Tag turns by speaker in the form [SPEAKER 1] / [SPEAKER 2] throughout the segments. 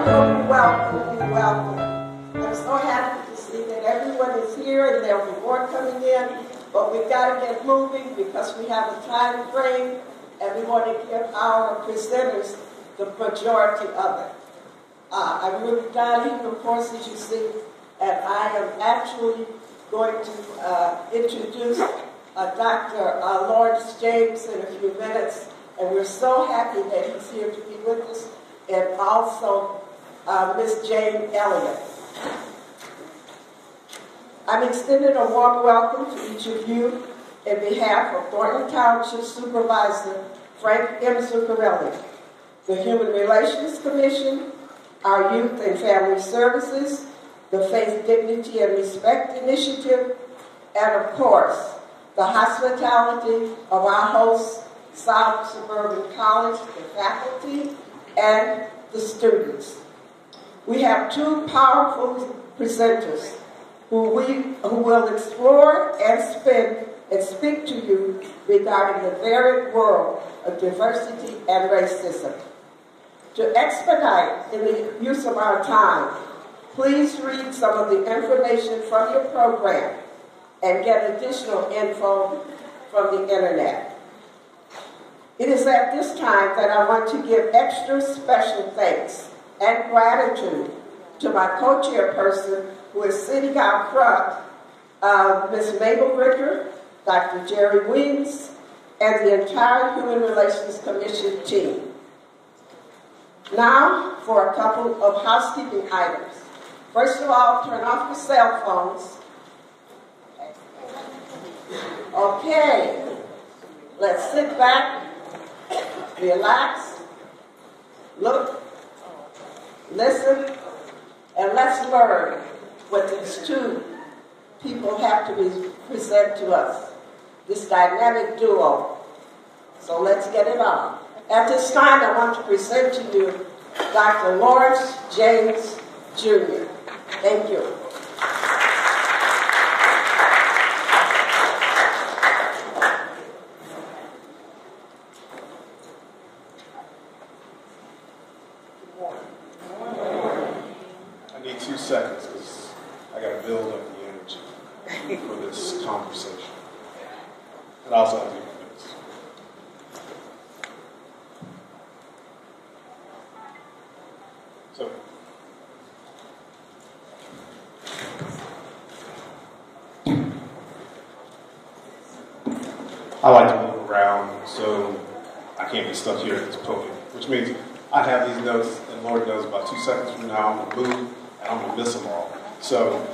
[SPEAKER 1] welcome, welcome, welcome. I'm so happy to see that everyone is here and there'll be more coming in, but we've got to get moving because we have a time frame and we want to give our presenters the majority of it. I'm really down here, of course, as you see, and I am actually going to introduce Dr. Lawrence James in a few minutes, and we're so happy that he's here to be with us, and also Ms. Jane Elliot. I'm extending a warm welcome to each of you in behalf of Thornton Township Supervisor Frank M. Zuccarelli, the Human Relations Commission, our Youth and Family Services, the Faith, Dignity, and Respect Initiative, and of course, the hospitality of our hosts, South Suburban College, the faculty, and the students. We have two powerful presenters who will explore and speak to you regarding the varied world of diversity and racism. To expedite in the use of our time, please read some of the information from your program and get additional info from the internet. It is at this time that I want to give extra special thanks and gratitude to my co-chairperson who is sitting out front, Ms. Mabel Ricker, Dr. Jerry Weems, and the entire Human Relations Commission team. Now for a couple of housekeeping items. First of all, turn off your cell phones. Okay, let's sit back, relax, look, listen, and let's learn what these two people have to present to us, this dynamic duo. So let's get it on. At this time, I want to present to you Dr. Lawrence James, Jr. Thank you.
[SPEAKER 2] I need 2 seconds because I got to build up the energy for this conversation. And I also have to give minutes. So, I like to move around so I can't be stuck here at this podium, which means I have these notes, and Lord knows about 2 seconds from now I'm going to move and I'm going to miss them all. So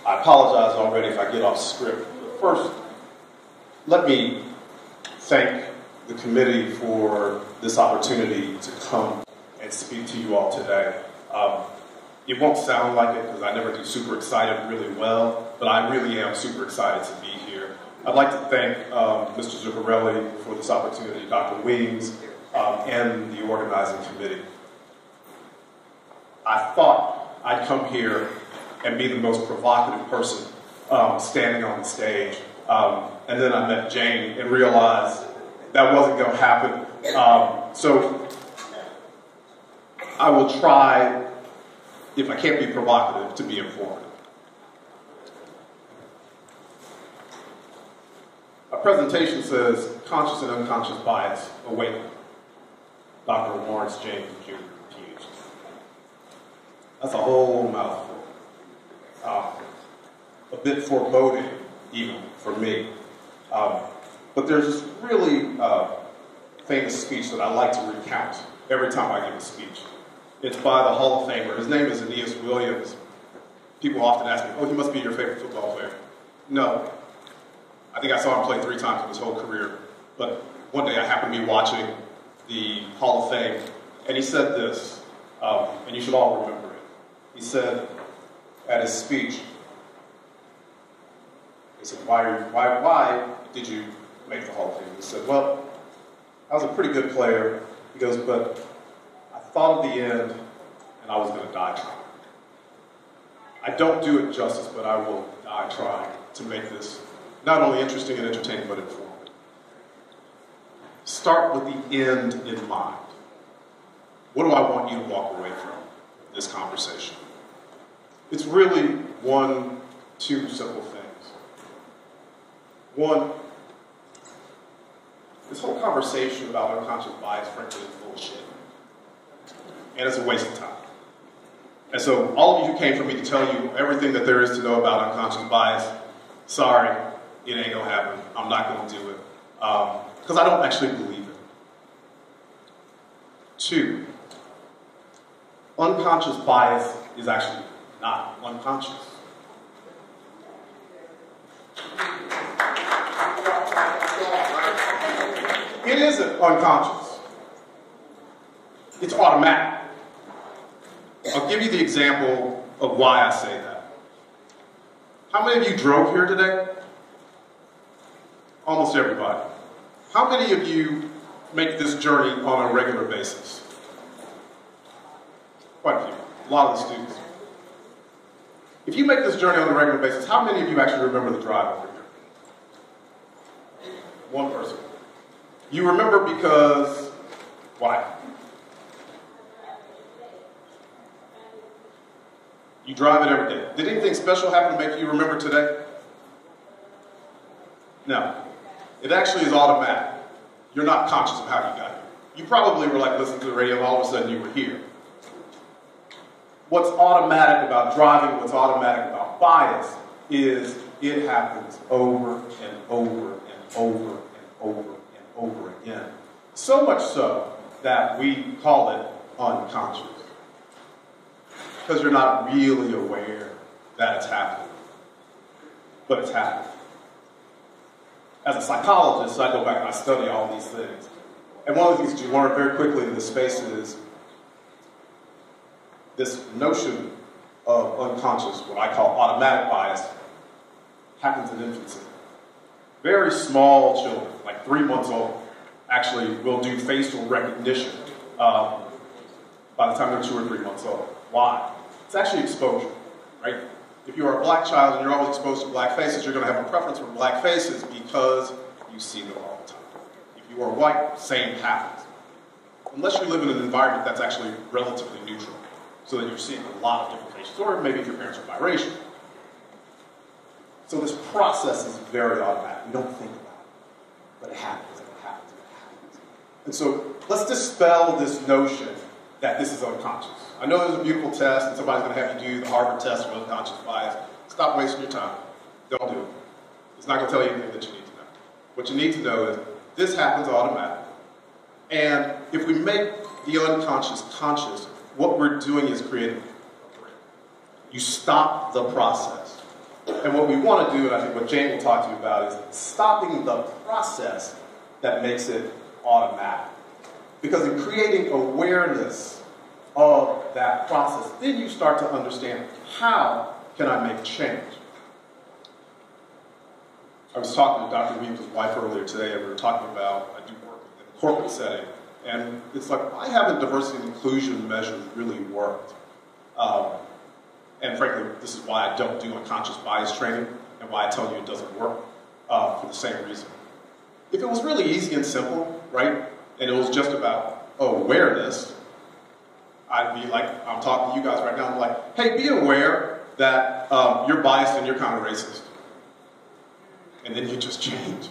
[SPEAKER 2] I apologize already if I get off script. But first, let me thank the committee for this opportunity to come and speak to you all today. It won't sound like it because I never do super excited really well, but I really am super excited to be here. I'd like to thank Mr. Zuccarelli for this opportunity, Dr. Weems, and the organizing committee. I thought I'd come here and be the most provocative person standing on the stage, and then I met Jane and realized that wasn't going to happen. So I will try, if I can't be provocative, to be informative. A presentation says, conscious and unconscious bias awakened. Dr. Lawrence James, Jr., PhD. That's a whole mouthful. A bit foreboding, even, for me. But there's this really famous speech that I like to recount every time I give a speech. It's by the Hall of Famer. His name is Aeneas Williams. People often ask me, oh, he must be your favorite football player. No. I think I saw him play 3 times in his whole career. But one day I happened to be watching the Hall of Fame, and he said this, and you should all remember it. He said at his speech, he said, why did you make the Hall of Fame? He said, well, I was a pretty good player. He goes, but I thought of the end, and I was going to die trying. I don't do it justice, but I will die trying to make this not only interesting and entertaining, but informative. Start with the end in mind. What do I want you to walk away from? this conversation. It's really two simple things. One, this whole conversation about unconscious bias, frankly, is bullshit. And it's a waste of time. And so all of you who came for me to tell you everything that there is to know about unconscious bias, sorry, it ain't gonna happen. I'm not gonna do it. Because I don't actually believe it. Two, unconscious bias is actually not unconscious. It isn't unconscious. It's automatic. I'll give you the example of why I say that. How many of you drove here today? Almost everybody. How many of you make this journey on a regular basis? Quite a few. A lot of the students. If you make this journey on a regular basis, how many of you actually remember the drive over here? One person. You remember because, why? You drive it every day. Did anything special happen to make you remember today? No. It actually is automatic. You're not conscious of how you got here. You probably were like listening to the radio and all of a sudden you were here. What's automatic about driving, what's automatic about bias, is it happens over and over and over and over and over again. So much so that we call it unconscious. Because you're not really aware that it's happening. But it's happening. As a psychologist, I go back and I study all these things. And one of the things that you learn very quickly in this space is this notion of unconscious, what I call automatic bias, happens in infancy. Very small children, like 3 months old, actually will do facial recognition by the time they're 2 or 3 months old. Why? It's actually exposure, right? If you are a black child and you're always exposed to black faces, you're going to have a preference for black faces because you see them all the time. If you are white, same happens. Unless you live in an environment that's actually relatively neutral, so that you're seeing a lot of different faces, or maybe if your parents are biracial. So this process is very automatic. We don't think about it, but it happens, and it happens, and it happens. And so let's dispel this notion that this is unconscious. I know there's a beautiful test, and somebody's going to have you do the Harvard test for unconscious bias. Stop wasting your time. Don't do it. It's not going to tell you anything that you need to know. What you need to know is this happens automatically. And if we make the unconscious conscious, what we're doing is creating a break. You stop the process. And what we want to do, and I think what Jane will talk to you about, is stopping the process that makes it automatic. Because in creating awareness of that process, then you start to understand, how can I make change? I was talking to Dr. Weems' wife earlier today, and we were talking about, I do work in a corporate setting, and it's like, why haven't diversity and inclusion measures really worked? And frankly, this is why I don't do unconscious bias training, and why I tell you it doesn't work, for the same reason. If it was really easy and simple, right, and it was just about awareness, I'd be like, I'm talking to you guys right now, I'm like, hey, be aware that you're biased and you're kind of racist. And then you just change.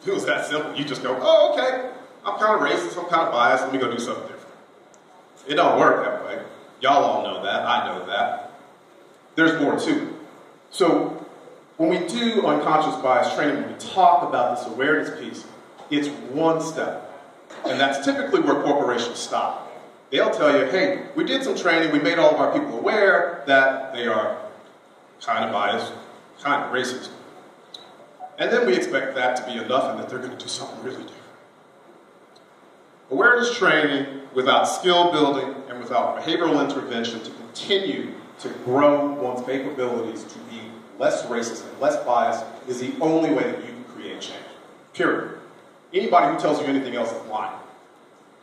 [SPEAKER 2] If it was that simple, you just go, oh, okay, I'm kind of racist, I'm kind of biased, let me go do something different. It don't work that way. Y'all all know that, I know that. There's more to it. So when we do unconscious bias training, when we talk about this awareness piece, it's one step. And that's typically where corporations stop. They'll tell you, hey, we did some training, we made all of our people aware that they are kind of biased, kind of racist. And then we expect that to be enough and that they're going to do something really different. Awareness training without skill building and without behavioral intervention to continue to grow one's capabilities to be less racist and less biased is the only way that you can create change. Period. Anybody who tells you anything else is lying.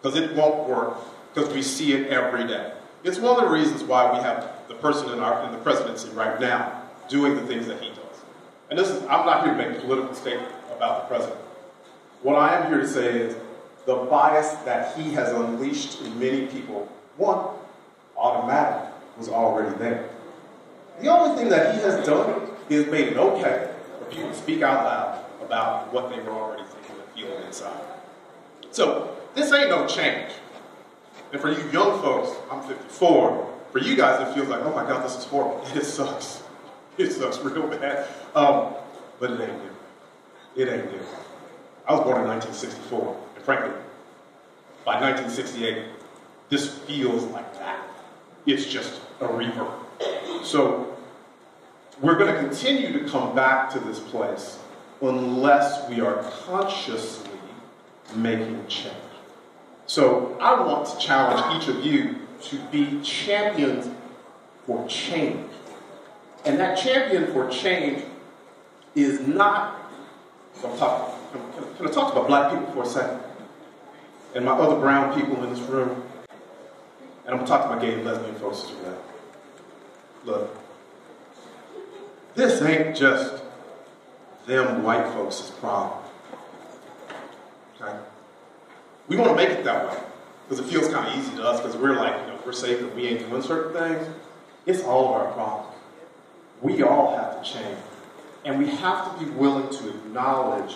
[SPEAKER 2] Because it won't work, because we see it every day. It's one of the reasons why we have the person in the presidency right now doing the things that he does. And this is, I'm not here to make a political statement about the president. What I am here to say is the bias that he has unleashed in many people, one, automatic was already there. The only thing that he has done is made it okay for people to speak out loud about what they were already thinking and feeling inside. So this ain't no change. And for you young folks, I'm 54, for you guys it feels like, oh my God, this is horrible. It sucks. It sucks real bad. But it ain't new. It ain't new. I was born in 1964, and frankly, by 1968, this feels like that. It's just a rebirth. So we're going to continue to come back to this place unless we are consciously making change. So I want to challenge each of you to be champions for change. And that champion for change is not, can I talk about black people for a second? And my other brown people in this room? And I'm going to talk to my gay and lesbian folks as well. Look, this ain't just them white folks' problem. Okay? We want to make it that way because it feels kind of easy to us because we're like, we're safe and we ain't doing certain things. It's all of our problems. We all have to change. And we have to be willing to acknowledge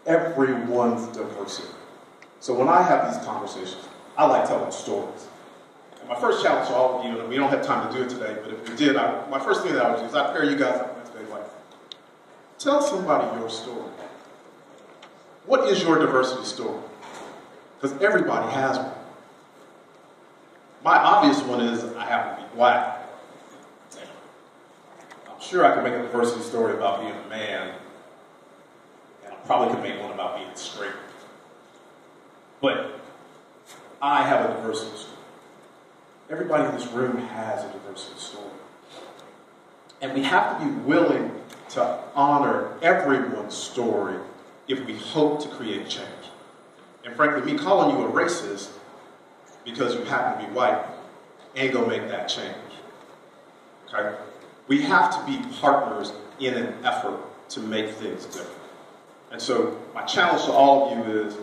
[SPEAKER 2] everyone's diversity. So when I have these conversations, I like telling stories. And my first challenge to all of you, and we don't have time to do it today, but if we did, my first thing that I would do is I'd pair you guys up and say, like, tell somebody your story. What is your diversity story? Because everybody has one. My obvious one is I happen to be black. I'm sure I could make a diversity story about being a man, and I probably could make one about being straight. But I have a diversity story. Everybody in this room has a diversity story. And we have to be willing to honor everyone's story if we hope to create change. And frankly, me calling you a racist because you happen to be white ain't gonna make that change. Okay? We have to be partners in an effort to make things different. And so my challenge to all of you is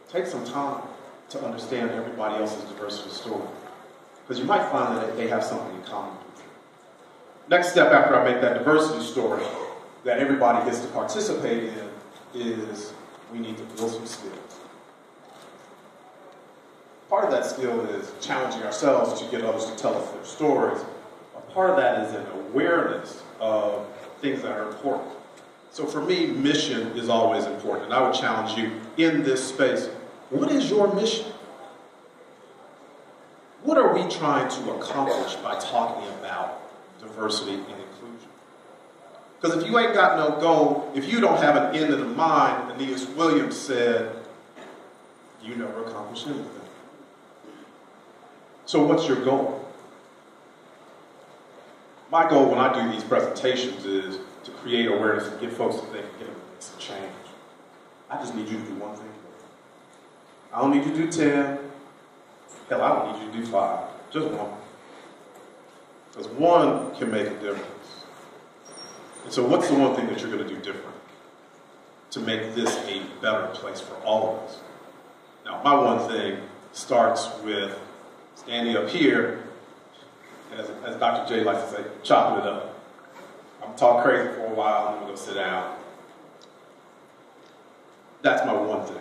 [SPEAKER 2] take some time to understand everybody else's diversity story. Because you might find that they have something in common with you. Next step after I make that diversity story that everybody gets to participate in is we need to build some skills. Part of that skill is challenging ourselves to get others to tell us their stories. A part of that is an awareness of things that are important. So for me, mission is always important. And I would challenge you in this space, what is your mission? What are we trying to accomplish by talking about diversity and inclusion? Because if you ain't got no goal, if you don't have an end in the mind, Aeneas Williams said, you never accomplish anything. So what's your goal? My goal when I do these presentations is to create awareness and get folks to think and get them to make some change. I just need you to do one thing. I don't need you to do 10. Hell, I don't need you to do 5. Just one. Because one can make a difference. And so what's the one thing that you're going to do different to make this a better place for all of us? Now, my one thing starts with standing up here, as Dr. J likes to say, chopping it up. I'm going to talk crazy for a while, and I'm going to go sit down. That's my one thing.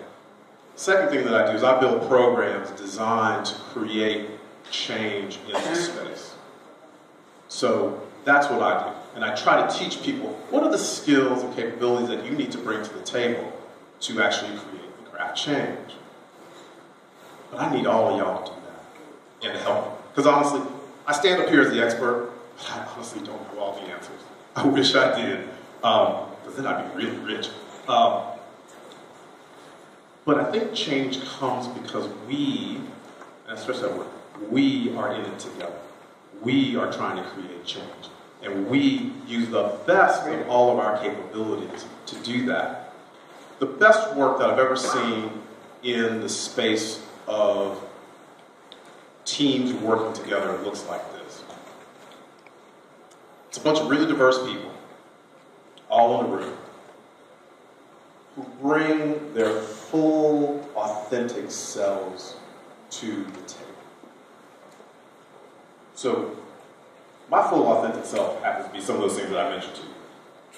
[SPEAKER 2] Second thing that I do is I build programs designed to create change in this space. So that's what I do. And I try to teach people what are the skills and capabilities that you need to bring to the table to actually create and craft change. But I need all of y'all to do that and to help me. Because honestly, I stand up here as the expert, but I honestly don't know all the answers. I wish I did, because then I'd be really rich. But I think change comes because we, and especially that word, we are in it together. We are trying to create change. And we use the best of all of our capabilities to do that. The best work that I've ever seen in the space of teams working together looks like this. It's a bunch of really diverse people, all in a room, who bring their full, authentic selves to the table. So my full authentic self happens to be some of those things that I mentioned to you.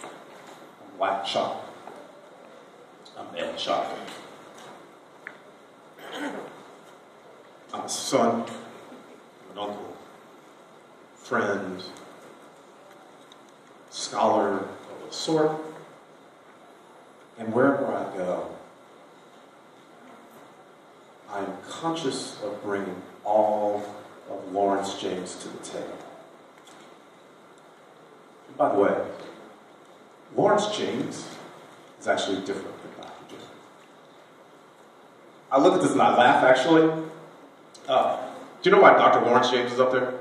[SPEAKER 2] I'm black and chocolate. I'm male chocolate. I'm a son, an uncle, friend, scholar of a sort. And wherever I go, I am conscious of bringing all of Lawrence James to the table. And by the way, Lawrence James is actually different than Dr. James. I look at this and I laugh, actually. Do you know why Dr. Lawrence James is up there?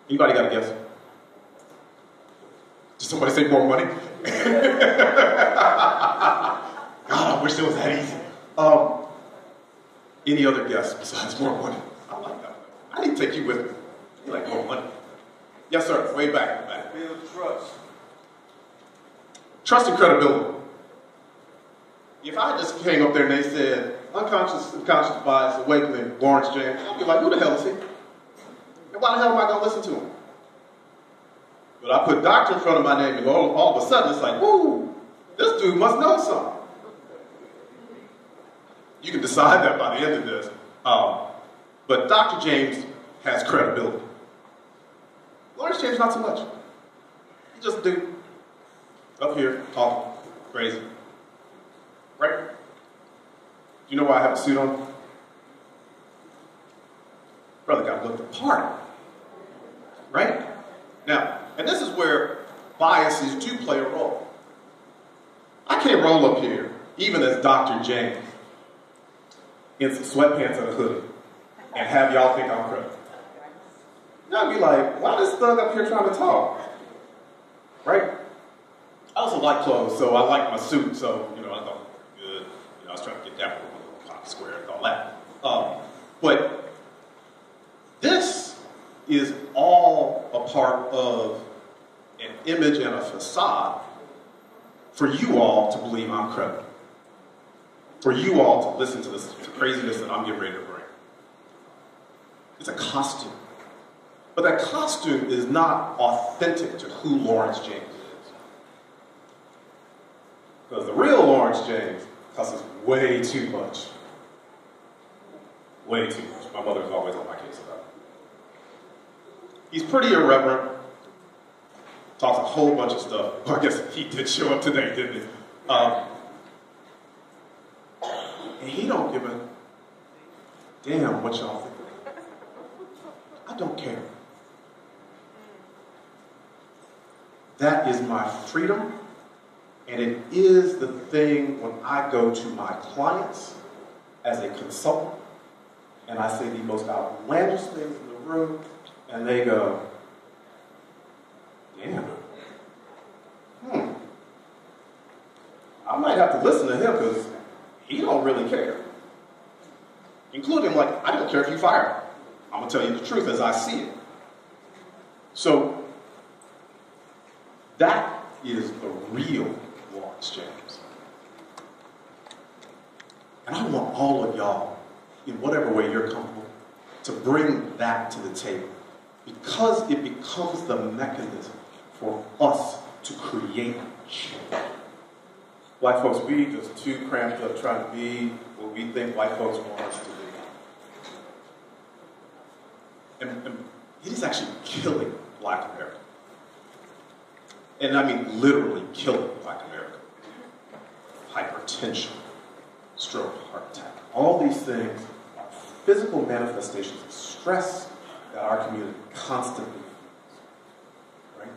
[SPEAKER 2] Anybody got a guess? Did somebody say more money? God, I wish it was that easy. Any other guess besides more money? I like that. I didn't take you with me. You like more money? Yes, sir. Way back.
[SPEAKER 3] Build trust.
[SPEAKER 2] Trust and credibility. If I just came up there and they said, unconscious and conscious bias awakening, Lawrence James, I'd be like, who the hell is he? And why the hell am I going to listen to him? But I put doctor in front of my name and all of a sudden it's like, woo, this dude must know something. You can decide that by the end of this. But Dr. James has credibility. Lawrence James, not so much. He just a dude up here talking crazy. Right? You know why I have a suit on? Brother got looked the part. Right? Now, and this is where biases do play a role. I can't roll up here, even as Dr. James, in some sweatpants and a hoodie, and have y'all think I'm credible. Y'all be like, why this thug up here trying to talk? Right? I also like clothes, so I like my suit, so, I thought it was good. I was trying to get that with a little pocket square and all that. But this is all a part of an image and a facade for you all to believe I'm credible. For you all to listen to this craziness that I'm getting ready to bring. It's a costume. But that costume is not authentic to who Lawrence James is. Because the real Lawrence James cusses way too much. Way too much. My mother was always on my case about it. He's pretty irreverent. Talks a whole bunch of stuff. Well, I guess he did show up today, didn't he? And he don't give a damn what y'all think. I don't care. That is my freedom, and it is the thing when I go to my clients as a consultant, and I say the most outlandish things in the room, and they go, damn. I might have to listen to him because he don't really care. Including, I don't care if you fire him. I'm going to tell you the truth as I see it. So, that is the real Lawrence James. And I want all of y'all, in whatever way you're comfortable, to bring that to the table. Because it becomes the mechanism for us to create change. Black folks, we just too cramped up trying to be what we think white folks want us to be. And it is actually killing Black America. And I mean literally killing Black America. Hypertension, stroke, heart attack. All these things are physical manifestations of stress that our community constantly feels. Right?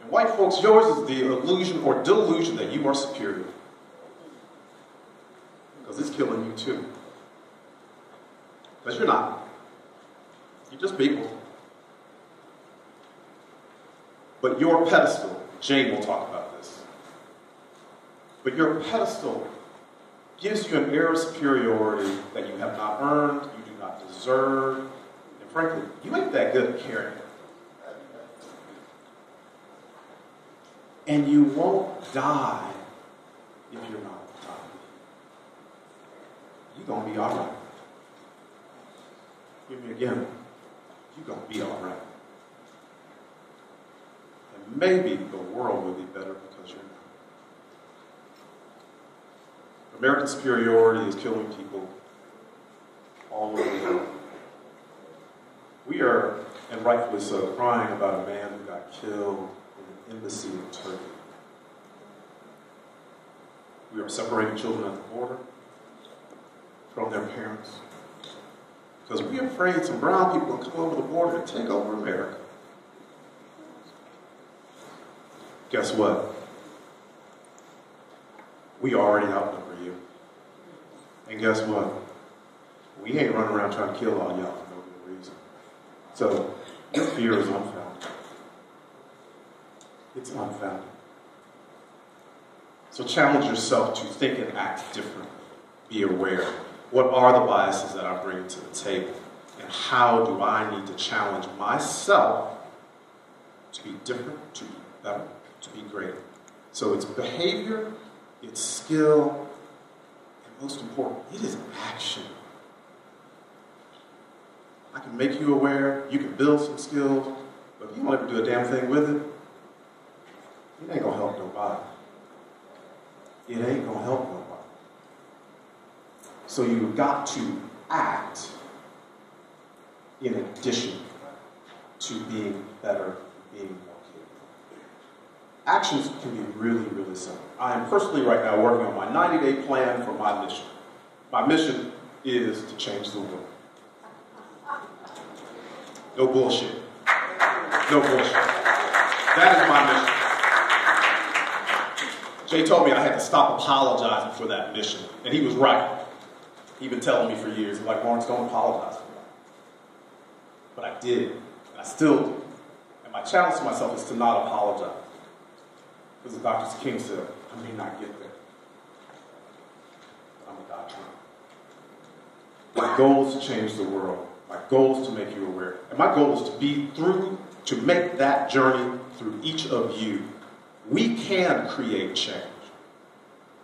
[SPEAKER 2] And white folks, yours is the illusion or delusion that you are superior. Because it's killing you too. Because you're not. You're just people. But your pedestal, Jane will talk about this, but your pedestal gives you an air of superiority that you have not earned, you do not deserve, and frankly, you ain't that good at carrying it. And you won't die if you're not dying. You're going to be all right. Hear me again. you're going to be all right. And maybe the world will be better because you're not. American superiority is killing people all over the world. We are, and rightfully so, crying about a man who got killed in an embassy in Turkey. We are separating children at the border from their parents because we're afraid some brown people will come over the border and take over America. Guess what? We already outnumber you. And guess what? We ain't running around trying to kill all y'all for no good reason. So, your fear is unfounded. It's unfounded. So challenge yourself to think and act differently. Be aware. What are the biases that I bring to the table? And how do I need to challenge myself to be different, to be better, to be greater? So it's behavior, it's skill, and most important, it is action. I can make you aware, you can build some skills, but if you don't ever do a damn thing with it, it ain't gonna help nobody. It ain't gonna help nobody. So you've got to act in addition to being better, being more capable. Actions can be really, really simple. I am personally right now working on my 90-day plan for my mission. My mission is to change the world. No bullshit. No bullshit. That is my mission. Jay told me I had to stop apologizing for that mission. And he was right. He'd been telling me for years, like, Lawrence, don't apologize for that. But I did. And I still do. And my challenge to myself is to not apologize. Because as Dr. King said, I may not get there. But I'm a doctor. My goal is to change the world. My goal is to make you aware. And my goal is to make that journey through each of you. We can create change,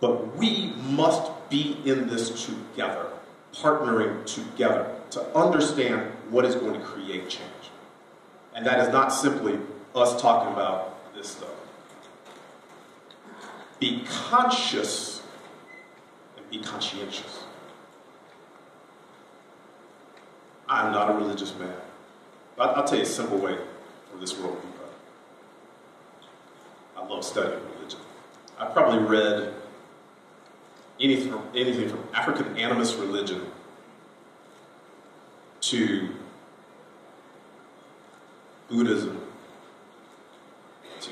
[SPEAKER 2] but we must be in this together, partnering together to understand what is going to create change. And that is not simply us talking about this stuff. Be conscious and be conscientious. I'm not a religious man. I'll tell you a simple way for this world to be better. I love studying religion. I've probably read anything from African animist religion to Buddhism to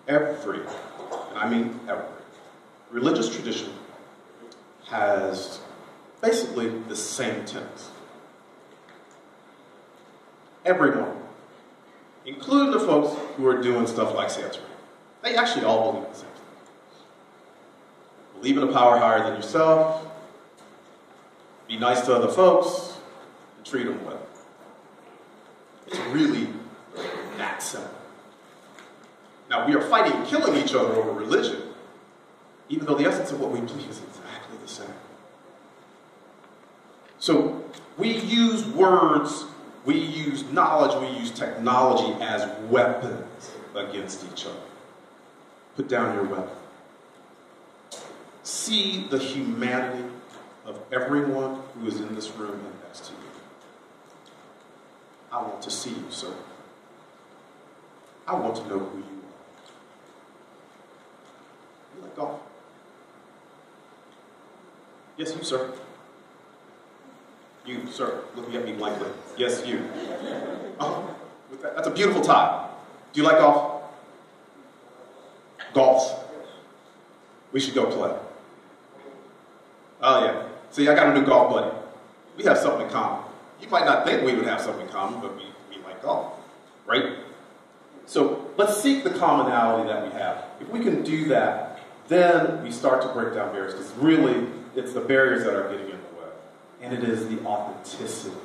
[SPEAKER 2] every, and I mean every, religious tradition has basically the same tenets. Everyone, including the folks who are doing stuff like Sanskrit, they actually all believe the same thing. Believe in a power higher than yourself, be nice to other folks, and treat them well. It's really that simple. Now, we are fighting and killing each other over religion, even though the essence of what we believe is exactly the same. So, we use words, we use knowledge, we use technology as weapons against each other. Put down your weapon. See the humanity of everyone who is in this room and next to you. I want to see you, sir. I want to know who you are. You like golf? Yes, you, sir. You, sir, looking at me blankly. Yes, you. Oh, that's a beautiful tie. Do you like golf? Golf. We should go play. Oh, yeah. See, I got a new golf buddy. We have something in common. You might not think we would have something in common, but we like golf, right? So let's seek the commonality that we have. If we can do that, then we start to break down barriers, because really, it's the barriers that are getting in the way. And it is the authenticity.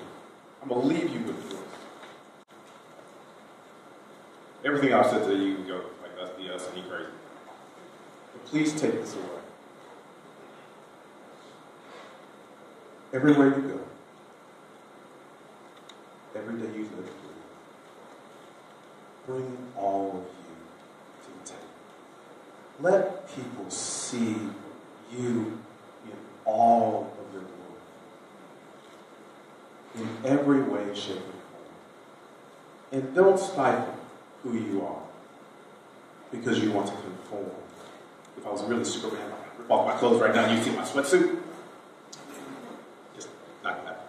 [SPEAKER 2] I'm going to leave you with this. Everything I've said today, you can go, like, that's BS and he crazy. But please take this away. everywhere you go, every day you live, bring all of you to the table. Let people see you in all of your glory, in every way, shape, and form. And don't stifle who you are because you want to conform. If I was really Superman, I'd rip off my clothes right now and you see my sweatsuit. Just not that.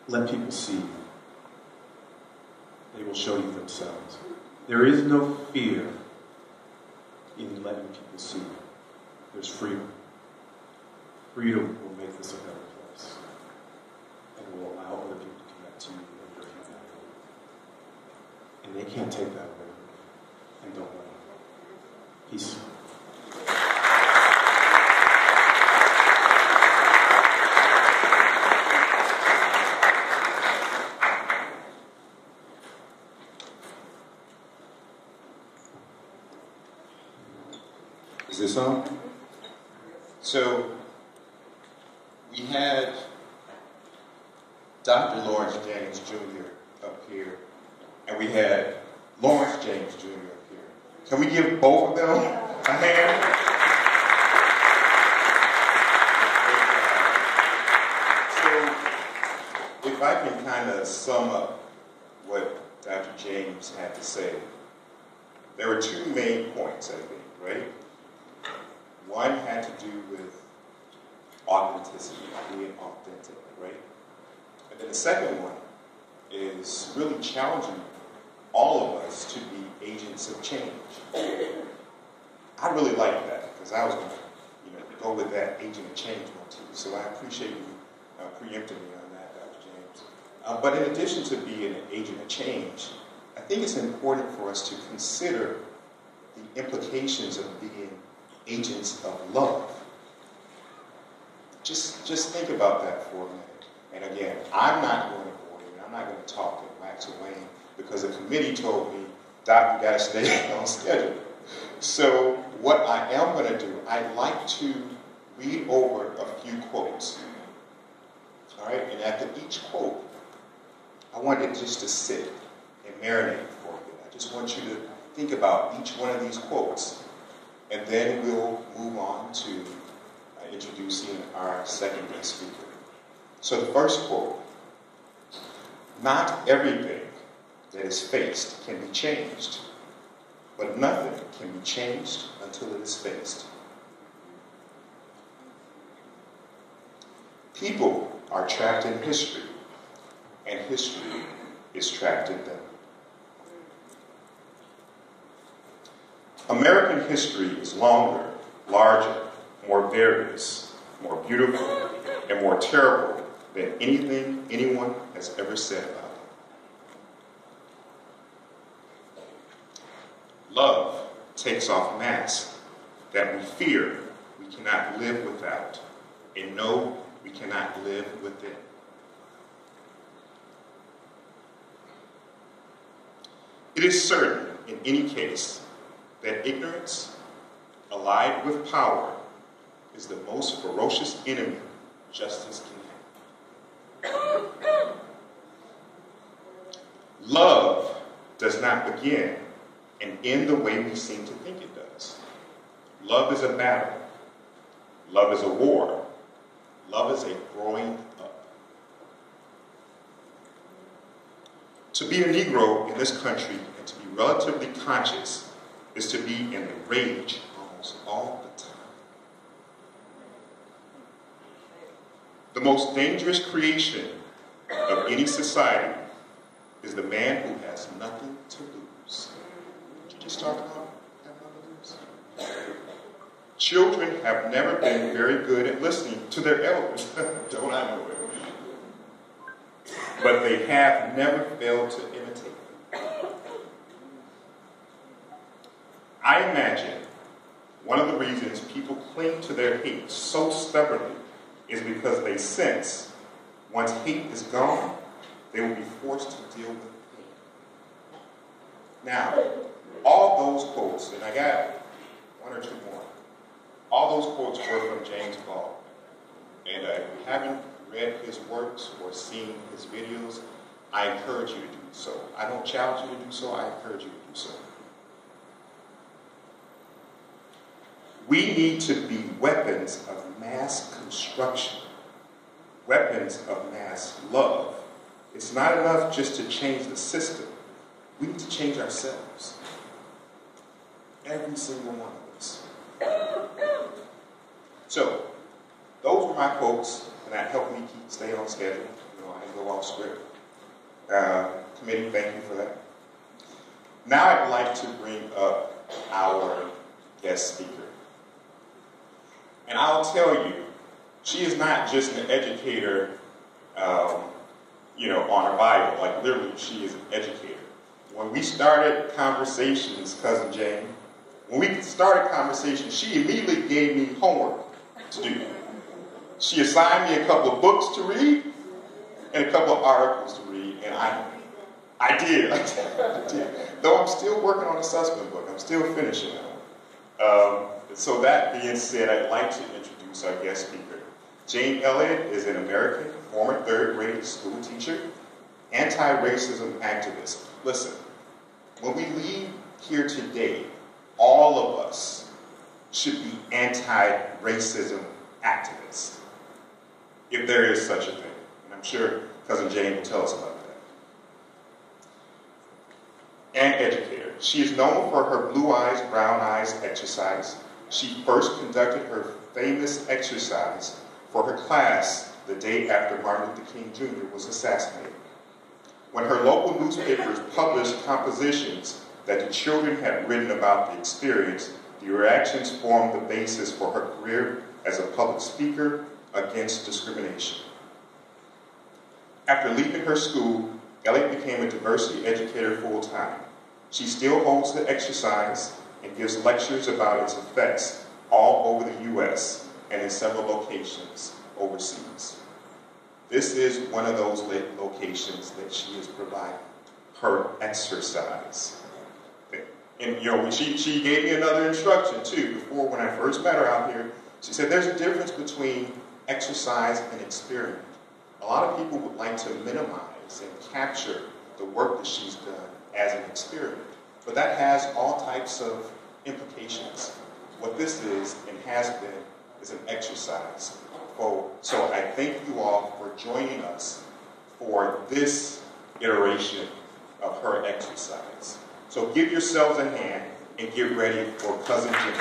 [SPEAKER 2] Let people see you. They will show you themselves. There is no fear in letting people see you. There's freedom. Freedom will make this a better place and will allow other people to connect to you and your humanity. And they can't take that away from you. And don't let them. Peace.
[SPEAKER 3] Is this on? So, we had Dr. Lawrence James Jr. up here, and we had Lawrence James Jr. up here. Can we give both of them a hand? So, if I can kind of sum up what Dr. James had to say, there were two main points, I think, right? One had to do with authenticity, being authentic, right? And then the second one is really challenging all of us to be agents of change. I really like that because I was going to, go with that agent of change motif. So I appreciate you preempting me on that, Dr. James. But in addition to being an agent of change, I think it's important for us to consider the implications of being agents of love. Just think about that for a minute. And again, I'm not going to bore you. I'm not going to talk to Wax or Wayne because the committee told me, Doc, you got to stay on schedule. So what I am going to do, I'd like to read over a few quotes. All right, and after each quote, I want it just to sit and marinate for a bit. I just want you to think about each one of these quotes. And then we'll move on to introducing our second guest speaker. So the first quote, not everything that is faced can be changed, but nothing can be changed until it is faced. People are trapped in history, and history is trapped in them. American history is longer, larger, more various, more beautiful, and more terrible than anything anyone has ever said about it. Love takes off masks that we fear we cannot live without, and know we cannot live within. It is certain, in any case, that ignorance, allied with power, is the most ferocious enemy justice can have. Love does not begin and end the way we seem to think it does. Love is a battle. Love is a war. Love is a growing up. To be a Negro in this country and to be relatively conscious is to be in the rage almost all the time. The most dangerous creation of any society is the man who has nothing to lose. Did you just talk about having nothing to lose? Children have never been very good at listening to their elders. Don't I know it? But they have never failed to imitate them. I imagine one of the reasons people cling to their hate so stubbornly is because they sense once hate is gone, they will be forced to deal with pain. Now, all those quotes, and I got one or two more, all those quotes were from James Baldwin. And if you haven't read his works or seen his videos, I encourage you to do so. I don't challenge you to do so, I encourage you to do so. We need to be weapons of mass construction, weapons of mass love. It's not enough just to change the system. We need to change ourselves. Every single one of us. So, those were my quotes, and that helped me stay on schedule. You know, I didn't go off script. Committee, thank you for that. Now I'd like to bring up our guest speaker. And I'll tell you, she is not just an educator, you know, on her bio. Like, literally, she is an educator. When we started conversations, Cousin Jane, when we started conversations, she immediately gave me homework to do. She assigned me a couple of books to read and a couple of articles to read, and I did. Though I'm still working on the Sussman book. I'm still finishing it. So that being said, I'd like to introduce our guest speaker. Jane Elliot is an American, former third-grade school teacher, anti-racism activist. Listen, when we leave here today, all of us should be anti-racism activists, if there is such a thing. And I'm sure Cousin Jane will tell us about that. An educator. She is known for her blue eyes, brown eyes exercise. She first conducted her famous exercise for her class the day after Martin Luther King Jr. was assassinated. When her local newspapers published compositions that the children had written about the experience, the reactions formed the basis for her career as a public speaker against discrimination. After leaving her school, Elliot became a diversity educator full-time. She still holds the exercise and gives lectures about its effects all over the U.S. and in several locations overseas. This is one of those locations that she is providing, her exercise. And you know, she gave me another instruction too, before when I first met her out here. She said there's a difference between exercise and experiment. A lot of people would like to minimize and capture the work that she's done as an experiment. But that has all types of implications. What this is and has been is an exercise. So I thank you all for joining us for this iteration of her exercise. So give yourselves a hand and get ready for Cousin Jane.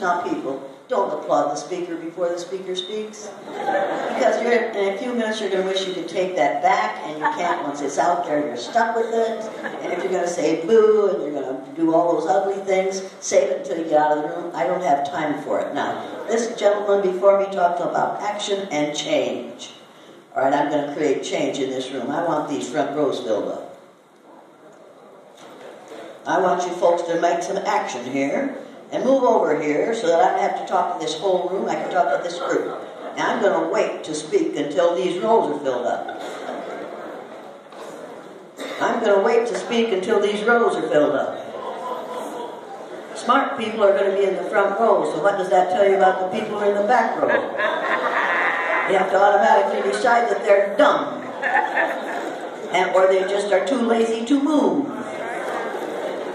[SPEAKER 4] Now, people, don't applaud the speaker before the speaker speaks, because in a few minutes you're going to wish you could take that back, and you can't. Once it's out there, you're stuck with it. And if you're going to say boo and you're going to do all those ugly things, save it until you get out of the room. I don't have time for it. Now, this gentleman before me talked about action and change. All right, I'm going to create change in this room. I want these front rows filled up. I want you folks to make some action here. And move over here so that I don't have to talk to this whole room. I can talk to this group. Now I'm going to wait to speak until these rows are filled up. I'm going to wait to speak until these rows are filled up. Smart people are going to be in the front row, so what does that tell you about the people who are in the back row? You have to automatically decide that they're dumb. Or they just are too lazy to move.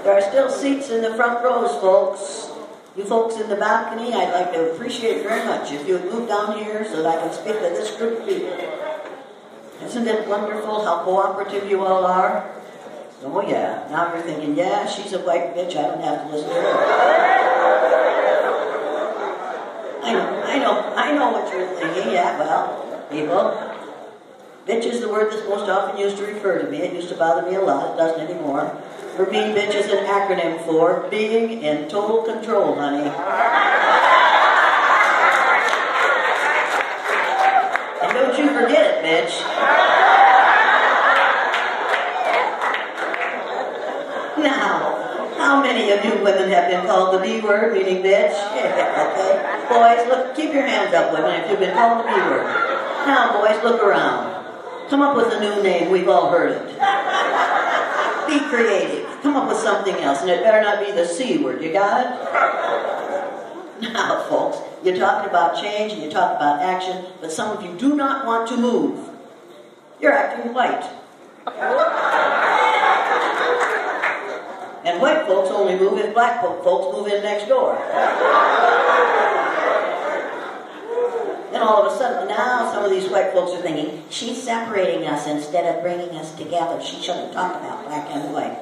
[SPEAKER 4] There are still seats in the front rows, folks. You folks in the balcony, I'd like to appreciate very much if you would move down here so that I can speak to this group of people. Isn't it wonderful how cooperative you all are? Oh yeah, now you're thinking, yeah, she's a white bitch, I don't have to listen to her. I know what you're thinking, yeah, well, people. Bitch is the word that's most often used to refer to me. It used to bother me a lot, it doesn't anymore. For me, bitch is an acronym for being in total control, honey. And don't you forget it, bitch. Now, how many of you women have been called the B word, meaning bitch? Yeah, okay. Boys, look, keep your hands up, women, if you've been called the B word. Now, boys, look around. Come up with a new name. We've all heard it. Be creative. Come up with something else, and it better not be the C word. You got it? Now, folks, you're talking about change and you're talking about action, but some of you do not want to move. You're acting white. And white folks only move if black folks move in next door. Then all of a sudden, now some of these white folks are thinking, she's separating us instead of bringing us together. She shouldn't talk about black and white.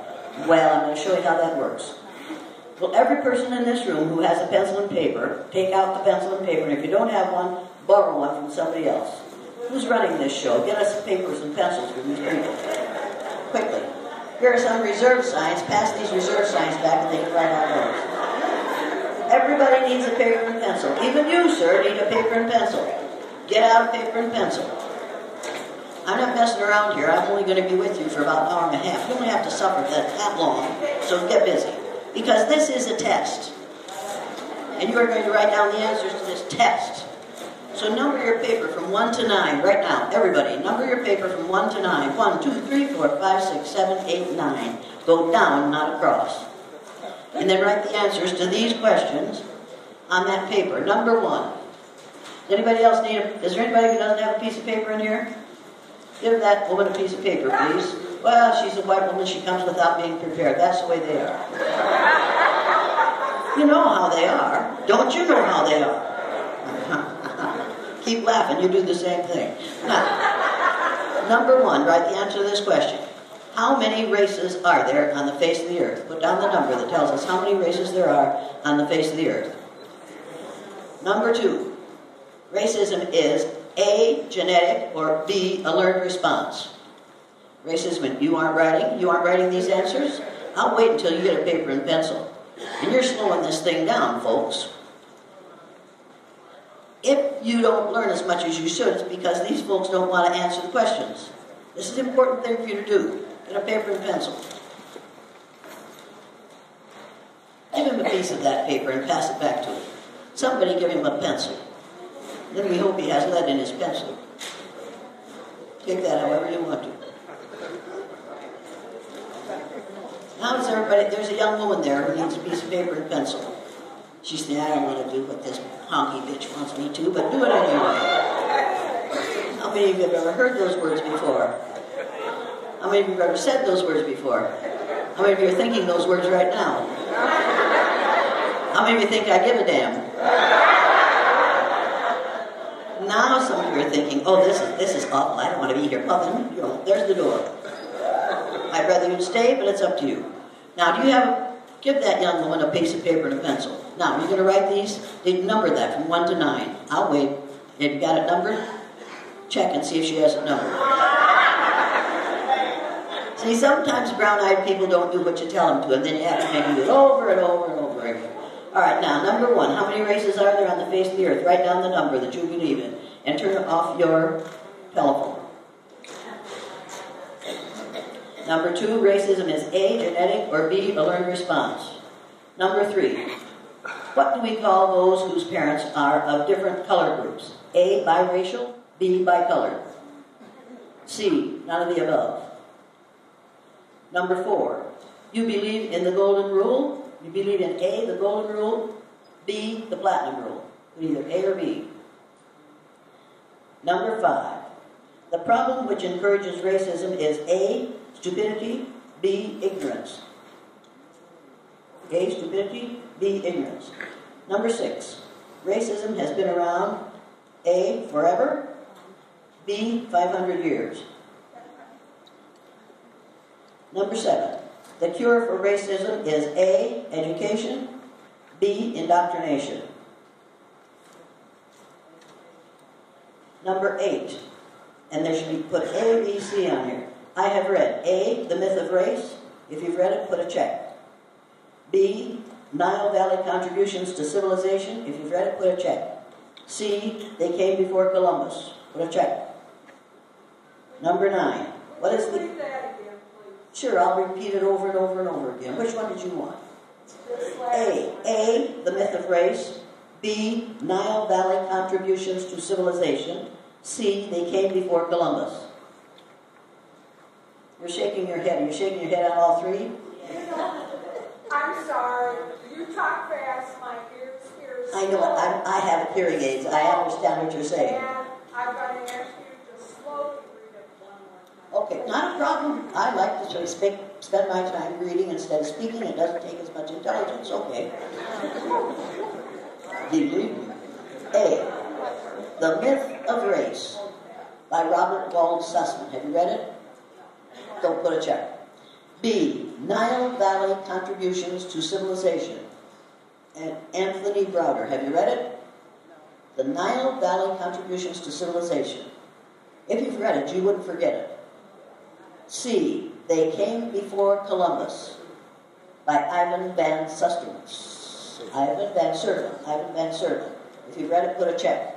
[SPEAKER 4] Well, I'm going to show you how that works. Well, every person in this room who has a pencil and paper, take out the pencil and paper, and if you don't have one, borrow one from somebody else. Who's running this show? Get us papers and pencils from these people. Quickly. Here are some reserve signs. Pass these reserve signs back and they can write out those. Everybody needs a paper and pencil. Even you, sir, need a paper and pencil. Get out a paper and pencil. I'm not messing around here. I'm only going to be with you for about an hour and a half. You only have to suffer that long, so get busy. Because this is a test. And you are going to write down the answers to this test. So number your paper from 1 to 9 right now. Everybody, number your paper from 1 to 9. 1, 2, 3, 4, 5, 6, 7, 8, 9. Go down, not across. And then write the answers to these questions on that paper. Number 1. Anybody else need is there anybody who doesn't have a piece of paper in here? Give that woman a piece of paper, please. Well, she's a white woman. She comes without being prepared. That's the way they are. You know how they are. Don't you know how they are? Keep laughing. You do the same thing. Now, number 1, write the answer to this question. How many races are there on the face of the earth? Put down the number that tells us how many races there are on the face of the earth. Number 2, racism is A, genetic, or B, a learned response. Racism, you aren't writing these answers? I'll wait until you get a paper and pencil. And you're slowing this thing down, folks. If you don't learn as much as you should, it's because these folks don't want to answer the questions. This is an important thing for you to do. Get a paper and pencil. Give him a piece of that paper and pass it back to him. Somebody give him a pencil. Then we hope he has lead in his pencil. Take that however you want to. Now is everybody, there's a young woman there who needs a piece of paper and pencil. She's saying, I don't want to do what this honky bitch wants me to, but do it anyway. How many of you have ever heard those words before? How many of you have ever said those words before? How many of you are thinking those words right now? How many of you think I give a damn? Now some of you are thinking, oh, this is awful. I don't want to be here. Well, then, there's the door. I'd rather you stay, but it's up to you. Now, give that young woman a piece of paper and a pencil. Now, you're going to write these. They number that from 1 to 9. I'll wait. Have you got it numbered? Check and see if she has it numbered. See, sometimes brown-eyed people don't do what you tell them to, and then you have to make them do it over and over and over again. All right, now, number 1. How many races are there on the face of the earth? Write down the number that you believe in, and turn off your telephone. Number 2, racism is A, genetic, or B, a learned response. Number 3, what do we call those whose parents are of different color groups? A, biracial, B, bicolored. C, none of the above. Number 4, you believe in the golden rule? You believe in A, the golden rule, B, the platinum rule. Either A or B. Number 5, the problem which encourages racism is A, stupidity, B, ignorance. A, stupidity, B, ignorance. Number 6, racism has been around A, forever, B, 500 years. Number 7, the cure for racism is A, education, B, indoctrination. Number 8, and there should be put A, B, C on here. I have read A, The Myth of Race. If you've read it, put a check. B, Nile Valley Contributions to Civilization. If you've read it, put a check. C, They Came Before Columbus. Put a check. Number 9. What is the... Sure, I'll repeat it over and over and over again. Which one did you want? A, The Myth of Race. B, Nile Valley Contributions to Civilization. C, They Came Before Columbus. You're shaking your head. Are you shaking your head on all three?
[SPEAKER 5] I'm sorry. You talk fast. My ears hear.
[SPEAKER 4] I know. I have hearing aids. I understand what you're saying.
[SPEAKER 5] And I'm going to ask you to slowly read it one more time.
[SPEAKER 4] Okay, not a problem. I like to sort of spend my time reading instead of speaking. It doesn't take as much intelligence. Okay. Believe me. A. The Myth of Race by Robert Wald Sussman. Have you read it? Don't put a check. B. Nile Valley Contributions to Civilization and Anthony Browder. Have you read it? The Nile Valley Contributions to Civilization. If you've read it, you wouldn't forget it. C. They Came Before Columbus by Ivan Van Sustenance. Ivan Van Servan. If you've read it, put a check.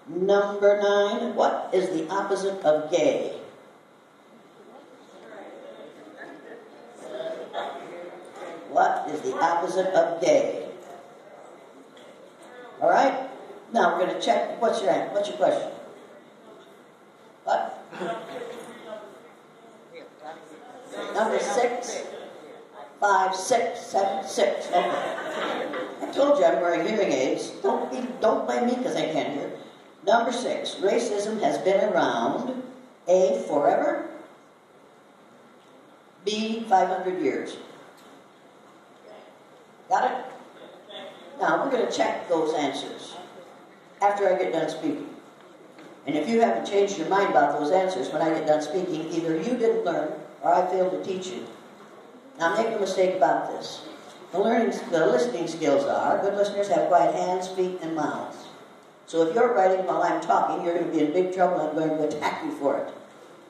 [SPEAKER 4] Number 9. What is the opposite of gay? What is the opposite of gay? All right? Now we're going to check. What's your question? What? Number 6, 5, 6, 7, 6. Okay. I told you I'm wearing hearing aids. Don't blame me because I can't hear. Number 6. Racism has been around. A. Forever. B. 500 years. Got it? Now, we're going to check those answers after I get done speaking. And if you haven't changed your mind about those answers when I get done speaking, either you didn't learn or I failed to teach you. Now, make no mistake about this. The listening skills are, good listeners have quiet hands, feet, and mouths. So if you're writing while I'm talking, you're going to be in big trouble. I'm going to attack you for it.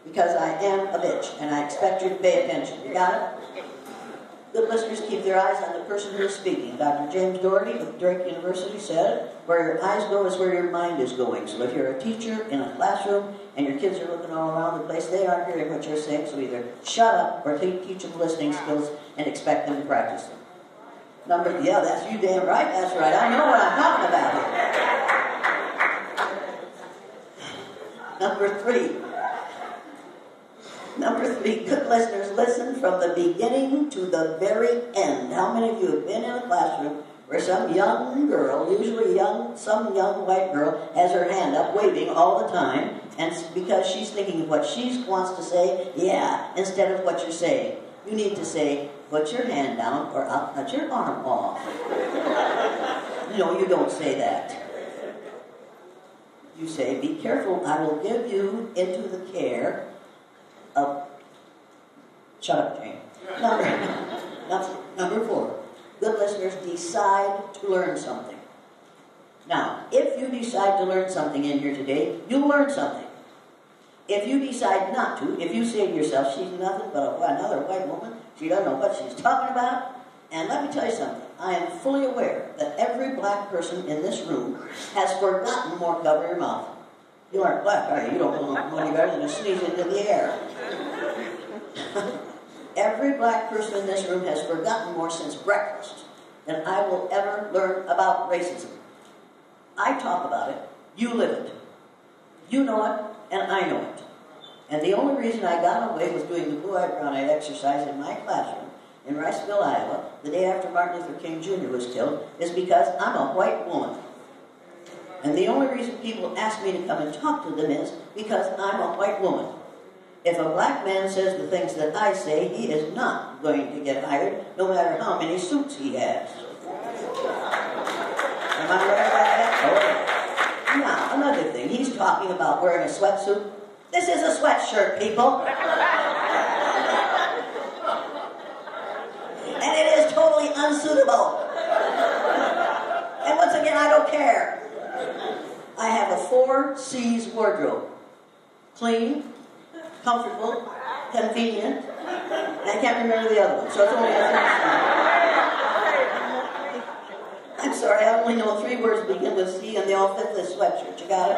[SPEAKER 4] Because I am a bitch, and I expect you to pay attention. You got it? Good listeners keep their eyes on the person who is speaking. Dr. James Doherty of Drake University said, where your eyes go is where your mind is going. So if you're a teacher in a classroom and your kids are looking all around the place, they aren't hearing what you're saying. So either shut up or teach them listening skills and expect them to practice them. Yeah, that's you damn right. That's right. I know what I'm talking about here. Number 3. Number 3, good listeners, listen from the beginning to the very end. How many of you have been in a classroom where some young girl, usually some young white girl, has her hand up waving all the time, and because she's thinking of what she wants to say, yeah, instead of what you're saying. You need to say, put your hand down or I'll cut your arm off. No, you don't say that. You say, be careful, I will give you into the care of... Shut up, Jane. Number 4. Good listeners decide to learn something. Now, if you decide to learn something in here today, you'll learn something. If you decide not to, if you say to yourself, she's nothing but another white woman, she doesn't know what she's talking about, and let me tell you something, I am fully aware that every black person in this room has forgotten more cover your mouth. You aren't black, are you? You don't know any better than to sneeze into the air. Every black person in this room has forgotten more since breakfast than I will ever learn about racism. I talk about it, you live it. You know it, and I know it. And the only reason I got away with doing the blue-eyed, brown-eyed exercise in my classroom in Riceville, Iowa, the day after Martin Luther King Jr. was killed, is because I'm a white woman. And the only reason people ask me to come and talk to them is because I'm a white woman. If a black man says the things that I say, he is not going to get hired, no matter how many suits he has. Am I right about that? Oh. Now, another thing, he's talking about wearing a sweatsuit. This is a sweatshirt, people. And it is totally unsuitable. And once again, I don't care. I have a 4 C's wardrobe. Clean, comfortable, convenient, and I can't remember the other one, so it's only a 3 C. I'm sorry, I only know 3 words begin with C and they all fit this sweatshirt. You got it?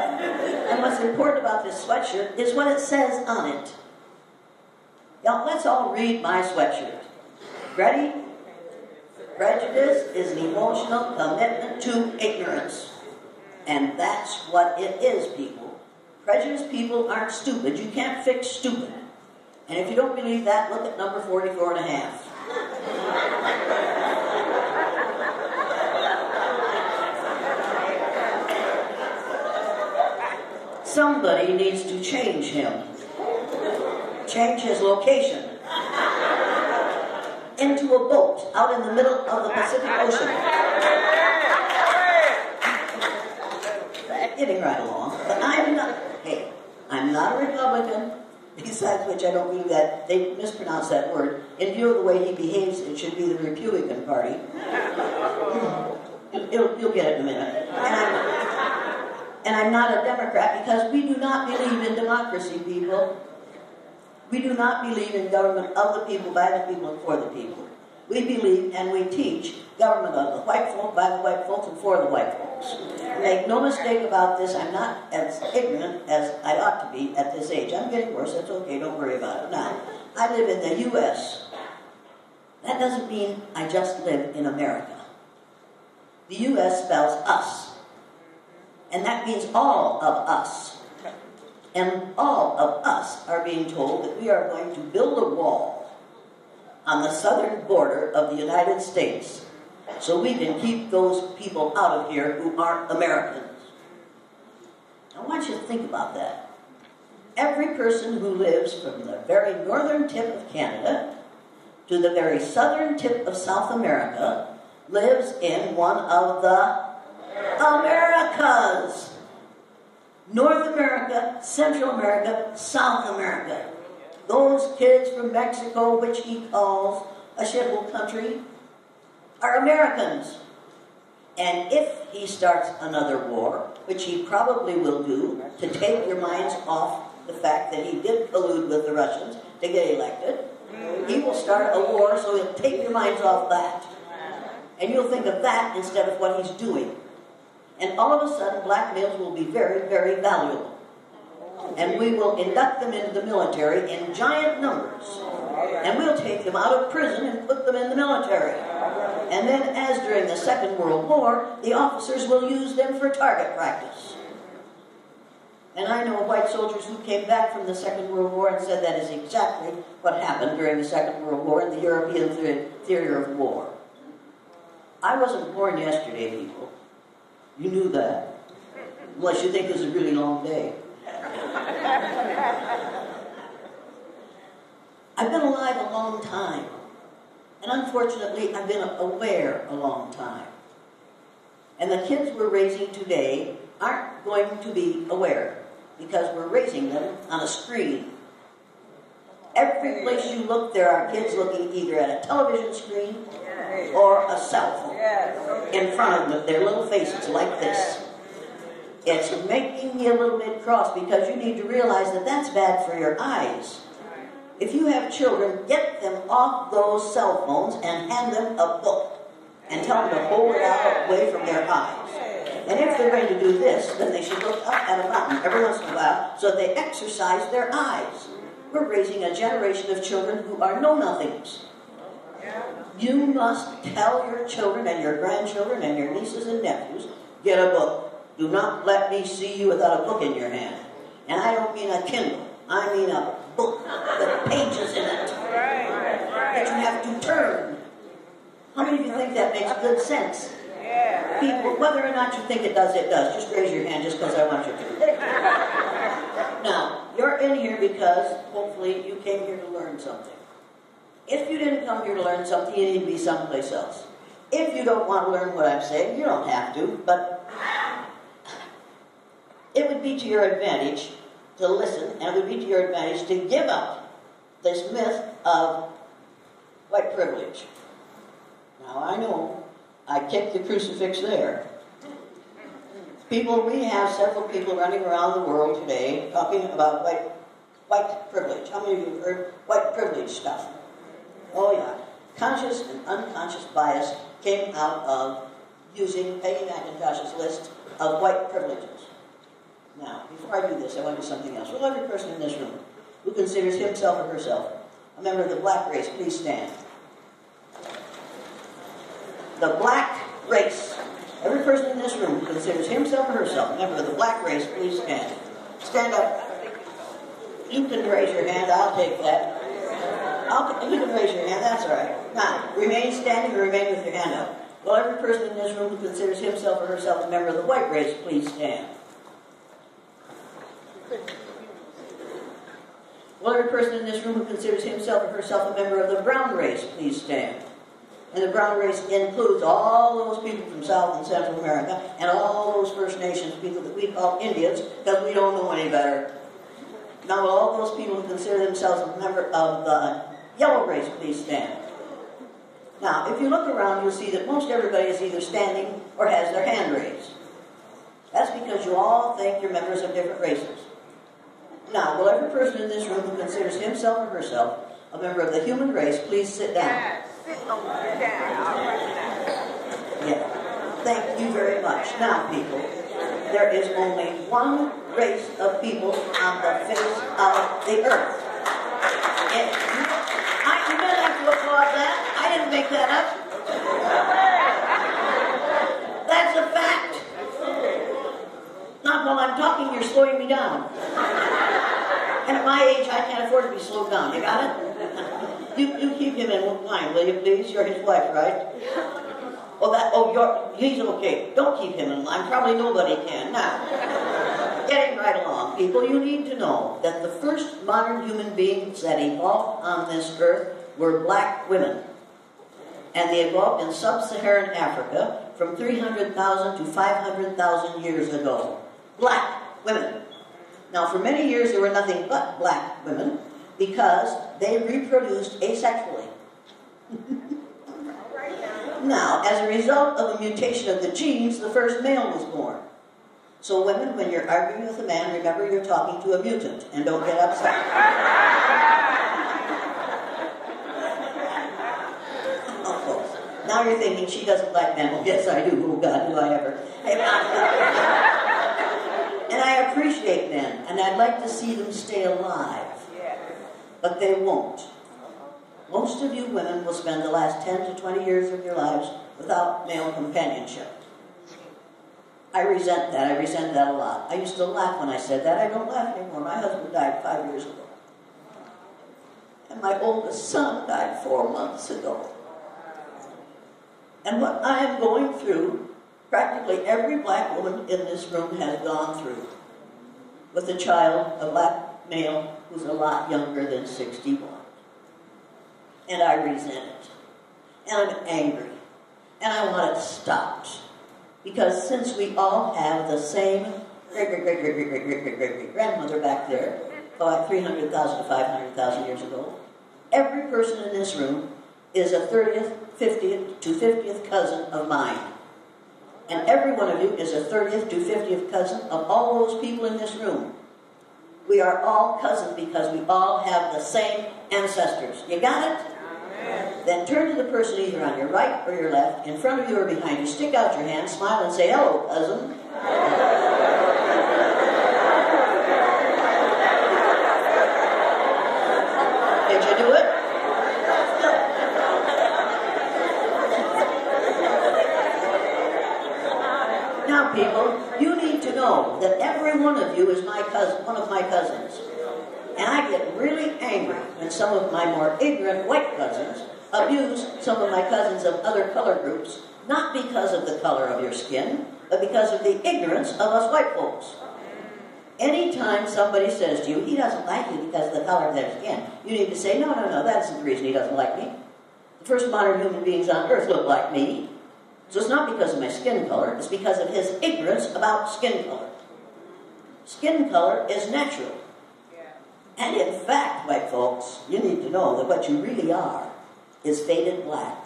[SPEAKER 4] And what's important about this sweatshirt is what it says on it. Now, let's all read my sweatshirt. Ready? Prejudice is an emotional commitment to ignorance. And that's what it is, people. Prejudiced people aren't stupid. You can't fix stupid. And if you don't believe that, look at number 44 and a half. Somebody needs to change him. Change his location into a boat out in the middle of the Pacific Ocean. Getting right along. But I'm not a Republican. Besides which, I don't believe that they mispronounce that word. In view of the way he behaves, it should be the Republican Party. You'll get it in a minute. And I'm not a Democrat because we do not believe in democracy, people. We do not believe in government of the people, by the people, and for the people. We believe and we teach government of the white folk, by the white folks, and for the white folks. Make no mistake about this, I'm not as ignorant as I ought to be at this age. I'm getting worse, that's okay, don't worry about it. Now, I live in the U.S. That doesn't mean I just live in America. The U.S. spells us. And that means all of us. And all of us are being told that we are going to build a wall on the southern border of the United States so we can keep those people out of here who aren't Americans. I want you to think about that. Every person who lives from the very northern tip of Canada to the very southern tip of South America lives in one of the Americas. North America, Central America, South America. Those kids from Mexico, which he calls a shithole country, are Americans. And if he starts another war, which he probably will do, to take your minds off the fact that he did collude with the Russians to get elected, he will start a war, so he'll take your minds off that. And you'll think of that instead of what he's doing. And all of a sudden, black males will be very, very valuable. And we will induct them into the military in giant numbers. And we'll take them out of prison and put them in the military. And then, as during the Second World War, the officers will use them for target practice. And I know white soldiers who came back from the Second World War and said that is exactly what happened during the Second World War in the European theater of war. I wasn't born yesterday, people. You knew that. Unless you think it's a really long day. I've been alive a long time. And unfortunately, I've been aware a long time. And the kids we're raising today aren't going to be aware because we're raising them on a screen. Every place you look, there are kids looking either at a television screen or a cell phone in front of them with their little faces like this. It's making me a little bit cross because you need to realize that that's bad for your eyes. If you have children, get them off those cell phones and hand them a book and tell them to hold it out away from their eyes. And if they're going to do this, then they should look up at a mountain every once in a while so they exercise their eyes. We're raising a generation of children who are know-nothings. You must tell your children and your grandchildren and your nieces and nephews, get a book. Do not let me see you without a book in your hand. And I don't mean a Kindle. I mean a book with pages in it that you have to turn. How many of you think that makes good sense? People, whether or not you think it does, it does. Just raise your hand just because I want you to. Now, you're in here because, hopefully, you came here to learn something. If you didn't come here to learn something, you need to be someplace else. If you don't want to learn what I'm saying, you don't have to, but it would be to your advantage to listen, and it would be to your advantage to give up this myth of white privilege. Now, I know I kicked the crucifix there. People, we have several people running around the world today talking about white privilege. How many of you have heard white privilege stuff? Oh yeah. Conscious and unconscious bias came out of using Peggy McIntosh's list of white privileges. Now, before I do this, I want to do something else. Will every person in this room who considers himself or herself a member of the black race, please stand. The black race. Every person in this room who considers himself or herself a member of the black race, please stand. Stand up. You can raise your hand. I'll take that. Okay, you can raise your hand, that's all right. Now, remain standing or remain with your hand up. Will every person in this room who considers himself or herself a member of the white race, please stand. Will every person in this room who considers himself or herself a member of the brown race, please stand. And the brown race includes all those people from South and Central America and all those First Nations people that we call Indians because we don't know any better. Now, will all those people who consider themselves a member of the yellow race, please stand. Now, if you look around, you'll see that most everybody is either standing or has their hand raised. That's because you all think you're members of different races. Now, will every person in this room who considers himself or herself a member of the human race, please sit down.
[SPEAKER 5] Yes, sit down. All right now.
[SPEAKER 4] Yeah. Thank you very much. Now, people, there is only one race of people on the face of the earth. You don't have to applaud that. I didn't make that up. That's a fact. Not while I'm talking, you're slowing me down. And at my age, I can't afford to be slowed down. You got it? You keep him in line, will you please? You're his wife, right? He's okay. Don't keep him in line. Probably nobody can. Now, getting right along, people, you need to know that the first modern human beings that evolved on this earth were black women. And they evolved in sub-Saharan Africa from 300,000 to 500,000 years ago. Black women. Now, for many years, there were nothing but black women because they reproduced asexually. Now, as a result of a mutation of the genes, the first male was born. So women, when you're arguing with a man, remember you're talking to a mutant, and don't get upset. Now you're thinking, she doesn't like men. Well, yes, I do. Oh, God, do I ever. And I appreciate men, and I'd like to see them stay alive. But they won't. Most of you women will spend the last 10 to 20 years of your lives without male companionship. I resent that. I resent that a lot. I used to laugh when I said that. I don't laugh anymore. My husband died 5 years ago. And my oldest son died 4 months ago. And what I am going through, practically every black woman in this room has gone through. With a child, a black male who's a lot younger than 61. And I resent it. And I'm angry. And I want it stopped. Because since we all have the same great-great-great-great-great-great-great-great-grandmother back there, about 300,000 to 500,000 years ago, every person in this room is a 30th, 50th to 50th cousin of mine. And every one of you is a 30th to 50th cousin of all those people in this room. We are all cousins because we all have the same ancestors. You got it? Then turn to the person either on your right or your left, in front of you or behind you. Stick out your hand, smile, and say, "Hello, cousin." Did you do it? Now, people, you need to know that every one of you is my cousin, one of my cousins. And I get really angry when some of my more ignorant white cousins abuse some of my cousins of other color groups, not because of the color of your skin, but because of the ignorance of us white folks. Anytime somebody says to you, he doesn't like you because of the color of their skin, you need to say, no, that isn't the reason he doesn't like me. The first modern human beings on earth look like me. So it's not because of my skin color, it's because of his ignorance about skin color. Skin color is natural. And in fact, white folks, you need to know that what you really are is faded black.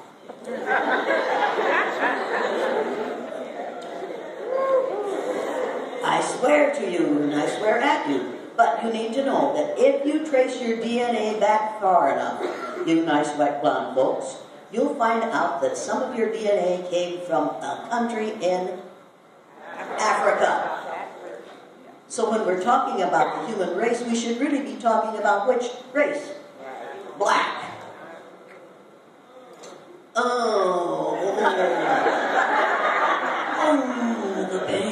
[SPEAKER 4] I swear to you, and I swear at you, but you need to know that if you trace your DNA back far enough, you nice white blonde folks, you'll find out that some of your DNA came from a country in Africa. So when we're talking about the human race, we should really be talking about which race? Black.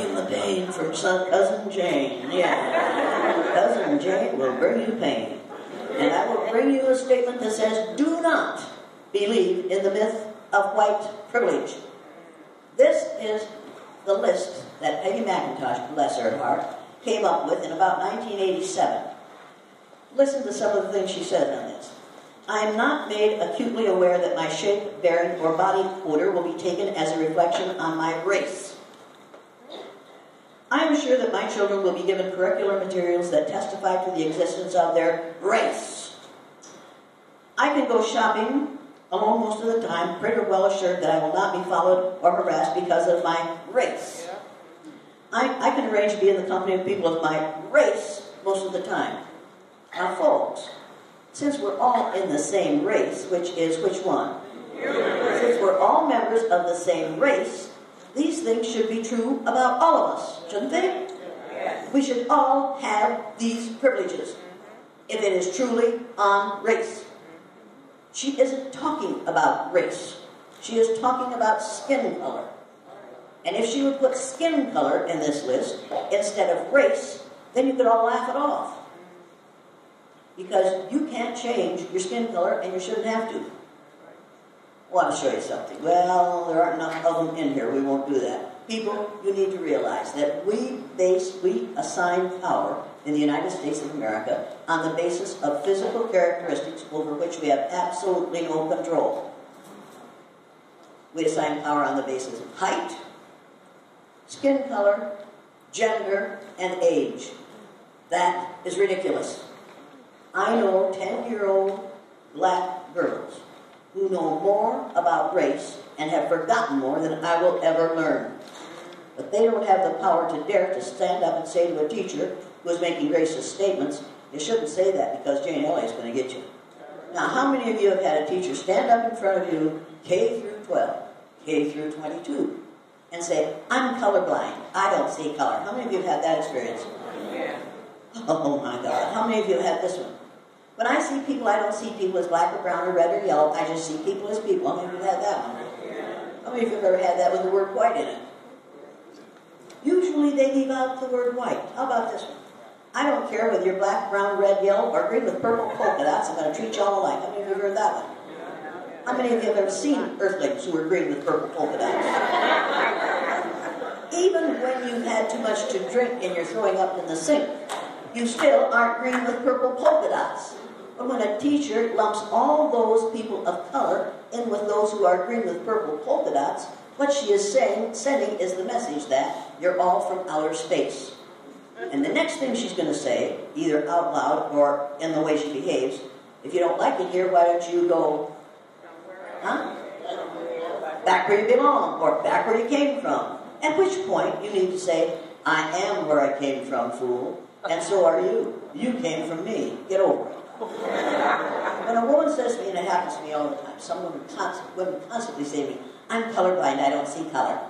[SPEAKER 4] The pain from Cousin Jane. Yeah. Cousin Jane will bring you pain. And I will will bring you a statement that says, do not believe in the myth of white privilege. This is the list that Peggy McIntosh, bless her heart, came up with in about 1987. Listen to some of the things she said on this. I am not made acutely aware that my shape, bearing, or body odor will be taken as a reflection on my race. I am sure that my children will be given curricular materials that testify to the existence of their race. I can go shopping alone most of the time, pretty well assured that I will not be followed or harassed because of my race. I can arrange to be in the company of people of my race most of the time. Now, folks, since we're all in the same race, which is which one? Since we're all members of the same race, these things should be true about all of us, shouldn't they? Yes. We should all have these privileges, if it is truly on race. She isn't talking about race. She is talking about skin color. And if she would put skin color in this list instead of race, then you could all laugh it off. Because you can't change your skin color, and you shouldn't have to. I want to show you something. Well, there aren't enough of them in here. We won't do that. People, you need to realize that we assign power in the United States of America on the basis of physical characteristics over which we have absolutely no control. We assign power on the basis of height, skin color, gender, and age. That is ridiculous. I know 10-year-old black girls who know more about race and have forgotten more than I will ever learn. But they don't have the power to dare to stand up and say to a teacher who is making racist statements, you shouldn't say that because Jane Elliott's going to get you. Now, how many of you have had a teacher stand up in front of you, K through 12, K through 22, and say, I'm colorblind, I don't see color? How many of you have had that experience? Oh my God, how many of you have had this one? When I see people, I don't see people as black or brown or red or yellow. I just see people as people. How many of you have had that one? How many of you have ever had that with the word white in it? Usually they leave out the word white. How about this one? I don't care whether you're black, brown, red, yellow, or green with purple polka dots. I'm going to treat you all alike. How many of you have heard that one? How many of you have ever seen earthlings who are green with purple polka dots? Even when you've had too much to drink and you're throwing up in the sink, you still aren't green with purple polka dots. But when a teacher lumps all those people of color in with those who are green with purple polka dots, what she is sending is the message that you're all from outer space. And the next thing she's going to say, either out loud or in the way she behaves, if you don't like it here, why don't you go, back where you belong, or back where you came from. At which point you need to say, I am where I came from, fool, and so are you. You came from me. Get over it. When a woman says to me, and it happens to me all the time, some women constantly say to me, I'm colorblind, I don't see color.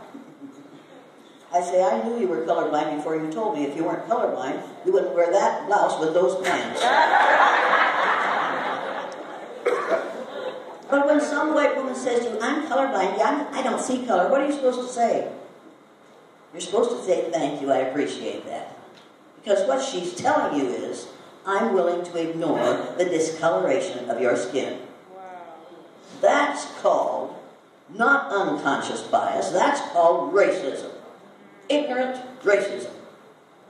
[SPEAKER 4] I say, I knew you were colorblind before you told me. If you weren't colorblind, you wouldn't wear that blouse with those pants. But when some white woman says to you, I'm colorblind, yeah, I don't see color, what are you supposed to say? You're supposed to say, thank you, I appreciate that. Because what she's telling you is, I'm willing to ignore the discoloration of your skin. Wow. That's called not unconscious bias, that's called racism. Ignorant racism.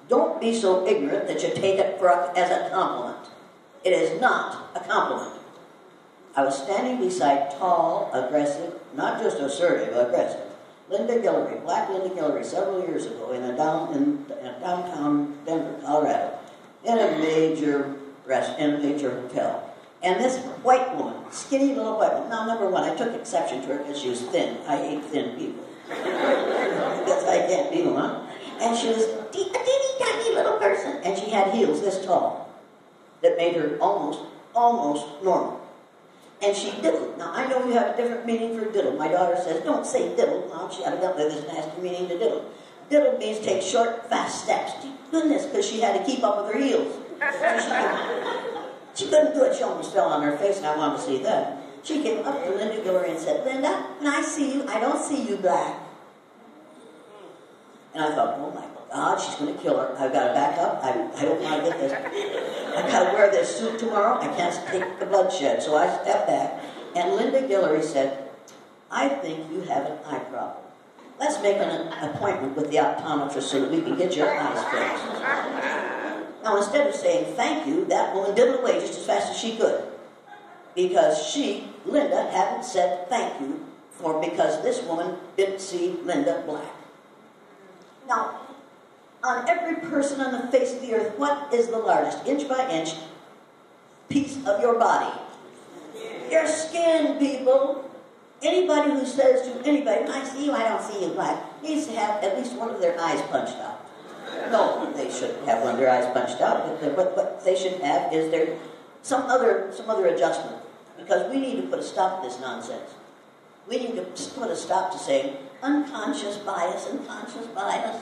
[SPEAKER 4] Don't be so ignorant that you take it as a compliment. It is not a compliment. I was standing beside tall, aggressive, not just assertive, aggressive, Linda Guillory, black Linda Guillory, several years ago in downtown Denver, Colorado, in a major hotel. And this white woman, skinny little white woman, now number one, I took exception to her because she was thin. I hate thin people. Because I can't be one. And she was a teeny tiny little person. And she had heels this tall that made her almost normal. And she diddled. Now, I know you have a different meaning for diddle. My daughter says, don't say diddle. Mom, she evidently this nasty meaning to diddle. Diddle means take short, fast steps. Thank goodness, because she had to keep up with her heels. She couldn't do it. She almost fell on her face, and I wanted to see that. She came up to Linda Guillory and said, Linda, when I see you, I don't see you black. And I thought, oh my God, she's going to kill her. I've got to back up. I don't want to get this. I got to wear this suit tomorrow. I can't take the bloodshed. So I stepped back, and Linda Guillory said, I think you have an eye problem. Let's make an appointment with the optometrist so that we can get your eyes fixed. Now, instead of saying thank you, that woman diddled away just as fast as she could. Because she, Linda, hadn't said thank you because this woman didn't see Linda black. Now, on every person on the face of the earth, what is the largest, inch by inch, piece of your body? Your skin, people. Anybody who says to anybody, I see you, I don't see you black, needs to have at least one of their eyes punched out. No, they shouldn't have one of their eyes punched out. What they should have is there some other adjustment. Because we need to put a stop to this nonsense. We need to put a stop to saying unconscious bias, unconscious bias.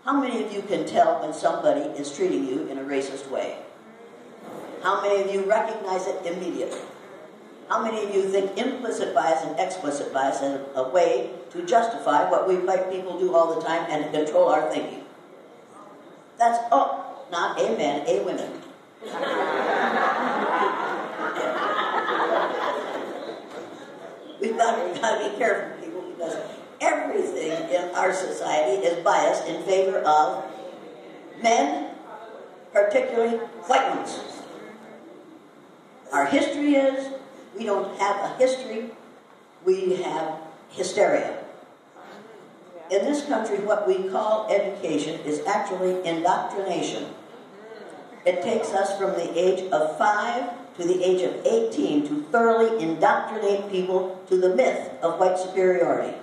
[SPEAKER 4] How many of you can tell when somebody is treating you in a racist way? How many of you recognize it immediately? How many of you think implicit bias and explicit bias is a way to justify what we white people do all the time and to control our thinking? That's, not a men, a women. We've got to be careful, people, because everything in our society is biased in favor of men, particularly white ones. Our history is, we don't have a history, we have hysteria. In this country, what we call education is actually indoctrination. It takes us from the age of 5 to the age of 18 to thoroughly indoctrinate people to the myth of white superiority.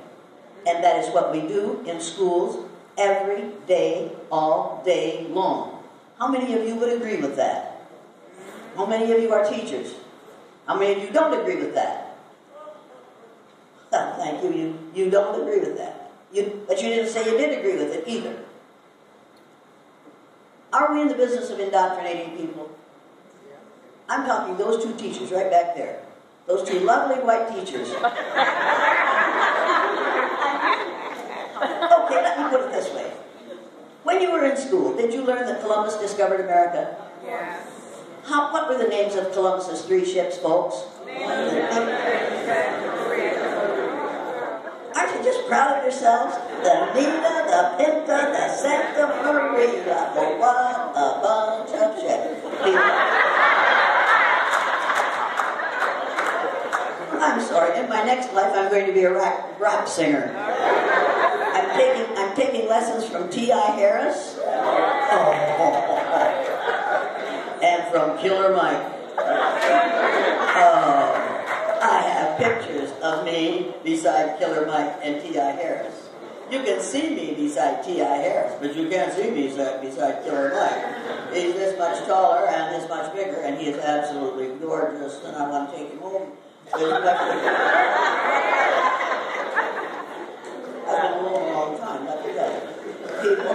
[SPEAKER 4] And that is what we do in schools every day, all day long. How many of you would agree with that? How many of you are teachers? How many of you don't agree with that? Thank you. You don't agree with that. But you didn't say you did agree with it either. Are we in the business of indoctrinating people? I'm talking those two teachers right back there. Those two lovely white teachers. Okay, let me put it this way. When you were in school, did you learn that Columbus discovered America?
[SPEAKER 5] Yes.
[SPEAKER 4] What were the names of Columbus's 3 ships, folks? Aren't you just proud of yourselves? The Nina, the Pinta, the Santa Maria. Oh, what a bunch of ships. I'm sorry, in my next life I'm going to be a rap singer. I'm taking lessons from T.I. Harris. And from Killer Mike. I have pictures of me beside Killer Mike and T.I. Harris. You can see me beside T.I. Harris, but you can't see me beside Killer Mike. He's this much taller and this much bigger, and he is absolutely gorgeous, and I want to take him home. I've been alone a long time, not together. People.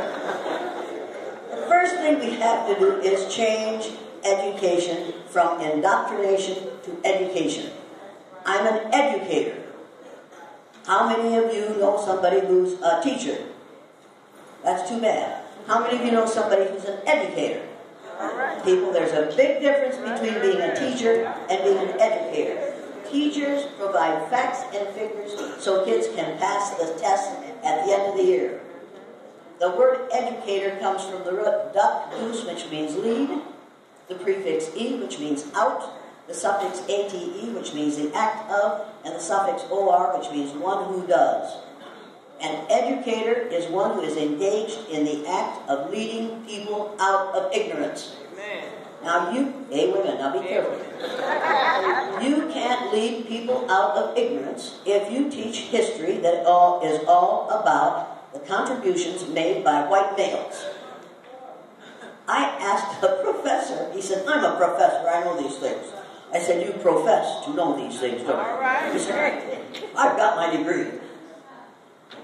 [SPEAKER 4] The first thing we have to do is change education from indoctrination to education. I'm an educator. How many of you know somebody who's a teacher? That's too bad. How many of you know somebody who's an educator? People, there's a big difference between being a teacher and being an educator. Teachers provide facts and figures so kids can pass the test at the end of the year. The word educator comes from the root duck, goose, which means lead, the prefix e, which means out, the suffix ate, which means the act of, and the suffix or, which means one who does. An educator is one who is engaged in the act of leading people out of ignorance. Amen. Now women, now be careful. You can't lead people out of ignorance if you teach history that is all about the contributions made by white males. I asked a professor, he said, I'm a professor, I know these things. I said, you profess to know these things, don't you? He said, I've got my degree.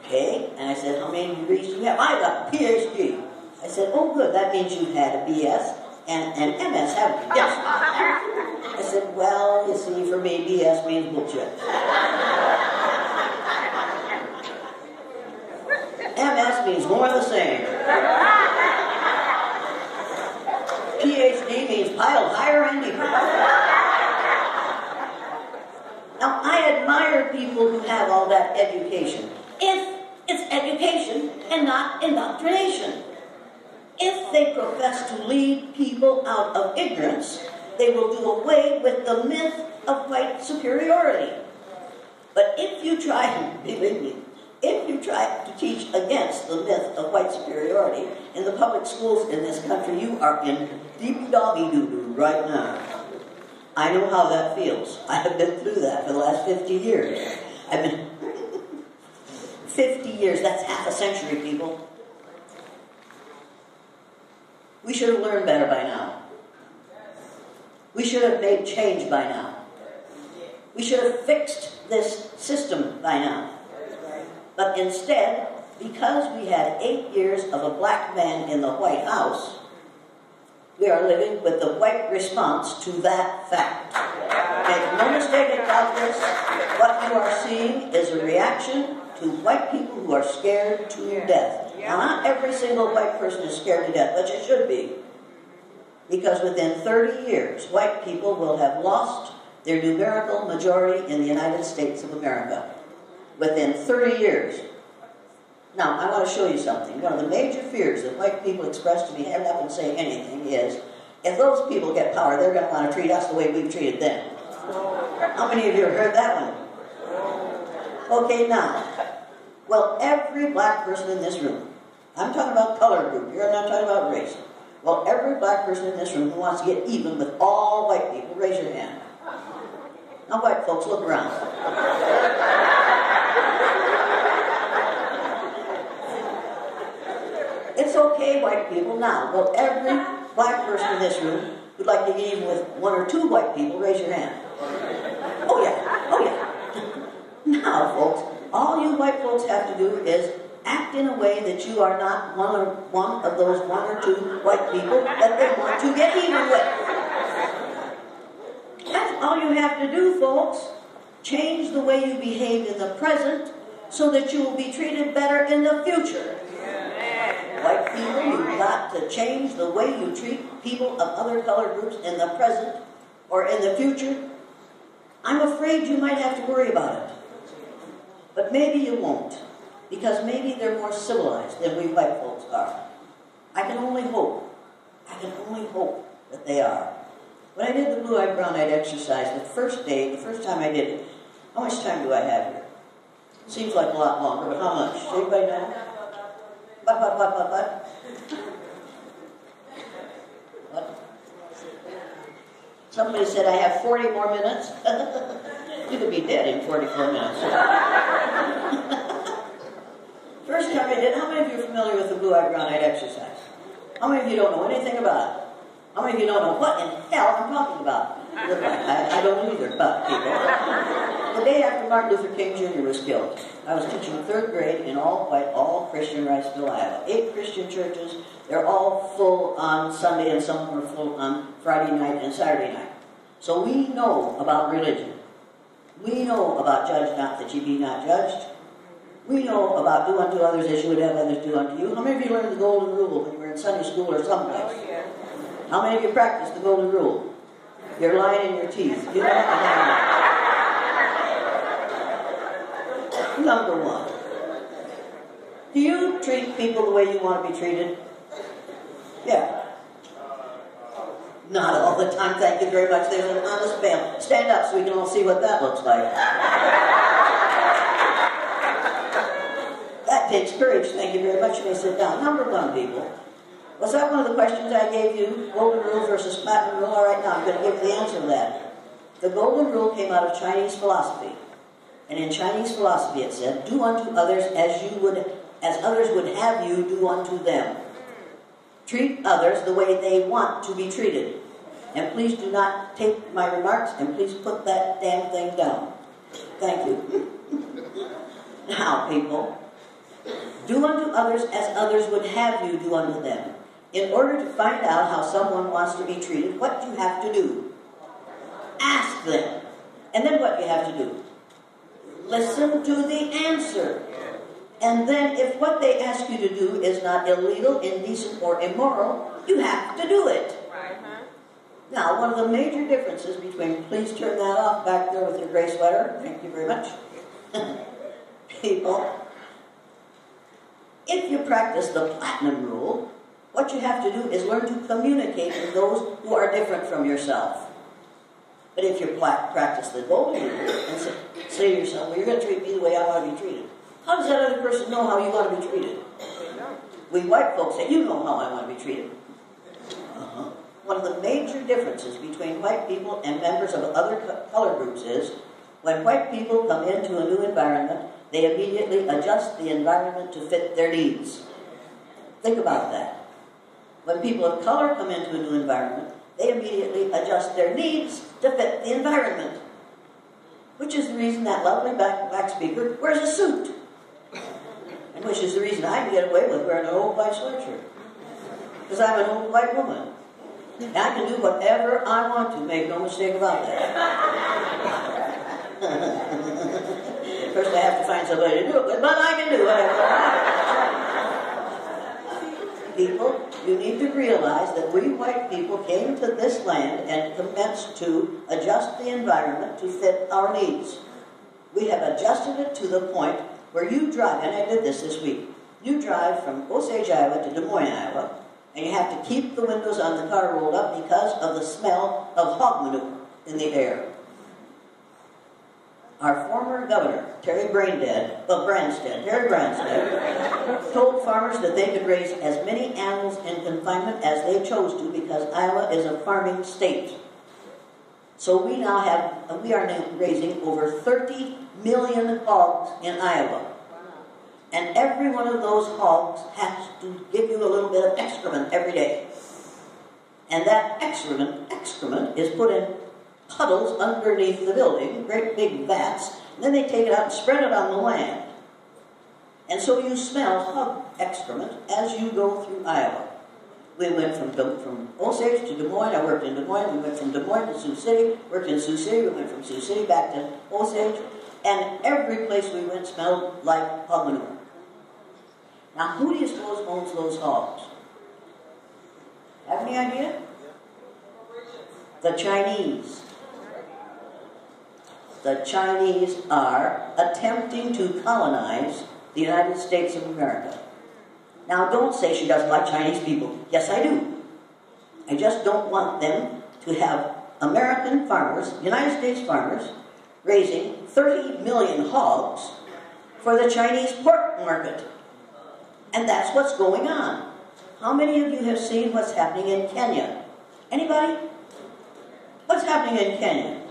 [SPEAKER 4] Okay, and I said, how many degrees do you have? I got a PhD. I said, oh good, that means you had a BS and an MS, haven't you? Yes. I said, well, you see, for me, BS means bullshit. MS means more of the same. PhD piled higher and deeper. Now, I admire people who have all that education, if it's education and not indoctrination. If they profess to lead people out of ignorance, they will do away with the myth of white superiority. But if you try, believe me, if you try to teach against the myth of white superiority in the public schools in this country, you are in deep doggy doo-doo right now. I know how that feels. I have been through that for the last 50 years. I've been 50 years, that's half a century, people. We should have learned better by now. We should have made change by now. We should have fixed this system by now. But instead, because we had 8 years of a black man in the White House, we are living with the white response to that fact. Make no mistake about this, what you are seeing is a reaction to white people who are scared to death. Now, not every single white person is scared to death, but you should be. Because within 30 years, white people will have lost their numerical majority in the United States of America. Within 30 years. Now, I want to show you something. One of the major fears that white people express to me, stand up and say anything, is if those people get power, they're going to want to treat us the way we've treated them. How many of you have heard that one? Okay, now, well, every black person in this room, I'm talking about color group here, I'm not talking about race. Well, every black person in this room who wants to get even with all white people, raise your hand. Now, white folks, look around. It's okay, white people. Now, well, every black person in this room who'd like to get even with 1 or 2 white people, raise your hand. Oh, yeah. Oh, yeah. Now, folks, all you white folks have to do is act in a way that you are not one of those 1 or 2 white people that they want to get even with. That's all you have to do, folks. Change the way you behave in the present so that you will be treated better in the future. White people, you've got to change the way you treat people of other color groups in the present or in the future. I'm afraid you might have to worry about it. But maybe you won't, because maybe they're more civilized than we white folks are. I can only hope that they are. When I did the blue-eyed, brown-eyed exercise, the first time I did it, how much time do I have here? Seems like a lot longer, but how much? Does anybody know? What? Somebody said I have 40 more minutes. You could be dead in 44 minutes. First time I did, how many of you are familiar with the blue-eyed, brown-eyed exercise? How many of you don't know anything about it? How many of you don't know what in hell I'm talking about? I don't either, but people. The day after Martin Luther King Jr. was killed, I was teaching 3rd grade in all-white, all-Christian Riceville, Iowa. 8 Christian churches. They're all full on Sunday, and some of them are full on Friday night and Saturday night. So we know about religion. We know about judge not that ye be not judged. We know about do unto others as you would have others do unto you. How many of you learned the golden rule when you were in Sunday school or someplace?
[SPEAKER 5] Oh, yeah.
[SPEAKER 4] How many of you practiced the golden rule? You're lying in your teeth. You know what? Number 1. Do you treat people the way you want to be treated? Yeah. Not all the time, thank you very much. There's an honest man. Stand up so we can all see what that looks like. That takes courage, thank you very much. You may sit down. Number 1, people. Was that one of the questions I gave you? Golden rule versus platinum rule? All right, now I'm going to give the answer to that. The golden rule came out of Chinese philosophy. And in Chinese philosophy it said, do unto others as others would have you do unto them. Treat others the way they want to be treated. And please do not take my remarks, and please put that damn thing down. Thank you. Now, people, do unto others as others would have you do unto them. In order to find out how someone wants to be treated, what do you have to do? Ask them. And then what do you have to do? Listen to the answer. And then if what they ask you to do is not illegal, indecent, or immoral, you have to do it.
[SPEAKER 5] Right, huh?
[SPEAKER 4] Now, one of the major differences between, please turn that off back there with your gray sweater, thank you very much, people, if you practice the platinum rule, what you have to do is learn to communicate with those who are different from yourself. But if you practice the golden rule and say to yourself, well, you're going to treat me the way I want to be treated, how does that other person know how you want to be treated? We white folks say, you know how I want to be treated. One of the major differences between white people and members of other color groups is when white people come into a new environment, they immediately adjust the environment to fit their needs. Think about that. When people of color come into a new environment, they immediately adjust their needs to fit the environment. Which is the reason that lovely black speaker wears a suit. And which is the reason I can get away with wearing an old white sweatshirt. Because I'm an old white woman. And I can do whatever I want to, make no mistake about that. First I have to find somebody to do it with, but I can do it. People, you need to realize that we white people came to this land and commenced to adjust the environment to fit our needs. We have adjusted it to the point where you drive, and I did this week, you drive from Osage, Iowa to Des Moines, Iowa, and you have to keep the windows on the car rolled up because of the smell of hog manure in the air. Our former governor, Terry Branstad, told farmers that they could raise as many animals in confinement as they chose to because Iowa is a farming state. So we are now raising over 30 million hogs in Iowa. And every one of those hogs has to give you a little bit of excrement every day. And that excrement is put in puddles underneath the building, great big vats, and then they take it out and spread it on the land. And so you smell hog excrement as you go through Iowa. We went from Osage to Des Moines. I worked in Des Moines. We went from Des Moines to Sioux City. Worked in Sioux City. We went from Sioux City back to Osage. And every place we went smelled like hog manure. Now, who do you suppose owns those hogs? Have any idea? The Chinese. The Chinese are attempting to colonize the United States of America. Now, don't say she doesn't like Chinese people. Yes, I do. I just don't want them to have American farmers, United States farmers, raising 30 million hogs for the Chinese pork market. And that's what's going on. How many of you have seen what's happening in Kenya? Anybody? What's happening in Kenya?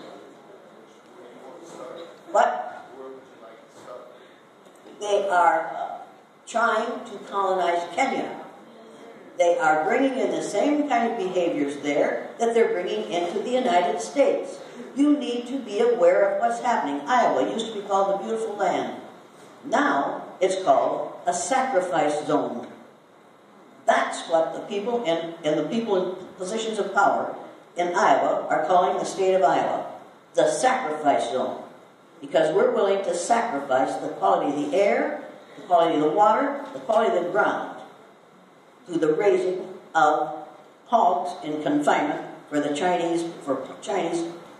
[SPEAKER 4] What? They are trying to colonize Kenya. They are bringing in the same kind of behaviors there that they're bringing into the United States. You need to be aware of what's happening. Iowa used to be called the beautiful land. Now it's called a sacrifice zone. That's what the people and the people in positions of power in Iowa are calling the state of Iowa, the sacrifice zone. Because we're willing to sacrifice the quality of the air, the quality of the water, the quality of the ground through the raising of hogs in confinement for Chinese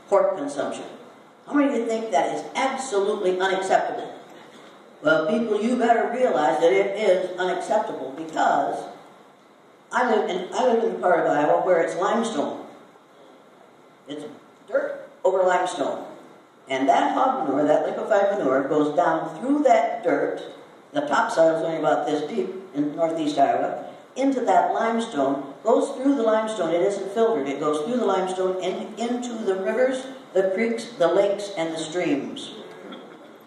[SPEAKER 4] pork consumption. How many of you think that is absolutely unacceptable? Well, people, you better realize that it is unacceptable because I live in the part of Iowa where it's limestone. It's dirt over limestone. And that hog manure, that liquefied manure, goes down through that dirt, the topsoil is only about this deep in northeast Iowa, into that limestone, goes through the limestone, it isn't filtered, it goes through the limestone and into the rivers, the creeks, the lakes, and the streams.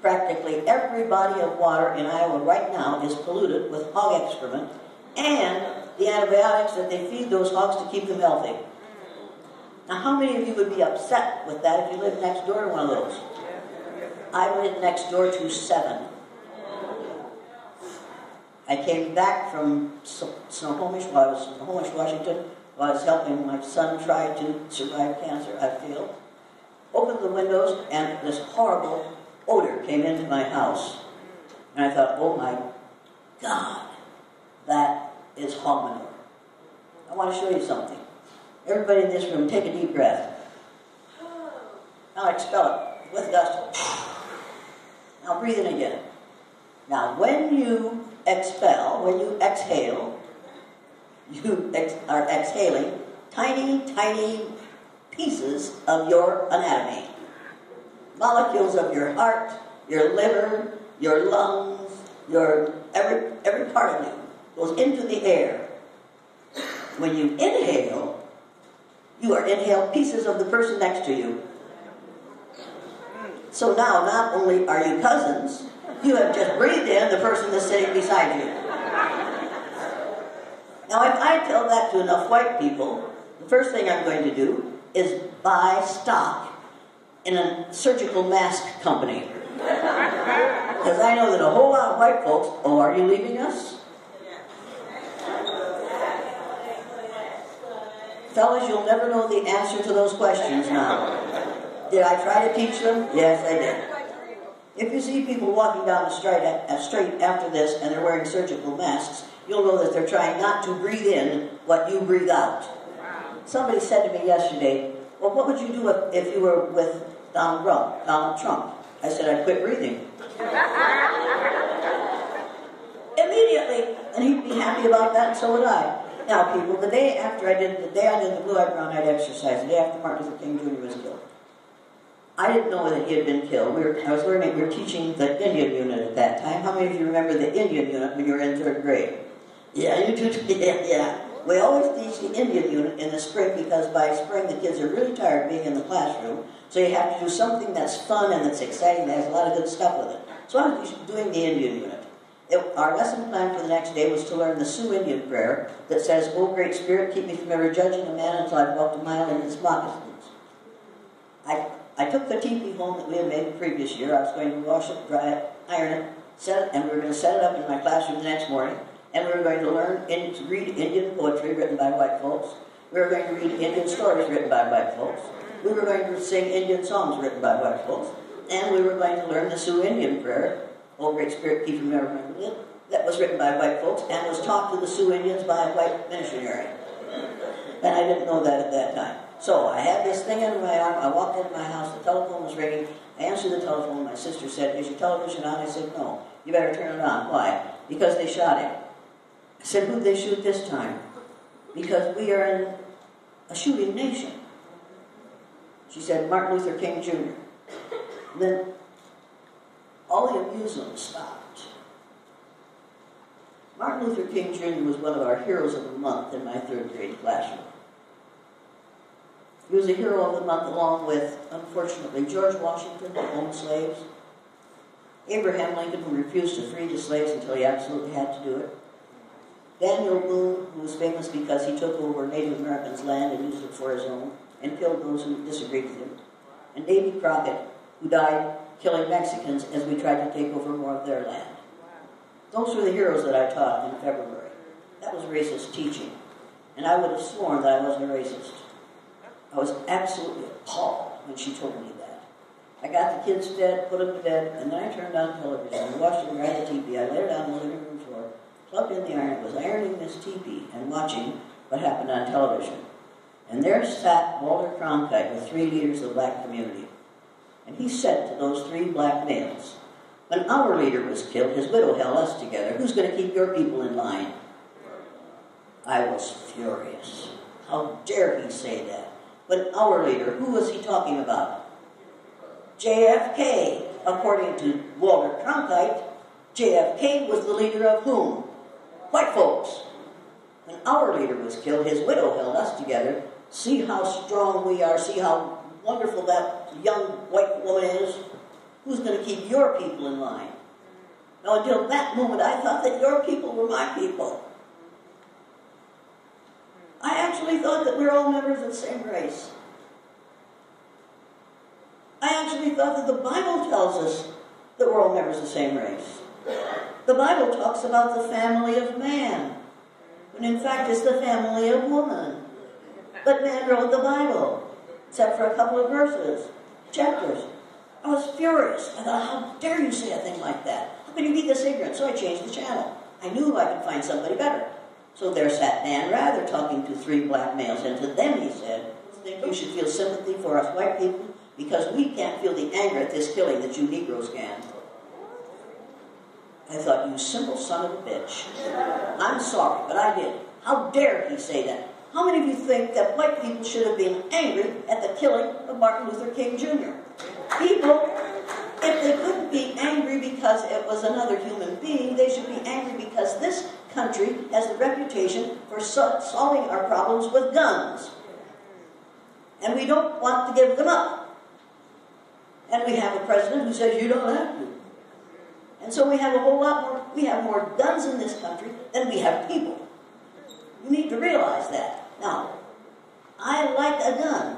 [SPEAKER 4] Practically every body of water in Iowa right now is polluted with hog excrement and the antibiotics that they feed those hogs to keep them healthy. Now, how many of you would be upset with that if you lived next door to one of those? I lived next door to 7. I came back from Snohomish, Washington, while I was helping my son try to survive cancer, I feel. Opened the windows, and this horrible odor came into my house. And I thought, oh my God, that is hog manure. I want to show you something. Everybody in this room, take a deep breath. Now expel it with gusto. Now breathe in again. Now when you expel, when you exhale, you are exhaling tiny, tiny pieces of your anatomy. Molecules of your heart, your liver, your lungs, every part of you goes into the air. When you inhale, you are inhaling pieces of the person next to you. So now, not only are you cousins, you have just breathed in the person that's sitting beside you. Now, if I tell that to enough white people, the first thing I'm going to do is buy stock in a surgical mask company. Because I know that a whole lot of white folks, oh, are you leaving us? Fellas, you'll never know the answer to those questions now. Did I try to teach them? Yes, I did. If you see people walking down the street after this and they're wearing surgical masks, you'll know that they're trying not to breathe in what you breathe out. Somebody said to me yesterday, well, what would you do if you were with Donald Trump? I said, I'd quit breathing. Immediately. And he'd be happy about that, and so would I. Now, people, the day I did the blue-eyed, brown-eyed exercise, the day after Martin Luther King Jr. was killed, I didn't know that he had been killed. We were teaching the Indian unit at that time. How many of you remember the Indian unit when you were in 3rd grade? Yeah, you do. Yeah. We always teach the Indian unit in the spring because by spring the kids are really tired being in the classroom. So you have to do something that's fun and that's exciting, that has a lot of good stuff with it. So I was doing the Indian unit. Our lesson plan for the next day was to learn the Sioux Indian prayer that says, "O Great Spirit, keep me from ever judging a man until I've walked a mile in his moccasins." I took the teepee home that we had made the previous year. I was going to wash it, dry it, iron it, set it, and we were going to set it up in my classroom the next morning. And we were going to learn to read Indian poetry written by white folks. We were going to read Indian stories written by white folks. We were going to sing Indian songs written by white folks. And we were going to learn the Sioux Indian prayer, "O Great Spirit, keep from ever remembering it," that was written by white folks and was taught to the Sioux Indians by a white missionary. And I didn't know that at that time. So I had this thing under my arm. I walked into my house. The telephone was ringing. I answered the telephone. My sister said, "Is your television on?" I said, "No." "You better turn it on." "Why?" "Because they shot him." I said, "Who'd they shoot this time?" "Because we are in a shooting nation." She said, "Martin Luther King Jr." And then all the amusement stopped. Martin Luther King Jr. was one of our heroes of the month in my 3rd grade classroom. He was a hero of the month along with, unfortunately, George Washington, who owned slaves, Abraham Lincoln, who refused to free the slaves until he absolutely had to do it, Daniel Boone, who was famous because he took over Native Americans' land and used it for his own, and killed those who disagreed with him, and Davy Crockett, who died killing Mexicans as we tried to take over more of their land. Those were the heroes that I taught in February. That was racist teaching, and I would have sworn that I wasn't a racist. I was absolutely appalled when she told me that. I got the kids to bed, put them to bed, and then I turned on television. I watched them ride the TV. I laid down on the living room floor, plugged in the iron, was ironing this teepee and watching what happened on television. And there sat Walter Cronkite with 3 leaders of the black community. And he said to those 3 black males, "When our leader was killed, his widow held us together. Who's going to keep your people in line?" I was furious. How dare he say that? When our leader, who was he talking about? JFK. According to Walter Cronkite, JFK was the leader of whom? White folks. When our leader was killed, his widow held us together. See how strong we are. See how wonderful that young white woman is. Who's going to keep your people in line? Now, until that moment, I thought that your people were my people. I actually thought that we're all members of the same race. I actually thought that the Bible tells us that we're all members of the same race. The Bible talks about the family of man, when in fact it's the family of woman. But man wrote the Bible, except for a couple of verses, chapters. I was furious. I thought, how dare you say a thing like that? How can you be this ignorant? So I changed the channel. I knew I could find somebody better. So there sat Dan Rather talking to 3 black males, and to them he said, I think you should feel sympathy for us white people because we can't feel the anger at this killing that you Negroes can. I thought, you simple son of a bitch. I'm sorry, but I did. How dare he say that? How many of you think that white people should have been angry at the killing of Martin Luther King Jr.? People, if they couldn't be angry because it was another human being, they should be angry because this country has the reputation for solving our problems with guns. And we don't want to give them up. And we have a president who says you don't have to. And so we have a whole lot more, we have more guns in this country than we have people. You need to realize that. Now, I like a gun.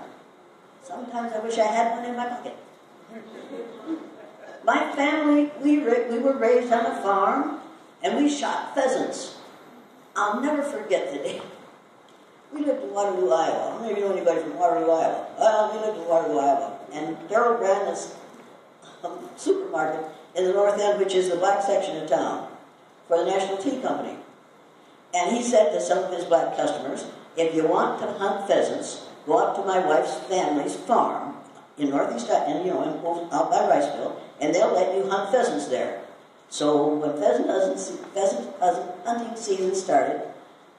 [SPEAKER 4] Sometimes I wish I had one in my pocket. My family, we were raised on a farm, and we shot pheasants. I'll never forget the day. We lived in Waterloo, Iowa. How many of you know anybody from Waterloo, Iowa? Well, we lived in Waterloo, Iowa. And Darrell ran this supermarket in the north end, which is the black section of town, for the National Tea Company. And he said to some of his black customers, if you want to hunt pheasants, go up to my wife's family's farm in northeast, and out by Riceville, and they'll let you hunt pheasants there. So when pheasant hunting season started,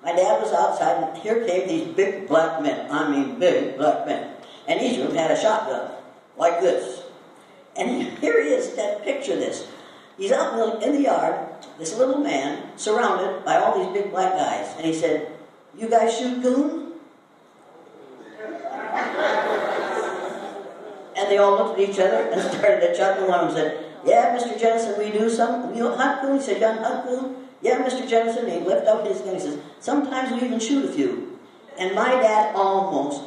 [SPEAKER 4] my dad was outside, and here came these big black men. I mean, big black men. And each of them had a shotgun, like this. And here he is, picture this. He's out in the yard, this little man, surrounded by all these big black guys. And he said, you guys shoot coon? And they all looked at each other and started to chuckle. One of them said, yeah, Mr. Jennison, we do some. You hunt coon? He said, you hunt coon? Yeah, Mr. Jennison. And he lifted up his gun. He says, sometimes we even shoot a few. And my dad almost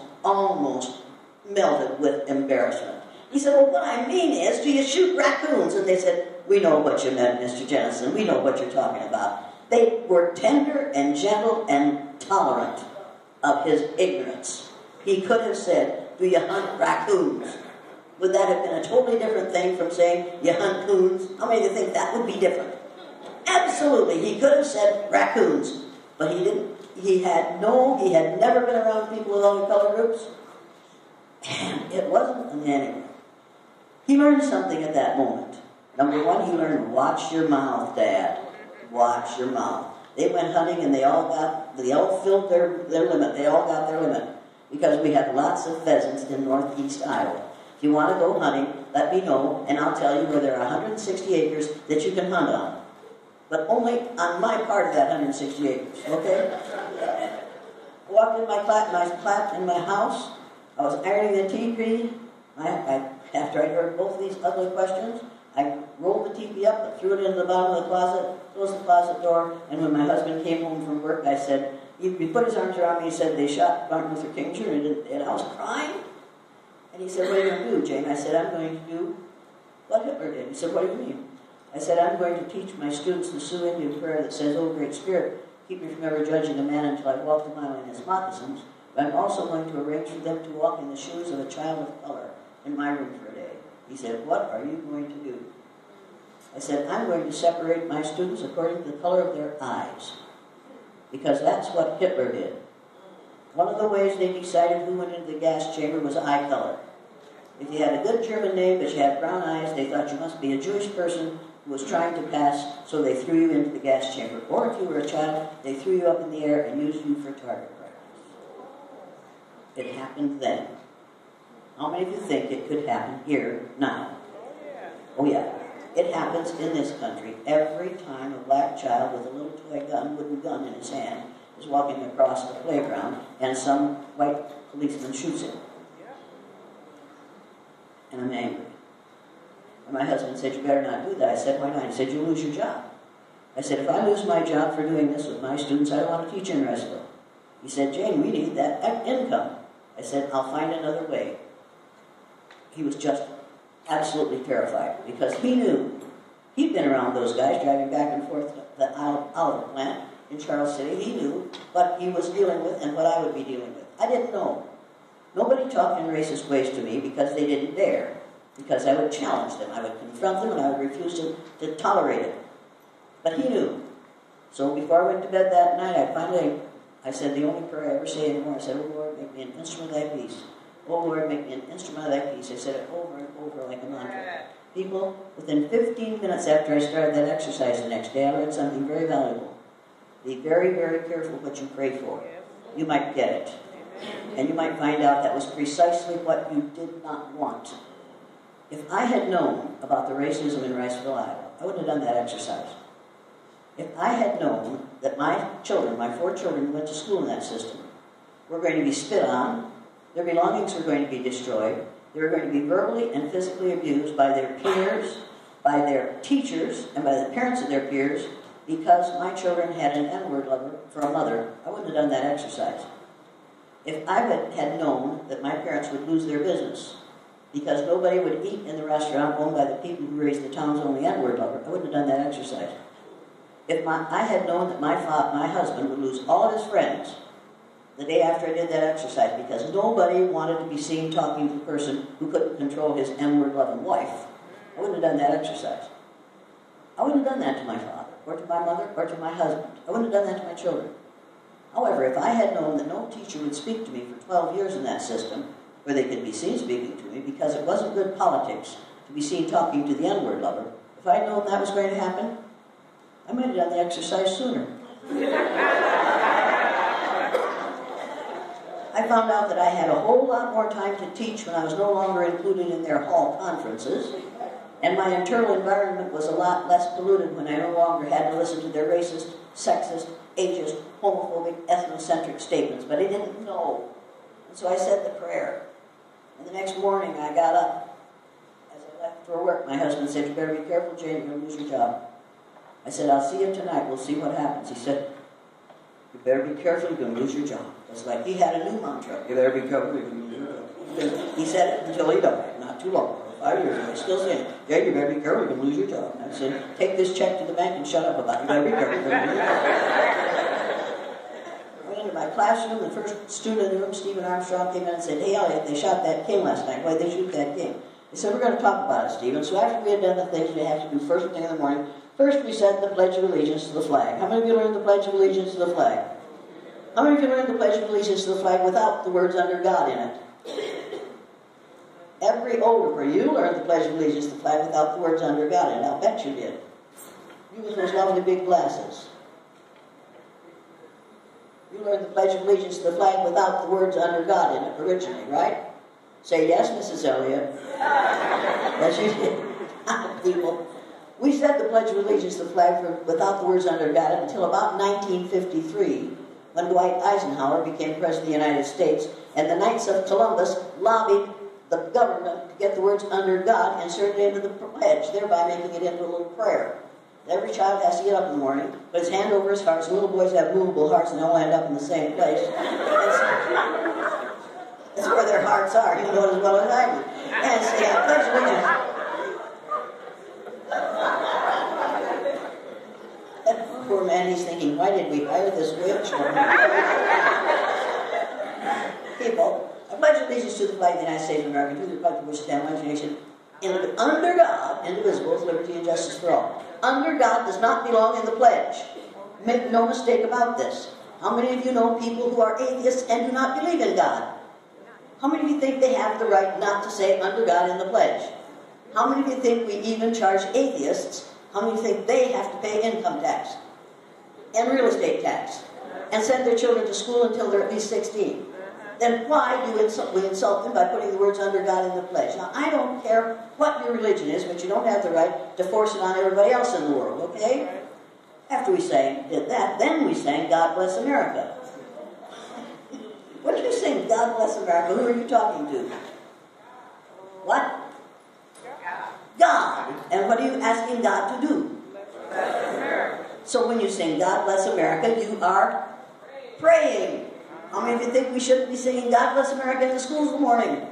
[SPEAKER 4] melted with embarrassment. He said, well, what I mean is, do you shoot raccoons? And they said, we know what you meant, Mr. Jennison. We know what you're talking about. They were tender and gentle and tolerant of his ignorance. He could have said, do you hunt raccoons? Would that have been a totally different thing from saying, you hunt coons? How many of you think that would be different? Absolutely. He could have said raccoons, but he didn't. He had never been around people with other color groups. And it wasn't an enemy. He learned something at that moment. Number one, he learned, watch your mouth, Dad. Watch your mouth. They went hunting and they all filled their limit. They all got their limit. Because we had lots of pheasants in northeast Iowa. If you want to go hunting, let me know, and I'll tell you where there are 160 acres that you can hunt on. But only on my part of that 160 acres, okay? I walked in my flat in my house. I was ironing the teepee. After I heard both of these ugly questions, I rolled the teepee up and threw it into the bottom of the closet, closed the closet door, and when my husband came home from work, I said, he put his arms around me, he said, they shot Martin Luther King Jr., and I was crying. And he said, what are you going to do, Jane? I said, I'm going to do what Hitler did. He said, what do you mean? I said, I'm going to teach my students the Sioux Indian prayer that says, oh, Great Spirit, keep me from ever judging a man until I walk a mile in his moccasins. But I'm also going to arrange for them to walk in the shoes of a child of color in my room for a day. He said, what are you going to do? I said, I'm going to separate my students according to the color of their eyes. Because that's what Hitler did. One of the ways they decided who went into the gas chamber was eye color. If you had a good German name but you had brown eyes, they thought you must be a Jewish person who was trying to pass, so they threw you into the gas chamber. Or if you were a child, they threw you up in the air and used you for target practice. It happened then. How many of you think it could happen here now? Oh yeah. It happens in this country every time a black child with a little toy gun, wooden gun in his hand, is walking across the playground and some white policeman shoots him. And I'm angry. And my husband said, you better not do that. I said, why not? He said, you'll lose your job. I said, if I lose my job for doing this with my students, I don't want to teach in Riceville. He said, Jane, we need that income. I said, I'll find another way. He was just absolutely terrified because he knew. He'd been around those guys driving back and forth to the Olive plant in Charles City. He knew what he was dealing with and what I would be dealing with. I didn't know. Nobody talked in racist ways to me because they didn't dare. Because I would challenge them. I would confront them and I would refuse to tolerate it. But he knew. So before I went to bed that night, I said the only prayer I ever say anymore. I said, "Oh Lord, make me an instrument of thy peace. Oh Lord, make me an instrument of thy peace." I said it over and over like a mantra. People, within 15 minutes after I started that exercise the next day, I learned something very valuable. Be very, very careful what you pray for. You might get it. And you might find out that was precisely what you did not want. If I had known about the racism in Riceville, Iowa, I wouldn't have done that exercise. If I had known that my children, my 4 children who went to school in that system, were going to be spit on, their belongings were going to be destroyed, they were going to be verbally and physically abused by their peers, by their teachers, and by the parents of their peers, because my children had an N-word lover for a mother, I wouldn't have done that exercise. If I had known that my parents would lose their business because nobody would eat in the restaurant owned by the people who raised the town's only N-word lover, I wouldn't have done that exercise. If I had known that my husband would lose all of his friends the day after I did that exercise because nobody wanted to be seen talking to a person who couldn't control his N-word loving wife, I wouldn't have done that exercise. I wouldn't have done that to my father, or to my mother, or to my husband. I wouldn't have done that to my children. However, if I had known that no teacher would speak to me for 12 years in that system, where they could be seen speaking to me, because it wasn't good politics to be seen talking to the N-word lover, if I had known that was going to happen, I might have done the exercise sooner. I found out that I had a whole lot more time to teach when I was no longer included in their hall conferences, and my internal environment was a lot less polluted when I no longer had to listen to their racist, sexist, ageist, homophobic, ethnocentric statements, but I didn't know. And so I said the prayer. And the next morning I got up. As I left for work, my husband said, "You better be careful, Jane, you're going to lose your job." I said, "I'll see you tonight, we'll see what happens." He said, "You better be careful, you're going to lose your job." It's like he had a new mantra. "You better be careful, you're going to lose your job." He said it until he died, not too long. 5 years ago, I still saying, "Yeah, you better be careful, you're going to lose your job." And I said, "Take this check to the bank and shut up about it. You better be careful, you're going to lose your job." I went into my classroom, the first student in the room, Stephen Armstrong, came in and said, "Hey, Elliot, they shot that king last night. Why did they shoot that king?" I said, "We're going to talk about it, Stephen." So after we had done the things we have to do first thing in the morning, first we said the Pledge of Allegiance to the flag. How many of you learned the Pledge of Allegiance to the flag? How many of you learned the Pledge of Allegiance to the flag without the words "under God" in it? Every older, you learned the Pledge of Allegiance to the flag without the words "under God" in it. I'll bet you did. You with those lovely big glasses. You learned the Pledge of Allegiance to the flag without the words "under God" in it originally, right? Say yes, Mrs. Elliot. Yes, you did. People. We said the Pledge of Allegiance to the flag without the words "under God" until about 1953, when Dwight Eisenhower became President of the United States, and the Knights of Columbus lobbied the government to get the words "under God" inserted into the pledge, thereby making it into a little prayer. Every child has to get up in the morning, put his hand over his heart, so little boys have movable hearts and they all end up in the same place. That's where their hearts are, you know it as well as I do. And say, "I pledge allegiance." That poor man, he's thinking, why did we hire this witch? People, I pledge allegiance to the flag of the United States of America, to the republic which stands one nation, under God, indivisible, with liberty and justice for all. Under God does not belong in the pledge. Make no mistake about this. How many of you know people who are atheists and do not believe in God? How many of you think they have the right not to say "under God" in the pledge? How many of you think we even charge atheists? How many of you think they have to pay income tax and real estate tax and send their children to school until they're at least 16? Then why do we insult them by putting the words "under God" in the pledge? Now, I don't care what your religion is, but you don't have the right to force it on everybody else in the world, okay? After we did that, then we sang "God Bless America." When you sing "God Bless America," who are you talking to? What? God. And what are you asking God to do? So when you sing "God Bless America," you are praying. How many of you think we shouldn't be singing "God Bless America" in the schools in the morning?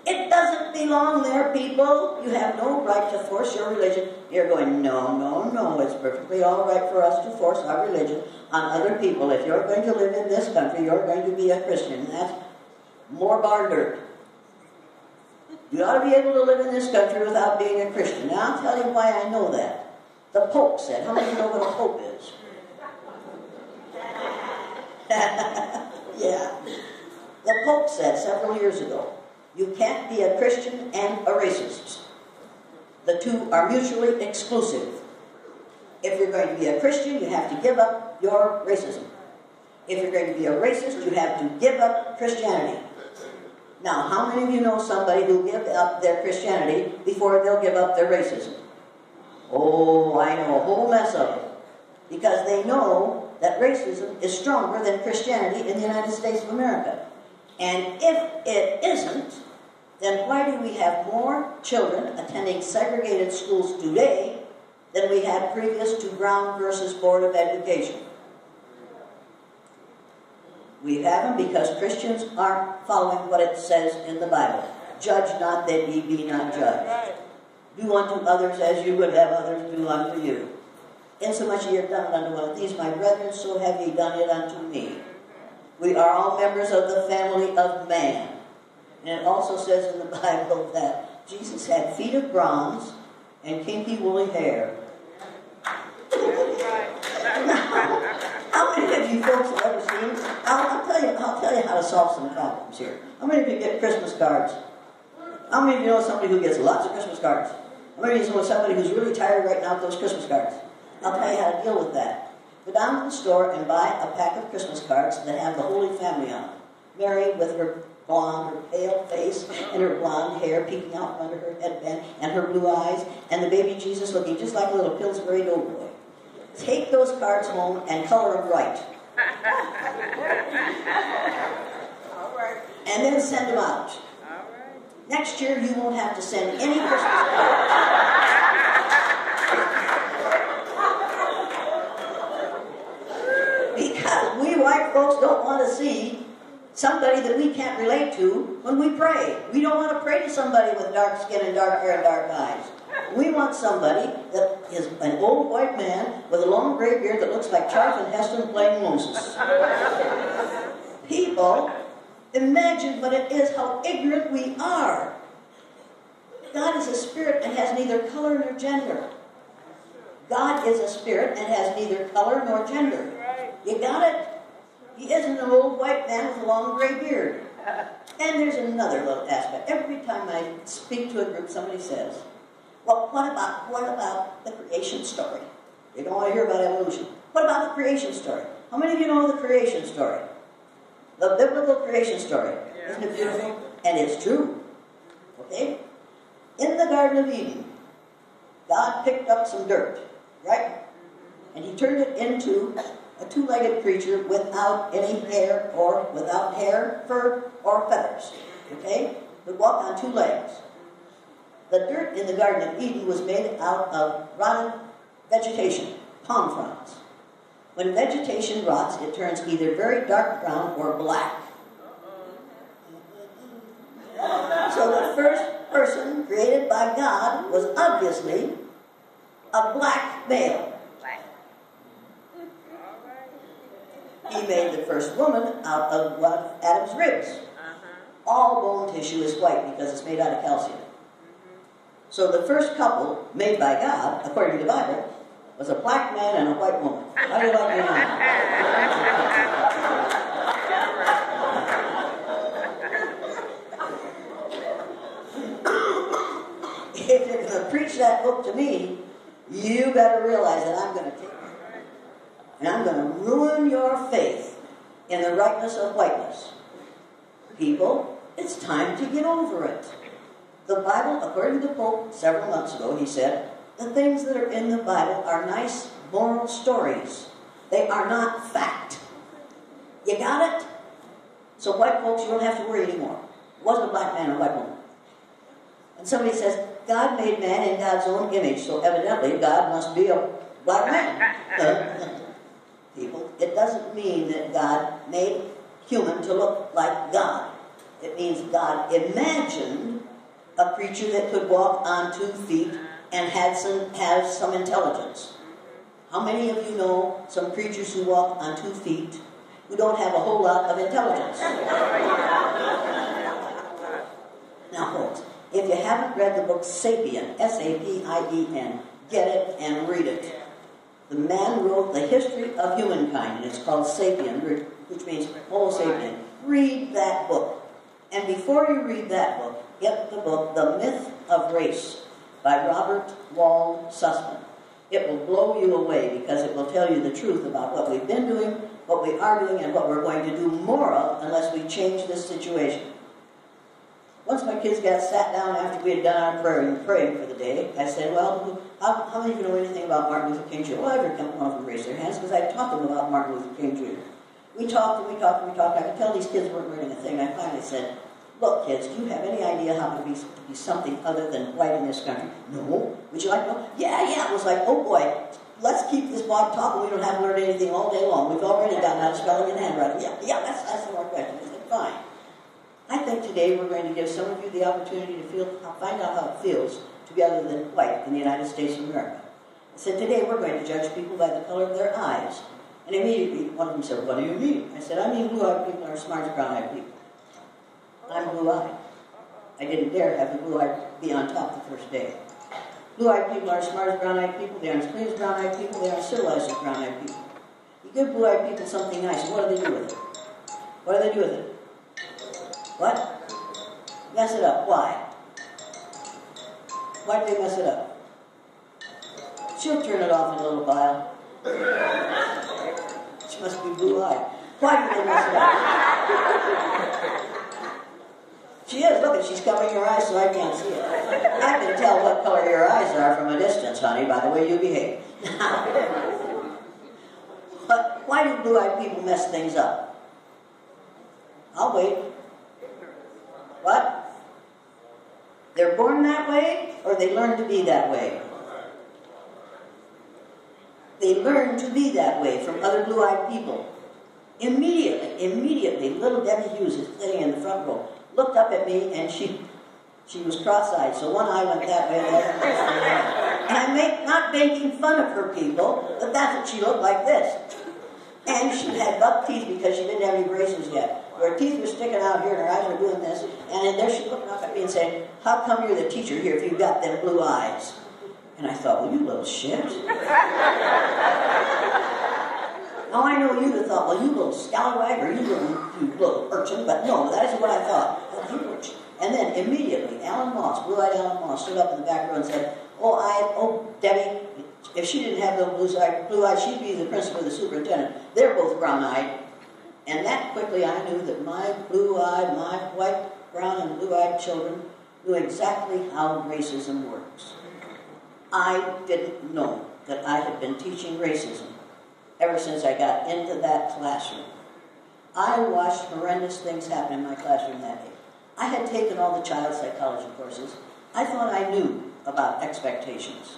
[SPEAKER 4] It doesn't belong there, people. You have no right to force your religion. You're going, no, no, no. It's perfectly all right for us to force our religion on other people. If you're going to live in this country, you're going to be a Christian. And that's more barn dirt. You ought to be able to live in this country without being a Christian. Now, I'll tell you why I know that. The Pope said, how many of you know what a Pope is? Yeah. The Pope said several years ago, you can't be a Christian and a racist. The two are mutually exclusive. If you're going to be a Christian, you have to give up your racism. If you're going to be a racist, you have to give up Christianity. Now, how many of you know somebody who give up their Christianity before they'll give up their racism? Oh, I know a whole mess of it. Because they know that racism is stronger than Christianity in the United States of America. And if it isn't, then why do we have more children attending segregated schools today than we had previous to Brown versus Board of Education? We have them because Christians aren't following what it says in the Bible. Judge not that ye be not judged. Do unto others as you would have others do unto you. Insomuch ye have done it unto one of these, my brethren, so have ye done it unto me. We are all members of the family of man. And it also says in the Bible that Jesus had feet of bronze and kinky woolly hair. How many of you folks have ever seen? I'll tell you how to solve some problems here. How many of you get Christmas cards? How many of you know somebody who gets lots of Christmas cards? How many of you know somebody who's really tired writing out those Christmas cards? I'll tell you how to deal with that. Go down to the store and buy a pack of Christmas cards that have the Holy Family on them. Mary with her blonde, her pale face, and her blonde hair peeking out from under her headband, and her blue eyes, and the baby Jesus looking just like a little Pillsbury Doughboy. Take those cards home and color them right.
[SPEAKER 5] All right.
[SPEAKER 4] And then send them out. Next year, you won't have to send any Christmas cards. Because we white folks don't want to see somebody that we can't relate to when we pray. We don't want to pray to somebody with dark skin and dark hair and dark eyes. We want somebody that is an old white man with a long gray beard that looks like Charlton Heston playing Moses. People, imagine what it is, how ignorant we are. God is a spirit and has neither color nor gender. God is a spirit and has neither color nor gender. You got it? He isn't an old white man with a long gray beard. And there's another little aspect. Every time I speak to a group, somebody says, well, what about the creation story? They don't want to hear about evolution. What about the creation story? How many of you know the creation story? The biblical creation story. Isn't it beautiful? And it's true. Okay? In the Garden of Eden, God picked up some dirt, right? And he turned it into a two-legged creature without any hair, or without hair, fur, or feathers. Okay? Would walk on two legs. The dirt in the Garden of Eden was made out of rotted vegetation, palm fronds. When vegetation rots, it turns either very dark brown or black. So the first person created by God was obviously a black male. He made the first woman out of one of Adam's ribs. All bone tissue is white because it's made out of calcium. So the first couple made by God, according to the Bible, was a black man and a white woman. How do you like me now? If you're going to preach that book to me, you better realize that I'm going to take it. And I'm going to ruin your faith in the rightness of whiteness. People, it's time to get over it. The Bible, according to the Pope several months ago, he said, the things that are in the Bible are nice moral stories. They are not fact. You got it? So white folks, you don't have to worry anymore. It wasn't a black man or a white woman. And somebody says, God made man in God's own image, so evidently God must be a black man. People, it doesn't mean that God made human to look like God. It means God imagined a creature that could walk on 2 feet and have some intelligence. How many of you know some creatures who walk on 2 feet who don't have a whole lot of intelligence? Now, folks, if you haven't read the book Sapien, S-A-P-I-E-N, get it and read it. The man wrote the history of humankind, and it's called Sapien, which means Homo sapien. Read that book. And before you read that book, get the book, The Myth of Race, by Robert Wald Sussman. It will blow you away because it will tell you the truth about what we've been doing, what we are doing, and what we're going to do more of unless we change this situation. Once my kids got sat down after we had done our praying for the day, I said, well, how many of you know anything about Martin Luther King Jr.? Well, every one of them raised their hands because I taught them about Martin Luther King Jr. We talked and we talked and we talked. I could tell these kids weren't learning a thing. I finally said, look, kids, do you have any idea how to be something other than white in this country? No. Would you like to know? Yeah. It was like, oh boy, let's keep this blog talking. We don't have to learn anything all day long. We've already gotten out of spelling and handwriting. Yeah, that's the more question. I said, fine. I think today we're going to give some of you the opportunity to find out how it feels to be other than white in the United States of America. I said, today we're going to judge people by the color of their eyes. And immediately one of them said, what do you mean? I said, I mean blue-eyed people are smart as brown-eyed people. I'm blue-eyed. I didn't dare have the blue-eyed be on top the first day. Blue-eyed people are smart as brown-eyed people. They aren't as clean as brown-eyed people. They aren't civilized as brown-eyed people. You give blue-eyed people something nice, what do they do with it? What do they do with it? What? Mess it up. Why? Why did they mess it up? She'll turn it off in a little while. She must be blue-eyed. Why did they mess it up? She is. Look, she's covering her eyes so I can't see it. I can tell what color your eyes are from a distance, honey, by the way you behave. But why do blue-eyed people mess things up? I'll wait. What? They're born that way, or they learn to be that way? They learn to be that way from other blue-eyed people. Immediately, little Debbie Hughes is sitting in the front row, looked up at me, and she was cross-eyed, so one eye went that way, and the other went that way. And I'm not making fun of her people, but that's what she looked like this. And she had buck teeth because she didn't have any braces yet. Her teeth were sticking out here and her eyes were doing this. And there she looked up at me and said, how come you're the teacher here if you've got them blue eyes? And I thought, well, you little shit. Now I know you'd have thought, well, you little scallywag or you little urchin. But no, that isn't what I thought. And then immediately, Alan Moss, blue-eyed Alan Moss, stood up in the back row and said, oh, Debbie, if she didn't have those blue eyes, she'd be the principal or the superintendent. They're both brown-eyed. And that quickly I knew that my blue-eyed, my white, brown, and blue-eyed children knew exactly how racism works. I didn't know that I had been teaching racism ever since I got into that classroom. I watched horrendous things happen in my classroom that day. I had taken all the child psychology courses. I thought I knew about expectations.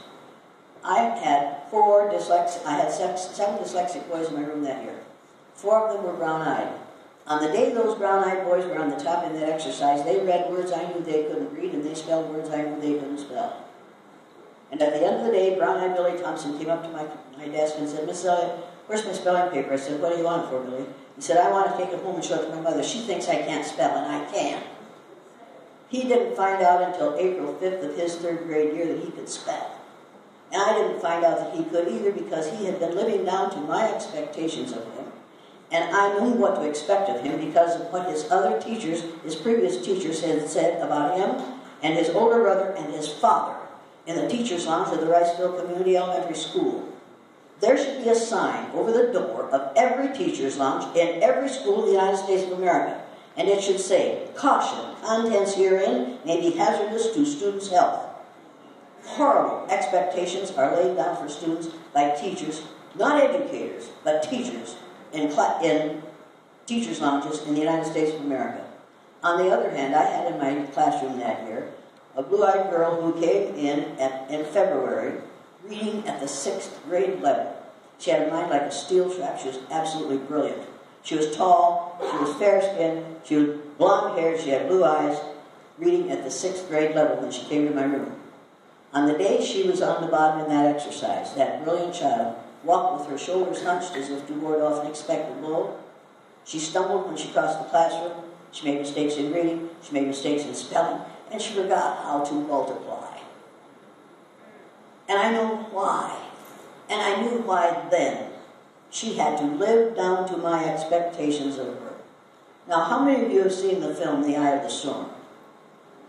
[SPEAKER 4] I had I had seven dyslexic boys in my room that year. 4 of them were brown-eyed. On the day those brown-eyed boys were on the top in that exercise, they read words I knew they couldn't read, and they spelled words I knew they couldn't spell. And at the end of the day, brown-eyed Billy Thompson came up to my desk and said, Miss Elliot, where's my spelling paper? I said, what do you want it for, Billy? He said, I want to take it home and show it to my mother. She thinks I can't spell, and I can. He didn't find out until April 5th of his 3rd grade year that he could spell. And I didn't find out that he could either because he had been living down to my expectations of him. And I knew what to expect of him because of what his other teachers, his previous teachers had said about him and his older brother and his father in the teacher's lounge of the Riceville Community Elementary School. There should be a sign over the door of every teacher's lounge in every school in the United States of America. And it should say, caution, contents herein may be hazardous to students' health. Horrible expectations are laid down for students by teachers, not educators, but teachers in teachers' lounges in the United States of America. On the other hand, I had in my classroom that year a blue-eyed girl who came in February reading at the 6th grade level. She had a mind like a steel trap. She was absolutely brilliant. She was tall, she was fair-skinned, she was blonde-haired, she had blue eyes, reading at the 6th grade level when she came to my room. On the day she was on the bottom in that exercise, that brilliant child walked with her shoulders hunched as if to ward off an expected blow. She stumbled when she crossed the classroom. She made mistakes in reading, she made mistakes in spelling, and she forgot how to multiply. And I know why. And I knew why then. She had to live down to my expectations of her. Now, how many of you have seen the film, The Eye of the Storm?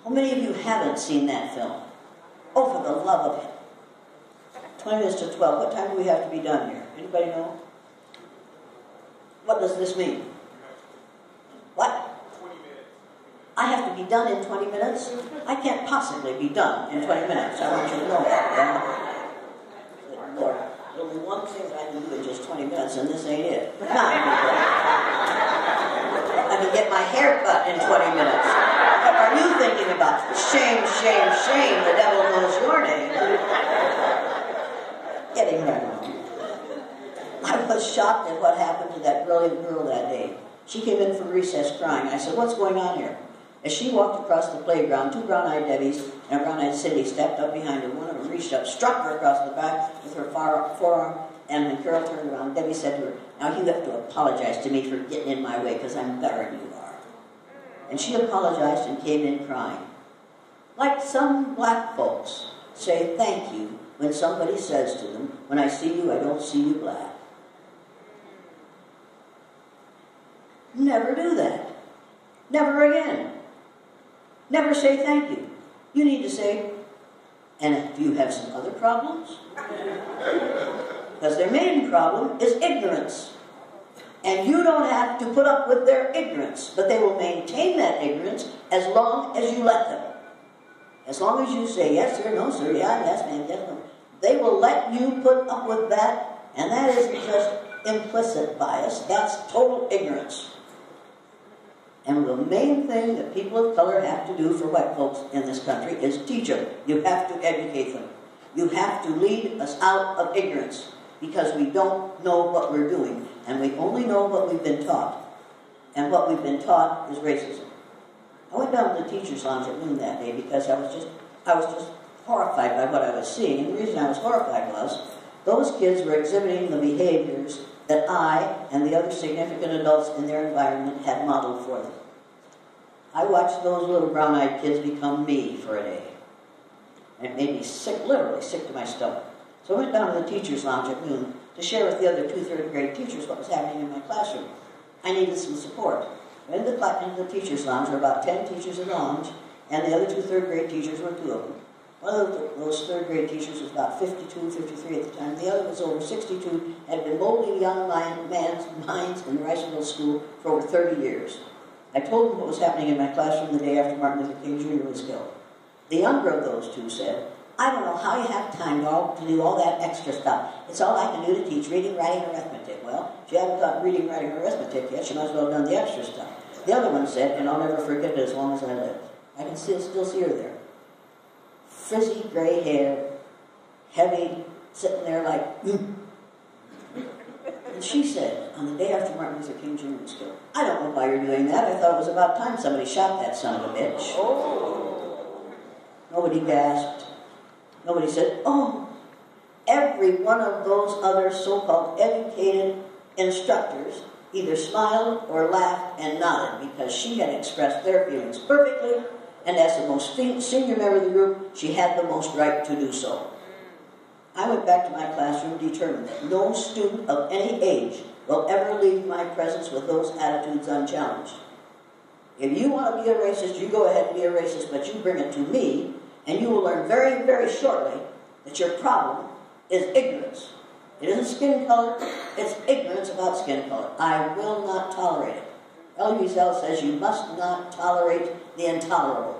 [SPEAKER 4] How many of you haven't seen that film? Oh, for the love of heaven. 20 minutes to 12. What time do we have to be done here? Anybody know? What does this mean? What?
[SPEAKER 2] 20 minutes.
[SPEAKER 4] I have to be done in 20 minutes? I can't possibly be done in 20 minutes. I want you to know that. Yeah? Good Lord. There's only one thing that I can do in just 20 minutes, and this ain't it. Not I can get my hair cut in 20 minutes. What are you thinking about? Shame, shame, shame. The devil knows your name. Getting right on. I was shocked at what happened to that brilliant girl that day. She came in from recess crying. I said, "What's going on here?" As she walked across the playground, two brown-eyed Debbies and a brown-eyed Cindy stepped up behind her. One of them reached up, struck her across the back with her forearm, and when Carol turned around, Debbie said to her, "Now you have to apologize to me for getting in my way because I'm better than you are." And she apologized and came in crying. Like some black folks say thank you when somebody says to them, "When I see you, I don't see you black." Never do that. Never again. Never say thank you. You need to say, "And if you have some other problems?" Because their main problem is ignorance. And you don't have to put up with their ignorance, but they will maintain that ignorance as long as you let them. As long as you say, "Yes, sir, no, sir, yeah, yes, ma'am, yes, no." They will let you put up with that, and that isn't just implicit bias, that's total ignorance. And the main thing that people of color have to do for white folks in this country is teach them. You have to educate them. You have to lead us out of ignorance because we don't know what we're doing, and we only know what we've been taught. And what we've been taught is racism. I went down to the teacher's lounge at noon that day because I was just horrified by what I was seeing. And the reason I was horrified was those kids were exhibiting the behaviors that I and the other significant adults in their environment had modeled for them. I watched those little brown-eyed kids become me for a day. And it made me sick, literally sick to my stomach. So I went down to the teacher's lounge at noon to share with the other 2 third-grade teachers what was happening in my classroom. I needed some support. In the teacher's lounge were about 10 teachers in the lounge, and the other 2 third-grade teachers were 2 of them. One of those third-grade teachers was about 52, 53 at the time. The other was over 62, had been molding young man's minds in the Ricefield School for over 30 years. I told them what was happening in my classroom the day after Martin Luther King Jr. was killed. The younger of those 2 said, "I don't know how you have time to do all that extra stuff. It's all I can do to teach reading, writing, arithmetic." Well, if you haven't taught reading, writing, or arithmetic yet, you might as well have done the extra stuff. The other one said, and I'll never forget it as long as I live, I can still see her there. Frizzy gray hair, heavy, sitting there like, And she said, on the day after Martin Luther King Jr. was killed, "I don't know why you're doing that. I thought it was about time somebody shot that son of a bitch." Oh. Nobody gasped. Nobody said, "Oh." Every one of those other so-called educated instructors either smiled or laughed and nodded because she had expressed their feelings perfectly, and as the most senior member of the group, she had the most right to do so. I went back to my classroom determined that no student of any age will ever leave my presence with those attitudes unchallenged. If you want to be a racist, you go ahead and be a racist, but you bring it to me, and you will learn very, very shortly that your problem is ignorance. It isn't skin color, it's ignorance about skin color. I will not tolerate it. Elie Wiesel says you must not tolerate the intolerable.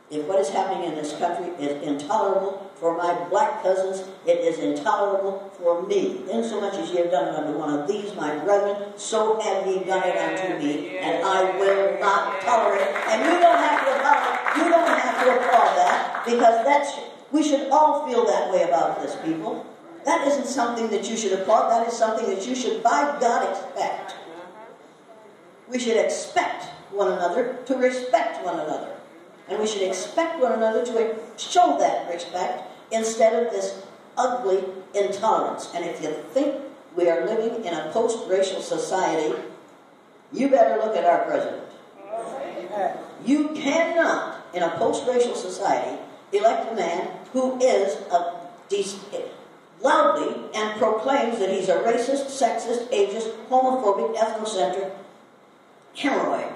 [SPEAKER 4] If what is happening in this country is intolerable for my black cousins, it is intolerable for me. Insomuch as ye have done it unto one of these, my brethren, so have ye done it unto me, and I will not tolerate it. And you don't have to applaud that, because we should all feel that way about this, people. That isn't something that you should applaud, that is something that you should, by God, expect. We should expect one another to respect one another. And we should expect one another to show that respect instead of this ugly intolerance. And if you think we are living in a post-racial society, you better look at our president. You cannot, in a post-racial society, elect a man who is loudly and proclaims that he's a racist, sexist, ageist, homophobic, ethnocentric hemorrhoid.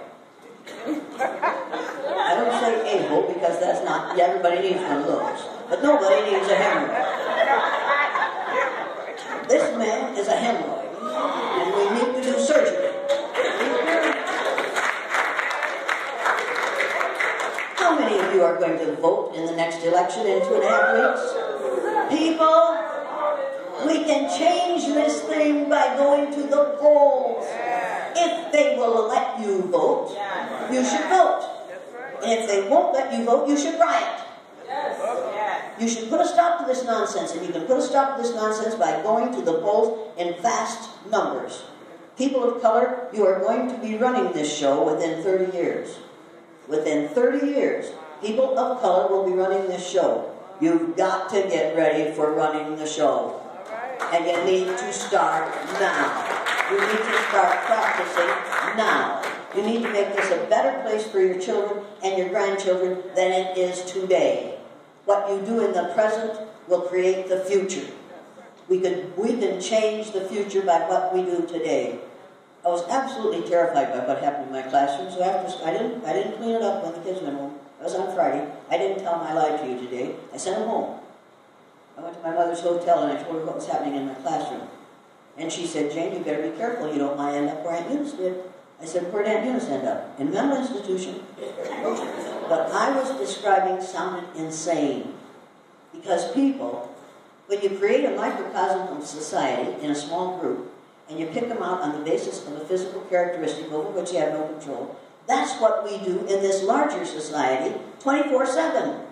[SPEAKER 4] I don't say a-hole because that's not, everybody needs one of those. But nobody needs a hemorrhoid. This man is a hemorrhoid, and we need to do surgery. How many of you are going to vote in the next election in 2.5 weeks? People, we can change this thing by going to the polls. If they will let you vote, you should vote. And if they won't let you vote, you should riot. You should put a stop to this nonsense, and you can put a stop to this nonsense by going to the polls in vast numbers. People of color, you are going to be running this show within 30 years. Within 30 years, people of color will be running this show. You've got to get ready for running the show. And you need to start now. You need to start practicing now. You need to make this a better place for your children and your grandchildren than it is today. What you do in the present will create the future. We can change the future by what we do today. I was absolutely terrified by what happened in my classroom, so I didn't clean it up when the kids went home. That was on Friday. I didn't tell them I lied to you today. I sent them home. I went to my mother's hotel and I told her what was happening in my classroom. And she said, Jane, you better be careful. You don't want to end up where Aunt Eunice did. I said, where'd Aunt Eunice end up? In a mental institution. What I was describing sounded insane. Because people, when you create a microcosm of society in a small group, and you pick them out on the basis of a physical characteristic over which you have no control, that's what we do in this larger society 24/7.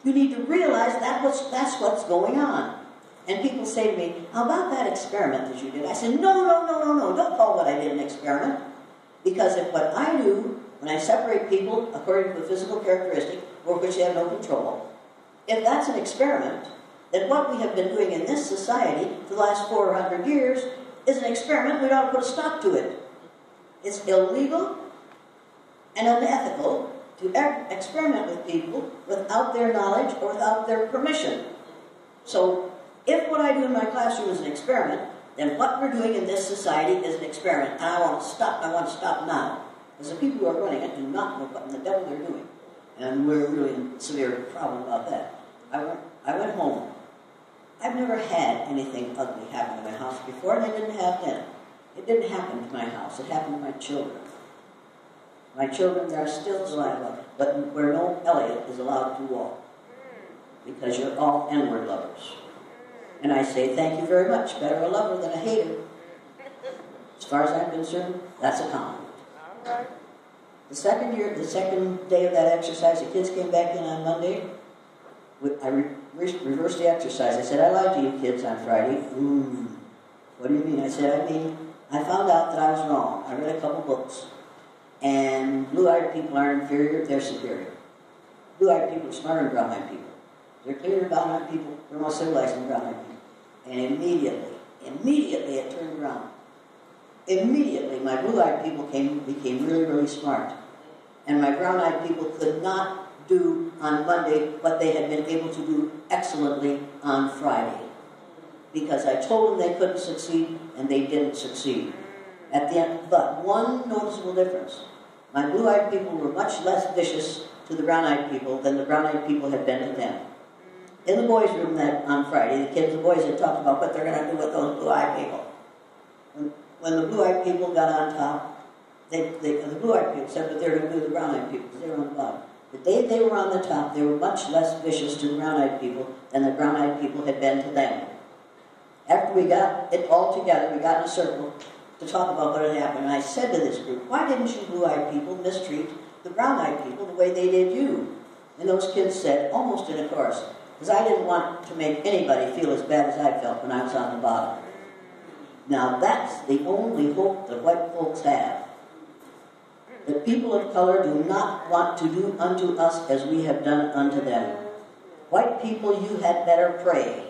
[SPEAKER 4] You need to realize that's what's going on. And people say to me, how about that experiment that you did? I said, no, don't call what I did an experiment. Because if what I do, when I separate people according to a physical characteristic over which they have no control, if that's an experiment, then what we have been doing in this society for the last 400 years is an experiment. We ought to put a stop to it. It's illegal and unethical to experiment with people without their knowledge or without their permission. So, if what I do in my classroom is an experiment, then what we're doing in this society is an experiment. And I want to stop now. Because the people who are running it do not know what in the devil they're doing. And we're really in severe problem about that. I went home. I've never had anything ugly happen to my house before, and I didn't have then. It didn't happen to my house. It happened to my children. My children, they're still alive, but where no Elliot is allowed to walk. Because you're all N-word lovers. And I say, thank you very much. Better a lover than a hater. As far as I'm concerned, that's a compliment. The second day of that exercise, the kids came back in on Monday. I reversed the exercise. I said, I lied to you kids on Friday. What do you mean? I said, I found out that I was wrong. I read a couple books. And blue-eyed people aren't inferior, they're superior. Blue-eyed people are smarter than brown-eyed people. They're cleaner than brown-eyed people, they're more civilized than brown-eyed people. And immediately it turned around. Immediately my blue-eyed people became really, really smart. And my brown-eyed people could not do on Monday what they had been able to do excellently on Friday. Because I told them they couldn't succeed, and they didn't succeed. At the end, but one noticeable difference. My blue-eyed people were much less vicious to the brown-eyed people than the brown-eyed people had been to them. In the boys' room on Friday, the boys had talked about what they're going to do with those blue-eyed people. When the blue-eyed people got on top, the blue-eyed people said what they were going to do with the brown-eyed people, because they were on the bottom. The day they were on the top, they were much less vicious to the brown-eyed people than the brown-eyed people had been to them. After we got it all together, we got in a circle to talk about what had happened. And I said to this group, why didn't you blue-eyed people mistreat the brown-eyed people the way they did you? And those kids said, almost in a chorus, because I didn't want to make anybody feel as bad as I felt when I was on the bottom. Now that's the only hope that white folks have. That people of color do not want to do unto us as we have done unto them. White people, you had better pray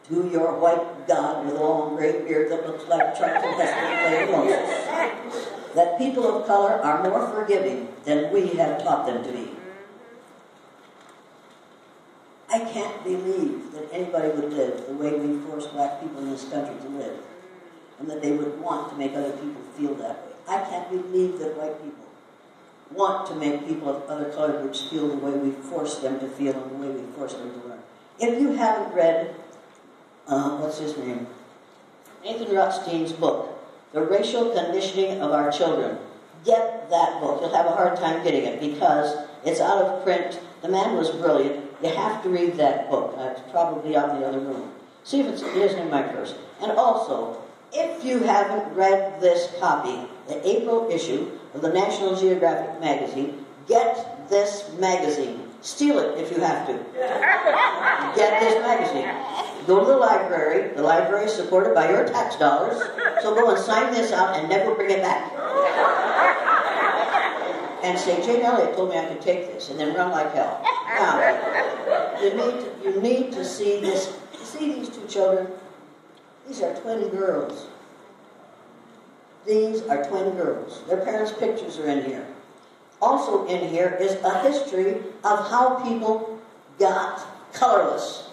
[SPEAKER 4] to your white God with a long gray beard that looks like Charlton Heston playing Moses. That people of color are more forgiving than we have taught them to be. I can't believe that anybody would live the way we force black people in this country to live, and that they would want to make other people feel that way. I can't believe that white people want to make people of other color groups feel the way we force them to feel and the way we force them to learn. If you haven't read, what's his name? Nathan Rothstein's book, The Racial Conditioning of Our Children, get that book. You'll have a hard time getting it because it's out of print. The man was brilliant. You have to read that book. It's probably out in the other room. See if it isn't in my purse. And also, if you haven't read this copy, the April issue of the National Geographic magazine, get this magazine. Steal it if you have to. Get this magazine. Go to the library. The library is supported by your tax dollars. So go and sign this out and never bring it back. And say, Jane Elliot told me I could take this, and then run like hell. Now, you need to see this. See these two children? These are twin girls. These are twin girls. Their parents' pictures are in here. Also in here is a history of how people got colorless.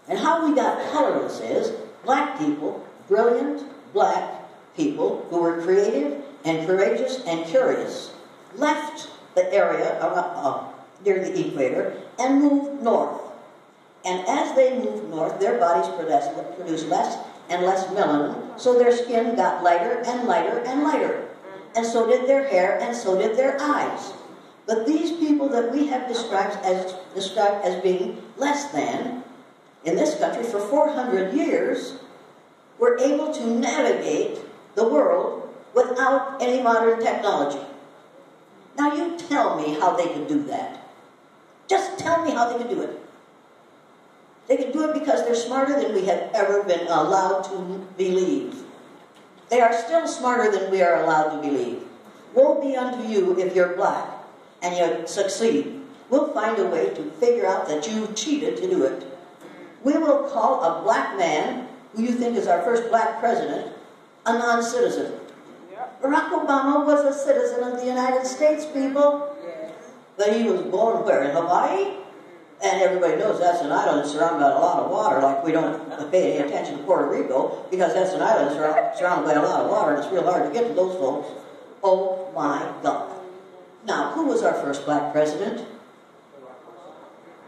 [SPEAKER 4] And how we got colorless is black people, brilliant black people who were creative and courageous and curious, left the area near the equator and moved north. And as they moved north, their bodies produced less and less melanin, so their skin got lighter and lighter and lighter. And so did their hair, and so did their eyes. But these people that we have described as being less than, in this country for 400 years, were able to navigate the world without any modern technology. Now you tell me how they could do that. Just tell me how they could do it. They could do it because they're smarter than we have ever been allowed to believe. They are still smarter than we are allowed to believe. Woe be unto you if you're black and you succeed. We'll find a way to figure out that you cheated to do it. We will call a black man, who you think is our first black president, a non-citizen. Barack Obama was a citizen of the United States, people. But he was born where? In Hawaii? And everybody knows that's an island surrounded by a lot of water, like we don't pay any attention to Puerto Rico, because that's an island surrounded by a lot of water, and it's real hard to get to those folks. Oh my God. Now, who was our first black president?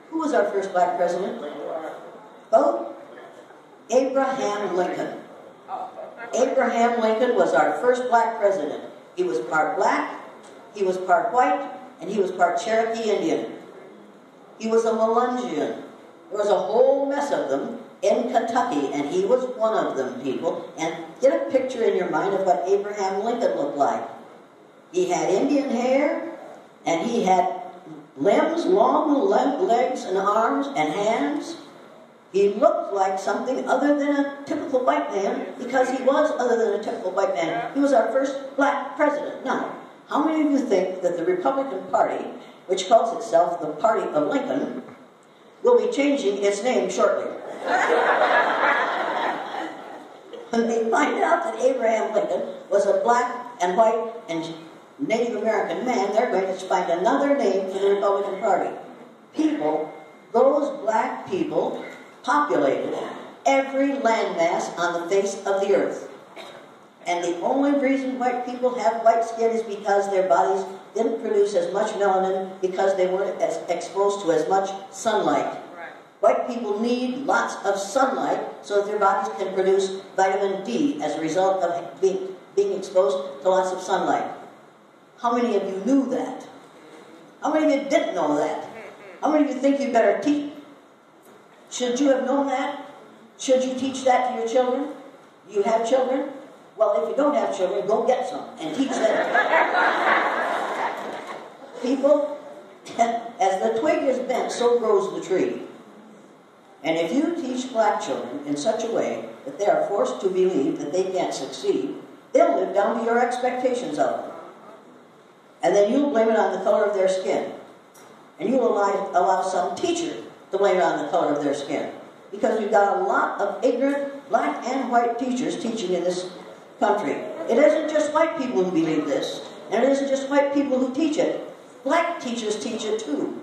[SPEAKER 4] Who was our first black president? Who? Abraham Lincoln. Abraham Lincoln was our first black president. He was part black, he was part white, and he was part Cherokee Indian. He was a Melungeon. There was a whole mess of them in Kentucky, and he was one of them, people. And get a picture in your mind of what Abraham Lincoln looked like. He had Indian hair, and he had limbs, long legs and arms and hands. He looked like something other than a typical white man, because he was other than a typical white man. He was our first black president. Now, how many of you think that the Republican Party, which calls itself the Party of Lincoln, will be changing its name shortly? When they find out that Abraham Lincoln was a black and white and Native American man, they're going to find another name for the Republican Party. People, those black people, populated every landmass on the face of the earth. And the only reason white people have white skin is because their bodies didn't produce as much melanin, because they weren't as exposed to as much sunlight. Right. White people need lots of sunlight so that their bodies can produce vitamin D as a result of being exposed to lots of sunlight. How many of you knew that? How many of you didn't know that? How many of you think you better teach? Should you have known that? Should you teach that to your children? Do you have children? Well, if you don't have children, go get some and teach them. People, as the twig is bent, so grows the tree. And if you teach black children in such a way that they are forced to believe that they can't succeed, they'll live down to your expectations of them. And then you'll blame it on the color of their skin. And you'll allow some teacher to blame it on the color of their skin. Because we've got a lot of ignorant black and white teachers teaching in this country. It isn't just white people who believe this, and it isn't just white people who teach it. Black teachers teach it too.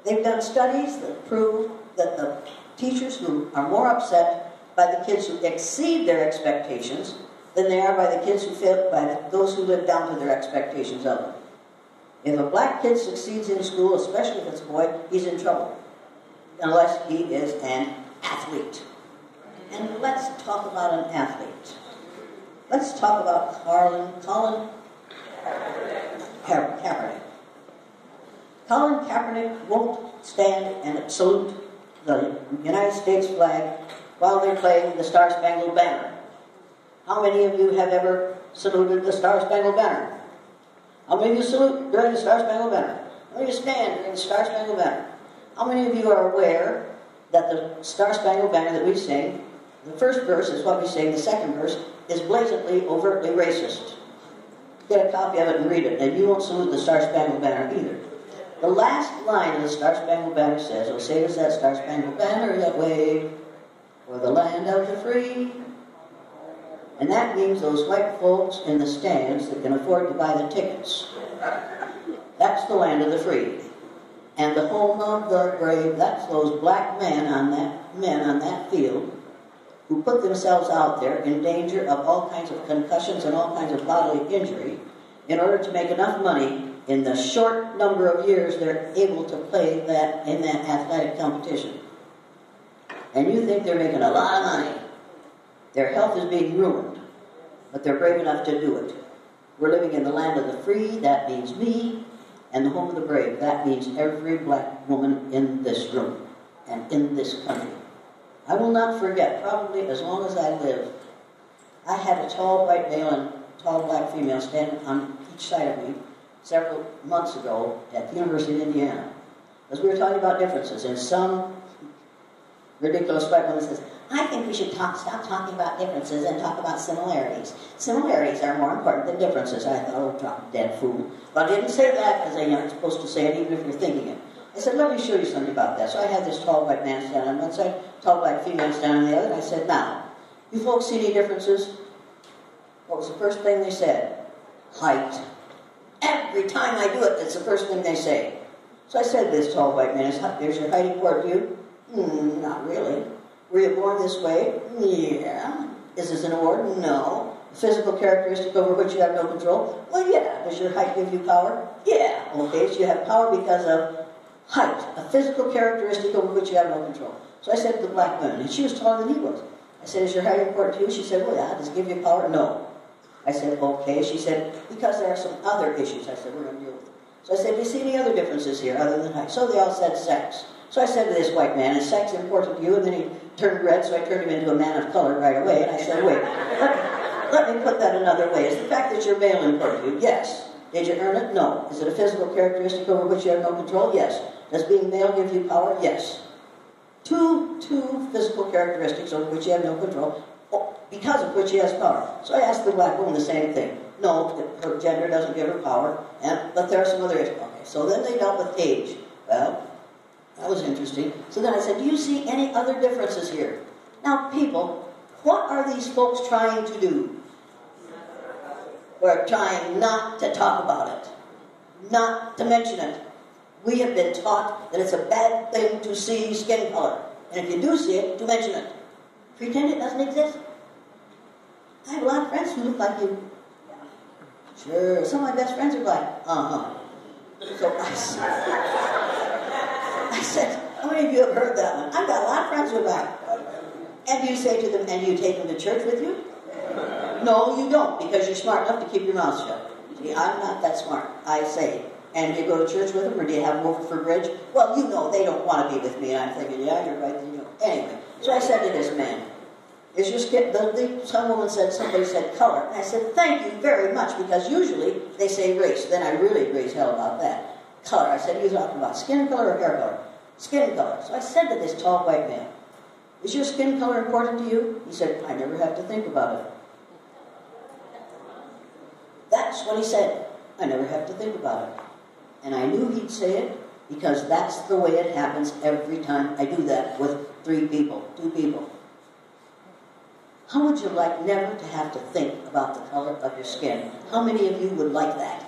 [SPEAKER 4] They've done studies that prove that the teachers who are more upset by the kids who exceed their expectations than they are by the kids who fail, those who live down to their expectations of them. If a black kid succeeds in school, especially if it's a boy, he's in trouble, unless he is an athlete. And let's talk about an athlete. Let's talk about Colin Kaepernick. Colin Kaepernick won't stand and salute the United States flag while they're playing the Star-Spangled Banner. How many of you have ever saluted the Star-Spangled Banner? How many of you salute during the Star-Spangled Banner? How many of you stand during the Star-Spangled Banner? How many of you are aware that the Star-Spangled Banner that we sing, the first verse is what we sing, the second verse is blatantly, overtly racist? Get a copy of it and read it, and you won't salute the Star-Spangled Banner either. The last line of the Star-Spangled Banner says, "Oh, say does that Star-Spangled Banner yet wave for the land of the free." And that means those white folks in the stands that can afford to buy the tickets. That's the land of the free. And the home of the brave, that's those black men on that field who put themselves out there in danger of all kinds of concussions and all kinds of bodily injury in order to make enough money in the short number of years they're able to play that in that athletic competition. And you think they're making a lot of money. Their health is being ruined, but they're brave enough to do it. We're living in the land of the free, that means me, and the home of the brave, that means every black woman in this room and in this country. I will not forget, probably as long as I live, I had a tall white male and tall black female standing on each side of me several months ago at the University of Indiana. As we were talking about differences, and some ridiculous white woman says, "I think we should stop talking about differences and talk about similarities. Similarities are more important than differences." I thought, "Oh, drop dead fool." But I didn't say that because you're not supposed to say it even if you're thinking it. I said, "Let me show you something about that." So I had this tall white man stand on one side, tall black female stand on the other, and I said, "Now, you folks see any differences?" What was the first thing they said? Height. Every time I do it, it's the first thing they say. So I said, "This tall white man, is your height important to you?" Not really. "Were you born this way?" "Yeah." "Is this an award?" "No." "A physical characteristic over which you have no control?" "Well, yeah." "Does your height give you power?" "Yeah." "Okay, so you have power because of height, a physical characteristic over which you have no control." So I said to the black woman, and she was taller than he was. I said, "Is your height important to you?" She said, "Well, yeah." "Does it give you power?" "No." I said, "Okay." She said, "Because there are some other issues." I said, "We're going to deal with it." So I said, "Do you see any other differences here other than height?" So they all said sex. So I said to this white man, "Is sex important to you?" And then he turned red, so I turned him into a man of color right away. And I said, "Wait, let me put that another way. Is the fact that you're male important to you?" "Yes." "Did you earn it?" "No." "Is it a physical characteristic over which you have no control?" "Yes." "Does being male give you power?" "Yes." Two physical characteristics over which you have no control, because of which he has power. So I asked the black woman the same thing. No, her gender doesn't give her power, but there are some other issues. Okay, so then they dealt with age. Well, that was interesting. So then I said, "Do you see any other differences here?" Now, people, what are these folks trying to do? We're trying not to talk about it, not to mention it. We have been taught that it's a bad thing to see skin color. And if you do see it, to mention it. Pretend it doesn't exist. I have a lot of friends who look like you. Sure, some of my best friends are black. So I said, "How many of you have heard that one?" "I've got a lot of friends who are black." And you say to them, "And you take them to church with you?" "No, you don't, because you're smart enough to keep your mouth shut." See, I'm not that smart. I say, "And do you go to church with them, or do you have them over for bridge?" "Well, you know, they don't want to be with me." And I'm thinking, yeah, you're right. You know. Anyway, so I said to this man, "Is your skin?" Some woman said, somebody said color. And I said, "Thank you very much," because usually they say race. Then I really raise hell about that. Color. I said, "Are you talking about skin color or hair color?" "Skin color." So I said to this tall white man, "Is your skin color important to you?" He said, "I never have to think about it." That's what he said. "I never have to think about it." And I knew he'd say it because that's the way it happens every time I do that with two people. How would you like never to have to think about the color of your skin? How many of you would like that?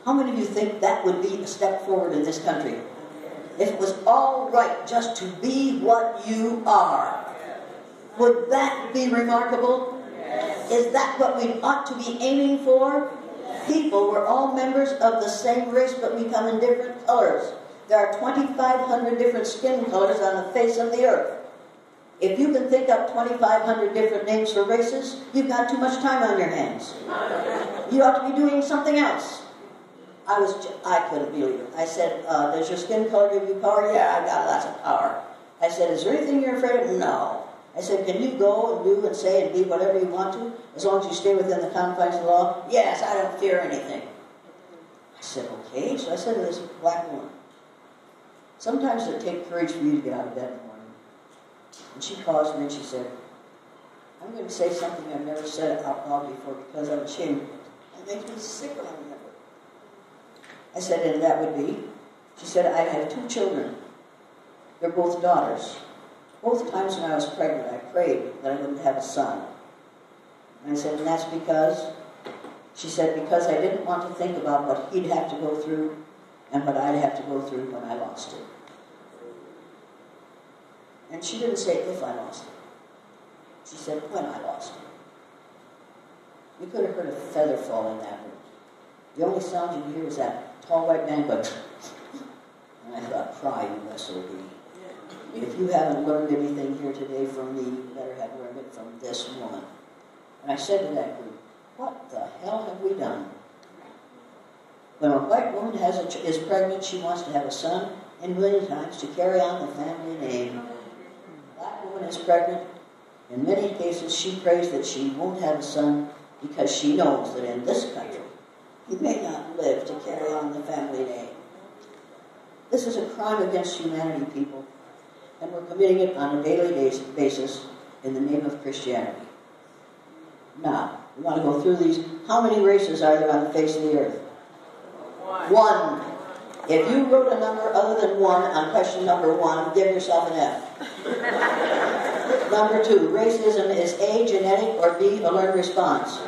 [SPEAKER 4] How many of you think that would be a step forward in this country? if it was all right just to be what you are, would that be remarkable? Is that what we ought to be aiming for? People were all members of the same race, but we come in different colors. There are 2,500 different skin colors on the face of the earth. If you can think up 2,500 different names for races, you've got too much time on your hands. You ought to be doing something else. I couldn't believe it. I said, does your skin color give you power? Yeah, I've got lots of power. I said, is there anything you're afraid of? No. I said, can you go and do and say and be whatever you want to, as long as you stay within the confines of the law? Yes, I don't fear anything. I said, okay. So I said to this black woman, sometimes it takes courage for you to get out of bed in the morning. And she paused me and she said, I'm going to say something I've never said out loud before because I'm ashamed of it. It makes me sick when I remember it. I said, and that would be? She said, I have 2 children. They're both daughters. Both times when I was pregnant, I prayed that I wouldn't have a son. And I said, and that's because? She said, because I didn't want to think about what he'd have to go through and what I'd have to go through when I lost him. And she didn't say if I lost him. She said when I lost him. You could have heard a feather fall in that room. The only sound you could hear was that tall white man going, and I thought, cry, you SOB. If you haven't learned anything here today from me, you better have learned it from this woman. And I said to that group, what the hell have we done? When a white woman is pregnant, she wants to have a son, and many times to carry on the family name. A black woman is pregnant. In many cases, she prays that she won't have a son because she knows that in this country, he may not live to carry on the family name. This is a crime against humanity, people, and we're committing it on a daily basis in the name of Christianity. Now, we want to go through these. How many races are there on the face of the earth? 1. If you wrote a number other than 1 on question number 1, give yourself an F. Number 2, racism is A, genetic, or B, a learned response?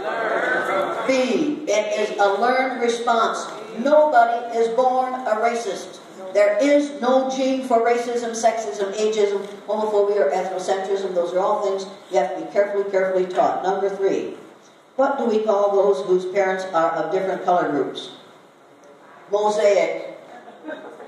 [SPEAKER 4] B, it is a learned response. Nobody is born a racist. There is no gene for racism, sexism, ageism, homophobia, or ethnocentrism. Those are all things you have to be carefully taught. Number 3, what do we call those whose parents are of different color groups? Mosaic.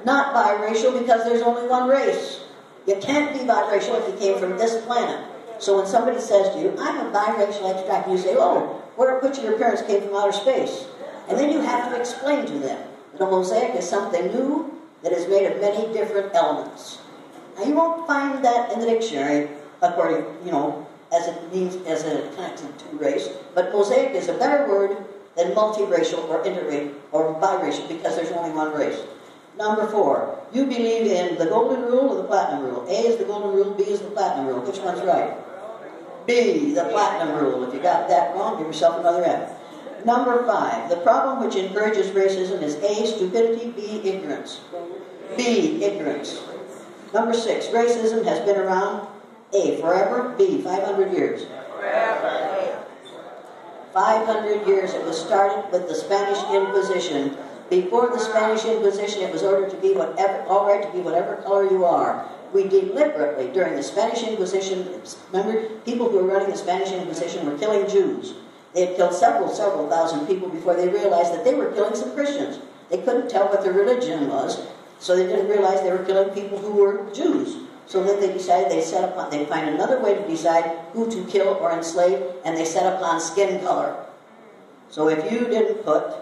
[SPEAKER 4] Not biracial, because there's only one race. You can't be biracial if you came from this planet. So when somebody says to you, I'm a biracial extract, you say, oh, which of your parents came from outer space? And then you have to explain to them that a mosaic is something new that is made of many different elements. Now you won't find that in the dictionary, according, as it means, as it connected to race, but mosaic is a better word than multiracial or interracial or biracial because there's only one race. Number 4, you believe in the golden rule or the platinum rule? A is the golden rule, B is the platinum rule. Which one's right? B, the platinum rule. If you got that wrong, give yourself another F. Number 5, the problem which encourages racism is A, stupidity, B, ignorance. B, ignorance. Number 6, racism has been around, A, forever, B, 500 years. 500 years. It was started with the Spanish Inquisition. Before the Spanish Inquisition, it was ordered to be all right to be whatever color you are. We deliberately, during the Spanish Inquisition, remember, people who were running the Spanish Inquisition were killing Jews. They had killed several thousand people before they realized that they were killing some Christians. They couldn't tell what their religion was, so they didn't realize they were killing people who were Jews. So then they decided they'd find another way to decide who to kill or enslave, and they set upon skin color. So if you didn't put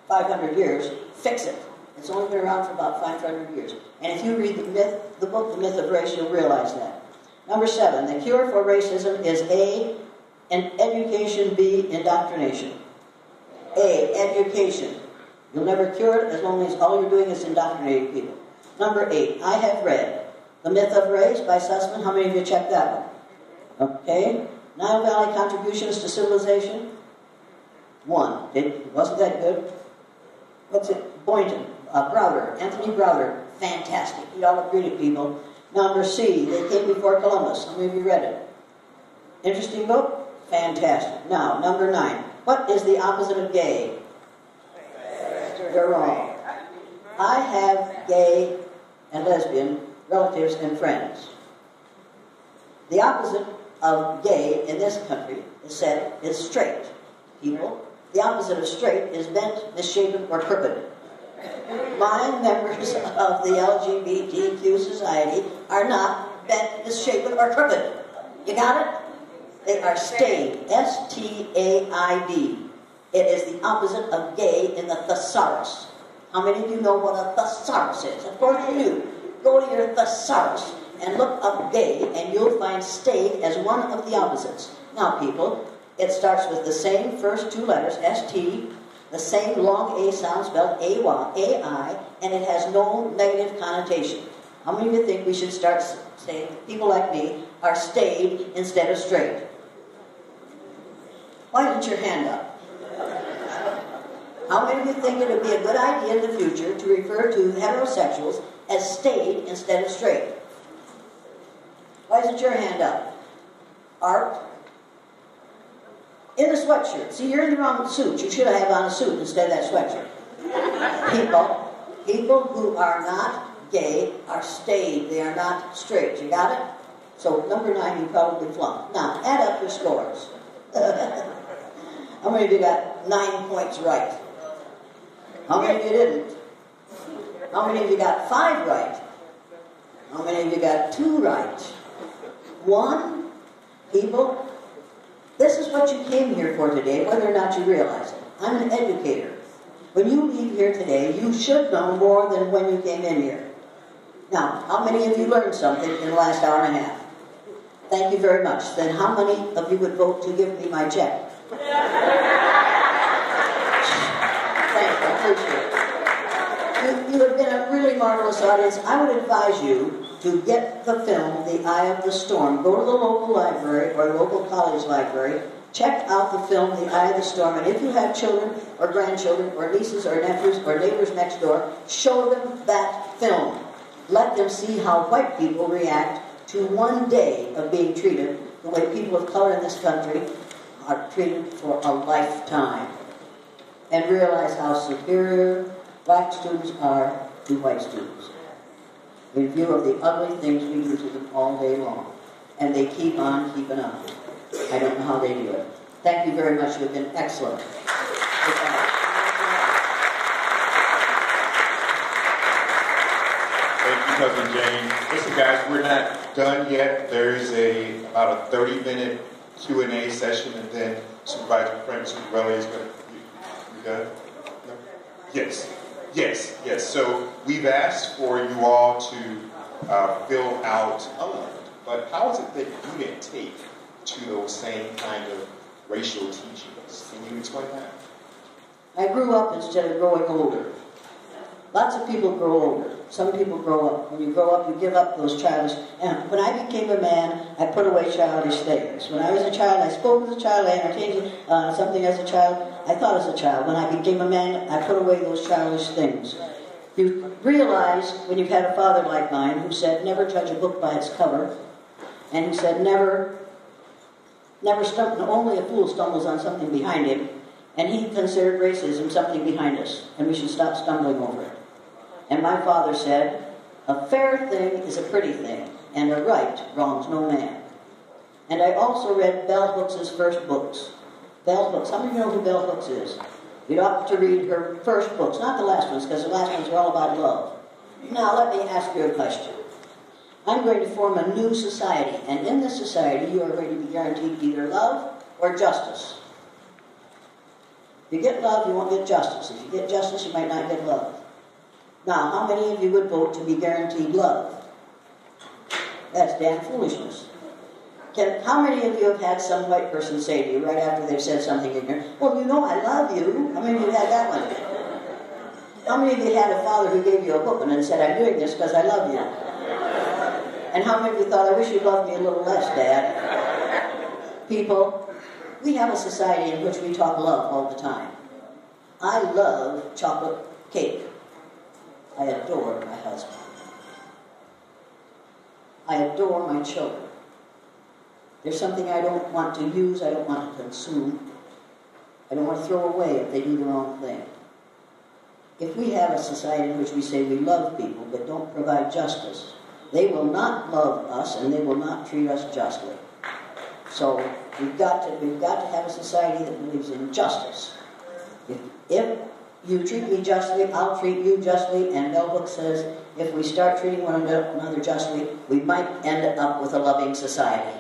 [SPEAKER 4] 500 years, fix it. It's only been around for about 500 years. And if you read the book, The Myth of Race, you'll realize that. Number 7, the cure for racism is A, education, B, indoctrination. A, education. You'll never cure it as long as all you're doing is indoctrinating people. Number 8, I have read The Myth of Race by Sussman. How many of you checked that one? Okay. Nile Valley Contributions to Civilization. 1. Wasn't that good? What's it? Boynton. Browder. Anthony Browder. Fantastic. You all agree to people. Number C, They Came Before Columbus. How many of you read it? Interesting book? Fantastic. Now, number 9. What is the opposite of gay? You're wrong. I have gay and lesbian, relatives and friends. The opposite of gay in this country is said is straight people. The opposite of straight is bent, misshapen, or crooked. My members of the LGBTQ society are not bent, misshapen, or crooked. You got it? They are staid. S-T-A-I-D. It is the opposite of gay in the thesaurus. How many of you know what a thesaurus is? Of course you do. Go to your thesaurus and look up gay, and you'll find staid as one of the opposites. Now, people, it starts with the same first two letters, S-T, the same long A sound spelled A-I, and it has no negative connotation. How many of you think we should start saying people like me are staid instead of straight? Why isn't your hand up? How many of you think it would be a good idea in the future to refer to heterosexuals as staid instead of straight? Why isn't your hand up? Art? In a sweatshirt. See, you're in the wrong suit. You should have on a suit instead of that sweatshirt. People who are not gay are staid. They are not straight. You got it? So, number 9, you probably flunked. Now, add up your scores. How many of you got 9 points right? How many of you didn't? How many of you got 5 right? How many of you got 2 right? 1? People, this is what you came here for today, whether or not you realize it. I'm an educator. When you leave here today, you should know more than when you came in here. Now, how many of you learned something in the last hour and a half? Thank you very much. Then how many of you would vote to give me my check? Thank you, I appreciate it. You have been a really marvelous audience. I would advise you to get the film, The Eye of the Storm. Go to the local library or local college library. Check out the film, The Eye of the Storm. And if you have children or grandchildren or nieces or nephews or neighbors next door, show them that film. Let them see how white people react to one day of being treated the way people of color in this country are treated for a lifetime. And realize how superior black students are to white students in view of the ugly things we do to them all day long. And they keep on keeping on. I don't know how they do it. Thank you very much. You've been excellent.
[SPEAKER 3] Thank you, Cousin Jane. Listen, guys, we're not done yet. There's about a 30-minute Q&A session, and then Supervisor Frank Zuccarelli is going to... You done? No? Yes. So we've asked for you all to fill out but how is it that you didn't take to those same kind of racial teachings? Can you explain that?
[SPEAKER 4] I grew up instead of growing older. Lots of people grow older. Some people grow up. When you grow up, you give up those childish... And when I became a man, I put away childish things. When I was a child, I spoke as a child, I entertained something as a child, I thought as a child. When I became a man, I put away those childish things. You realize, when you've had a father like mine, who said, never judge a book by its cover, and who said, only a fool stumbles on something behind him, and he considered racism something behind us, and we should stop stumbling over it. And my father said, a fair thing is a pretty thing, and a right wrongs no man. And I also read Bell Hooks' first books. Bell Hooks, how many of you know who Bell Hooks is? You'd ought to read her first books, not the last ones, because the last ones are all about love. Now, let me ask you a question. I'm going to form a new society, and in this society, you are going to be guaranteed either love or justice. If you get love, you won't get justice. If you get justice, you might not get love. Now, how many of you would vote to be guaranteed love? That's damn foolishness. How many of you have had some white person say to you right after they've said something ignorant, well, you know I love you. How many of you had that one? How many of you had a father who gave you a whooping and said, I'm doing this because I love you? And how many of you thought, I wish you'd love me a little less, Dad? People, we have a society in which we talk love all the time. I love chocolate cake. I adore my husband. I adore my children. There's something I don't want to use, I don't want to consume. I don't want to throw away if they do the wrong thing. if we have a society in which we say we love people but don't provide justice, they will not love us and they will not treat us justly. So we've got to have a society that believes in justice. If you treat me justly, I'll treat you justly, and Bell Hooks says if we start treating one another justly, we might end up with a loving society.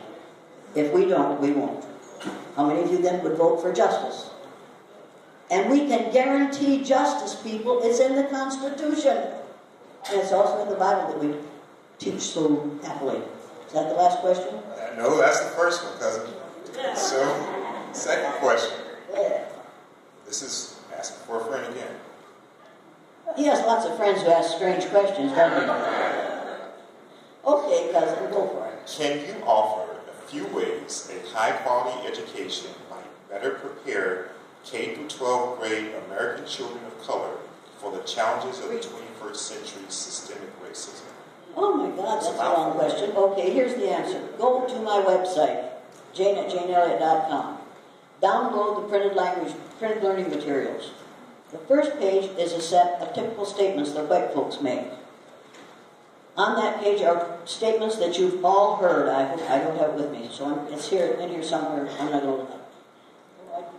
[SPEAKER 4] If we don't, we won't. How many of you then would vote for justice? And we can guarantee justice, people. It's in the Constitution. And it's also in the Bible that we teach so happily. Is that the last question?
[SPEAKER 3] No, that's the first one, cousin. So, second question.
[SPEAKER 4] Yeah.
[SPEAKER 3] This is asking for a friend again.
[SPEAKER 4] He has lots of friends who ask strange questions, doesn't he? Okay, cousin, go for it.
[SPEAKER 3] Can you offer a few ways a high-quality education might better prepare K-12 grade American children of color for the challenges of the 21st century systemic racism?
[SPEAKER 4] Oh my God, that's a long question. Okay, here's the answer. Go to my website, jane@janeelliott.com. Download the printed learning materials. The first page is a set of typical statements that white folks make. On that page are statements that you've all heard. I don't have it with me, so it's here in here somewhere. I'm not going to look up.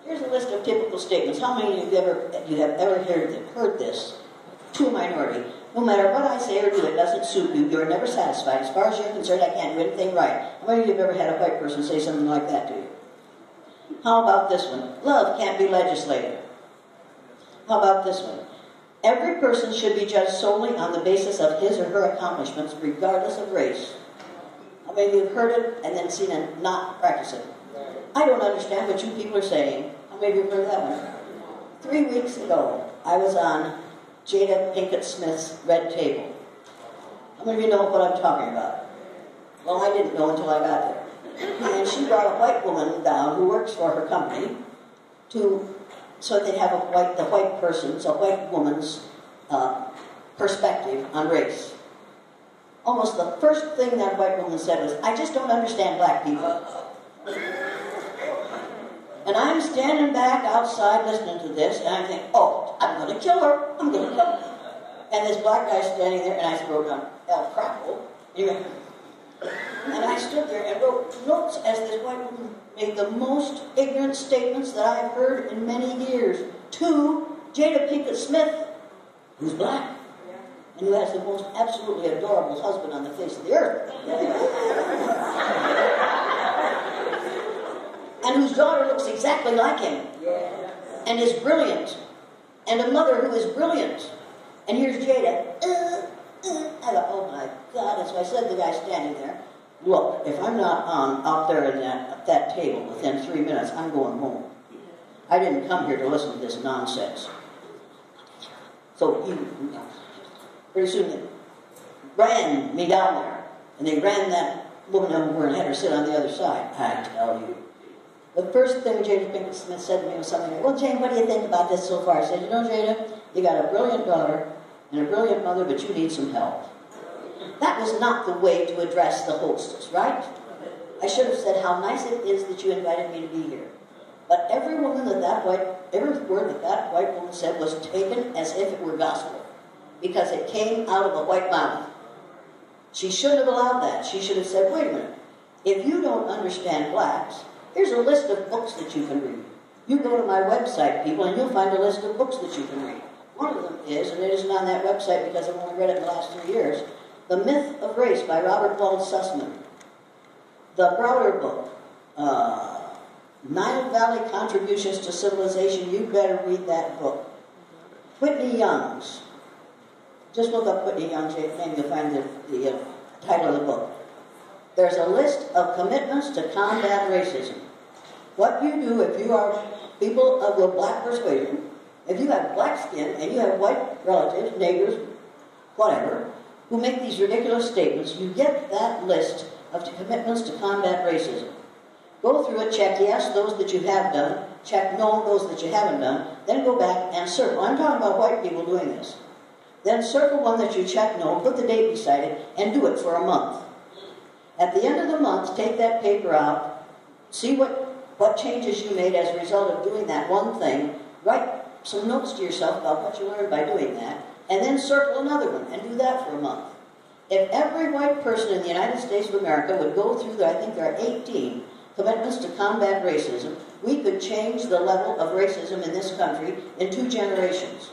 [SPEAKER 4] Here's a list of typical statements. How many of you have ever heard this? To a minority. No matter what I say or do, it doesn't suit you. You're never satisfied. As far as you're concerned, I can't do anything right. How many of you have ever had a white person say something like that to you? How about this one? Love can't be legislated. How about this one? Every person should be judged solely on the basis of his or her accomplishments, regardless of race. How many of you have heard it and then seen it not practice it? I don't understand what you people are saying. How many of you have heard that one? 3 weeks ago, I was on Jada Pinkett Smith's Red Table. How many of you know what I'm talking about? Well, I didn't know until I got there. And she brought a white woman down who works for her company so they have the white woman's perspective on race. Almost the first thing that white woman said was, "I just don't understand black people." And I'm standing back outside listening to this, and I'm thinking, oh, I'm going to kill her. I'm going to kill her. And this black guy's standing there, and I wrote down, El Crackle. And I stood there and wrote notes as this white woman made the most ignorant statements that I've heard in many years to Jada Pinkett Smith, who's black, and who has the most absolutely adorable husband on the face of the earth. And whose daughter looks exactly like him, and is brilliant, and a mother who is brilliant. And here's Jada. I thought, oh my God. And so I said to the guy standing there, look, if I'm not out there at that table within 3 minutes, I'm going home. I didn't come here to listen to this nonsense. So pretty soon they ran me down there, and they ran that woman over and had her sit on the other side. I tell you. The first thing Jada Pinkett Smith said to me was something like, well, Jane, what do you think about this so far? I said, you know, Jada, you got a brilliant daughter and a brilliant mother, but you need some help. That was not the way to address the hostess, right? I should have said, how nice it is that you invited me to be here. But every word that that white woman said was taken as if it were gospel, because it came out of a white mouth. She shouldn't have allowed that. She should have said, wait a minute, if you don't understand blacks, here's a list of books that you can read. You go to my website, people, and you'll find a list of books that you can read. One of them is, and it isn't on that website because I've only read it in the last 3 years, The Myth of Race by Robert Wald Sussman. The Browder book, Nile Valley Contributions to Civilization. You better read that book. Whitney Young's. Just look up Whitney Young's name, you'll find the title of the book. There's a list of commitments to combat racism. What you do if you are people of the black persuasion, if you have black skin and you have white relatives, neighbors, whatever, who make these ridiculous statements, you get that list of commitments to combat racism. Go through it, check yes, those that you have done, check no, those that you haven't done, then go back and circle. I'm talking about white people doing this. Then circle one that you check no, put the date beside it, and do it for a month. At the end of the month, take that paper out, see what changes you made as a result of doing that one thing, write some notes to yourself about what you learned by doing that, and then circle another one and do that for a month. If every white person in the United States of America would go through, I think there are 18 commitments to combat racism, we could change the level of racism in this country in 2 generations.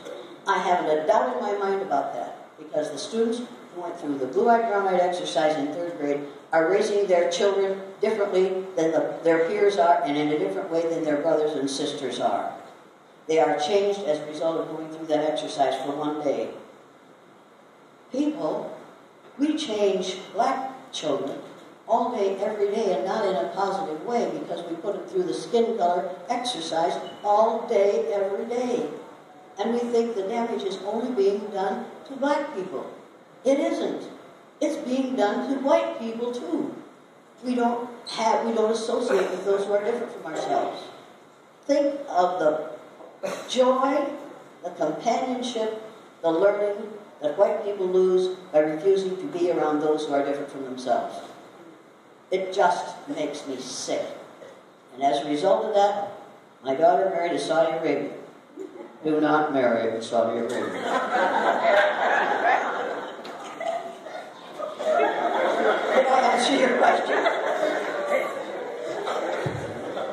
[SPEAKER 4] I haven't a doubt in my mind about that, because the students who went through the blue-eyed, brown-eyed exercise in 3rd grade are raising their children differently than their peers are, and in a different way than their brothers and sisters are. They are changed as a result of going through that exercise for one day. People, we change black children all day, every day, and not in a positive way, because we put them through the skin color exercise all day, every day. And we think the damage is only being done to black people. It isn't. It's being done to white people too. We don't associate with those who are different from ourselves. Think of the joy, the companionship, the learning that white people lose by refusing to be around those who are different from themselves. It just makes me sick. And as a result of that, my daughter married a Saudi Arabian. Do not marry a Saudi Arabian. Did I answer your question?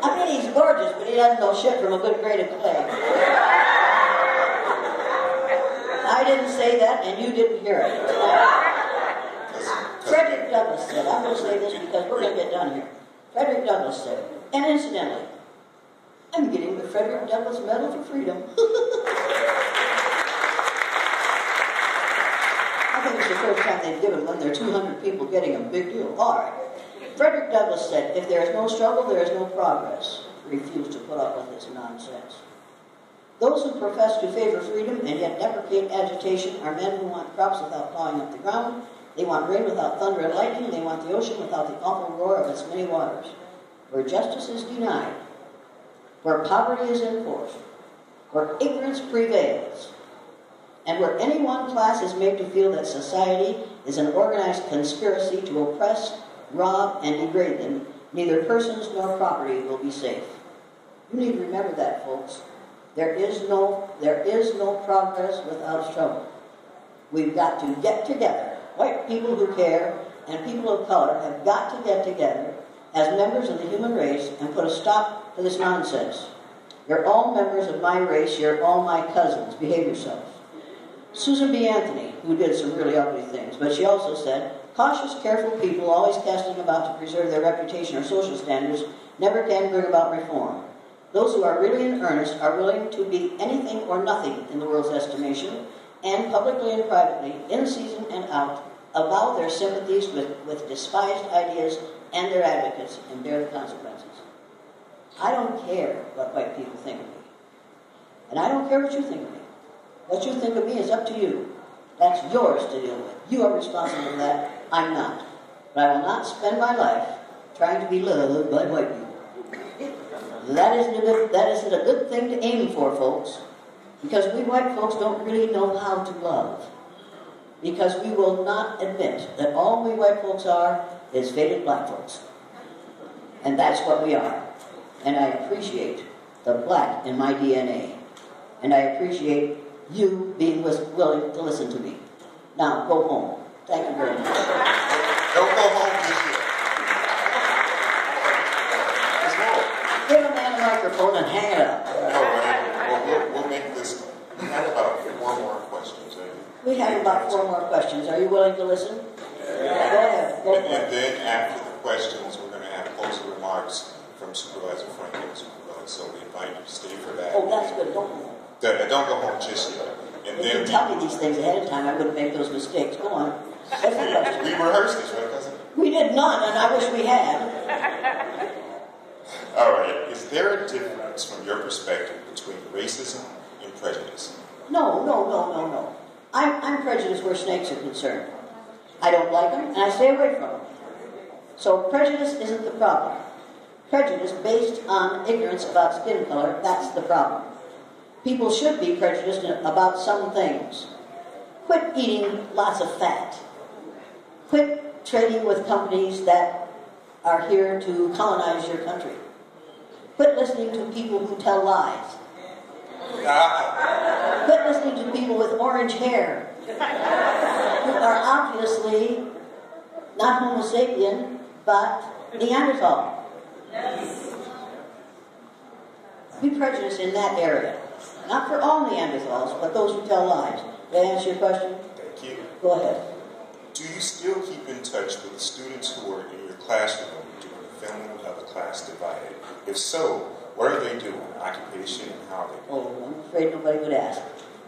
[SPEAKER 4] I mean, he's gorgeous, but he doesn't know shit from a good grade of clay. I didn't say that, and you didn't hear it. Frederick Douglass said, I'm going to say this because we're going to get done here. Frederick Douglass said, and incidentally, I'm getting the Frederick Douglass Medal for Freedom. I think it's the first time they've given one. There are 200 people getting a big deal. All right. Frederick Douglass said, if there is no struggle, there is no progress. Refuse to put up with this nonsense. Those who profess to favor freedom and yet deprecate agitation are men who want crops without plowing up the ground. They want rain without thunder and lightning. They want the ocean without the awful roar of its many waters. Where justice is denied, where poverty is enforced, where ignorance prevails, and where any one class is made to feel that society is an organized conspiracy to oppress, rob, and degrade them, neither persons nor property will be safe. You need to remember that, folks. There is no progress without struggle. We've got to get together. White people who care and people of color have got to get together as members of the human race and put a stop to this nonsense. You're all members of my race. You're all my cousins. Behave yourselves. Susan B. Anthony, who did some really ugly things, but she also said, cautious, careful people always casting about to preserve their reputation or social standards never can bring about reform. Those who are really in earnest are willing to be anything or nothing in the world's estimation, and publicly and privately, in season and out, avow their sympathies with despised ideas and their advocates and bear the consequences. I don't care what white people think of me. And I don't care what you think of me. What you think of me is up to you. That's yours to deal with. You are responsible for that. I'm not. But I will not spend my life trying to be loved by white people. That isn't a good thing to aim for, folks. Because we white folks don't really know how to love. Because we will not admit that all we white folks are is faded black folks. And that's what we are. And I appreciate the black in my DNA. And I appreciate you being willing to listen to me. Now, go home. Thank you very much.
[SPEAKER 3] Don't go home just yet. There's more.
[SPEAKER 4] Give a man a microphone and hang it up.
[SPEAKER 3] All right. Well, we'll make this. We have about 4 more questions, right?
[SPEAKER 4] We have about 4 more questions. Are you willing to listen?
[SPEAKER 3] Yeah.
[SPEAKER 4] Go ahead. Go for it.
[SPEAKER 3] And then after the questions, we're going to have closing remarks from Supervisor Frank and Supervisor. So we invite you to stay for that.
[SPEAKER 4] Oh, that's good. Don't go home.
[SPEAKER 3] Don't go home just yet. And
[SPEAKER 4] If
[SPEAKER 3] then
[SPEAKER 4] you tell me these things ahead of time, I wouldn't make those mistakes. Go on. That's the question.
[SPEAKER 3] we rehearsed this, right, cousin?
[SPEAKER 4] We did not, and I wish we had.
[SPEAKER 3] All right. Is there a difference from your perspective between racism and prejudice?
[SPEAKER 4] No. I'm prejudiced where snakes are concerned. I don't like them, and I stay away from them. So prejudice isn't the problem. Prejudice based on ignorance about skin color, that's the problem. People should be prejudiced about some things. Quit eating lots of fat. Quit trading with companies that are here to colonize your country. Quit listening to people who tell lies. Quit listening to people with orange hair who are obviously not Homo sapien, but Neanderthal. Be prejudiced in that area. Not for all Neanderthals, but those who tell lies. Did I answer your question?
[SPEAKER 3] Thank you.
[SPEAKER 4] Go ahead.
[SPEAKER 3] Do you still keep in touch with the students who were in your classroom during the filming of The Class Divided? If so, what are they doing? Occupation and how they
[SPEAKER 4] Oh, I'm afraid nobody would ask.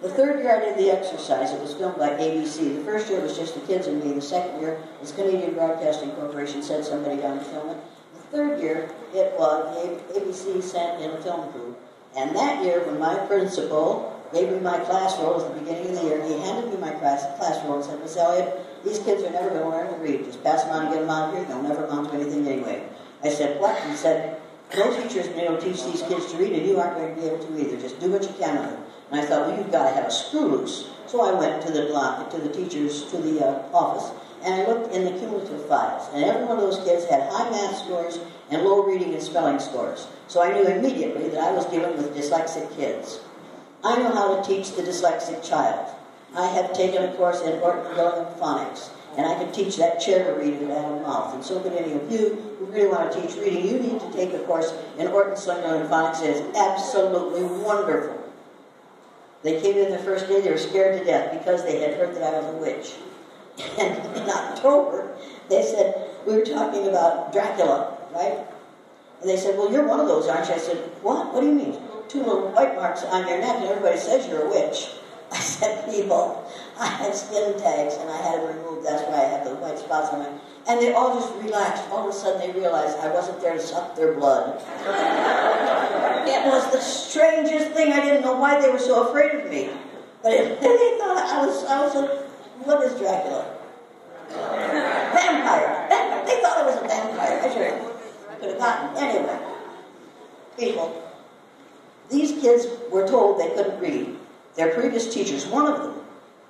[SPEAKER 4] The third year I did the exercise. It was filmed by ABC. The first year was just the kids and me. The second year, this Canadian Broadcasting Corporation sent somebody down to film it. The third year, it was ABC sent in a film crew. And that year, when my principal gave me my class roll at the beginning of the year, he handed me my class roll and said, Miss Elliot, these kids are never going to learn to read. Just pass them on and get them out of here. They'll never amount to anything anyway. I said, what? He said, no teacher's been able to teach these kids to read, and you aren't going to be able to either. Just do what you can with it. And I thought, well, you've got to have a screw loose. So I went to the office, and I looked in the cumulative files. And every one of those kids had high math scores and low reading and spelling scores. So I knew immediately that I was dealing with dyslexic kids. I know how to teach the dyslexic child. I have taken a course in phonics, and I can teach that chair to read it out of mouth. And so can any of you who really want to teach reading. You need to take a course in phonics. It is absolutely wonderful. They came in the first day, they were scared to death because they had heard that I was a witch. And in October, they said, we were talking about Dracula, right? And they said, well, you're one of those, aren't you? I said, what? What do you mean? 2 little white marks on your neck and everybody says you're a witch. I said, people, I had skin tags and I had them removed. That's why I have the white spots on my... And they all just relaxed. All of a sudden they realized I wasn't there to suck their blood. It was the strangest thing. I didn't know why they were so afraid of me. But they thought I was a... What is Dracula? Vampire. They thought I was a vampire. I could have gotten. Anyway, people, these kids were told they couldn't read. Their previous teachers, one of them,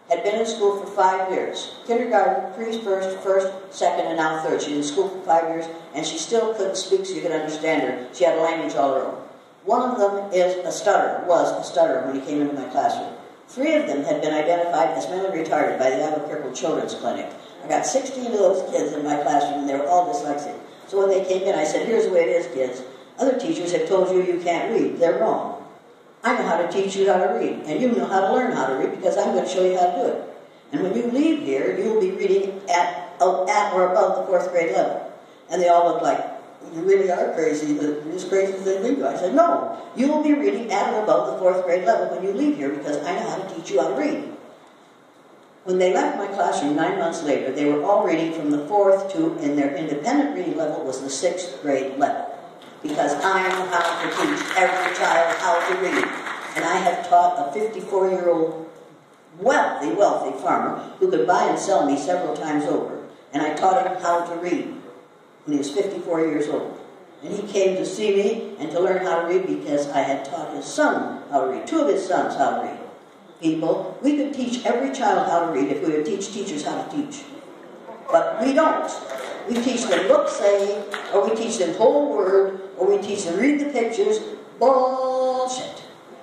[SPEAKER 4] had been in school for 5 years. Kindergarten, first, second, and now third. She was in school for 5 years, and she still couldn't speak so you could understand her. She had a language all her own. One of them was a stutterer when he came into my classroom. 3 of them had been identified as mentally retarded by the Albuquerque Children's Clinic. I got 16 of those kids in my classroom, and they were all dyslexic. So when they came in, I said, here's the way it is, kids. Other teachers have told you you can't read. They're wrong. I know how to teach you how to read, and you know how to learn how to read because I'm going to show you how to do it. And when you leave here, you'll be reading at or above the 4th grade level. And they all look like, you really are crazy. You're as crazy as they think you are. I said, no, you will be reading at or above the 4th grade level when you leave here because I know how to teach you how to read. When they left my classroom 9 months later, they were all reading from the 4th to, and their independent reading level was the 6th grade level. Because I know how to teach every child how to read. And I have taught a 54-year-old wealthy farmer who could buy and sell me several times over. And I taught him how to read when he was 54 years old. And he came to see me and to learn how to read because I had taught his son how to read, 2 of his sons how to read. People, we could teach every child how to read if we would teach teachers how to teach. But we don't. We teach them look, say, or we teach them whole word, or we teach them read the pictures. Bullshit.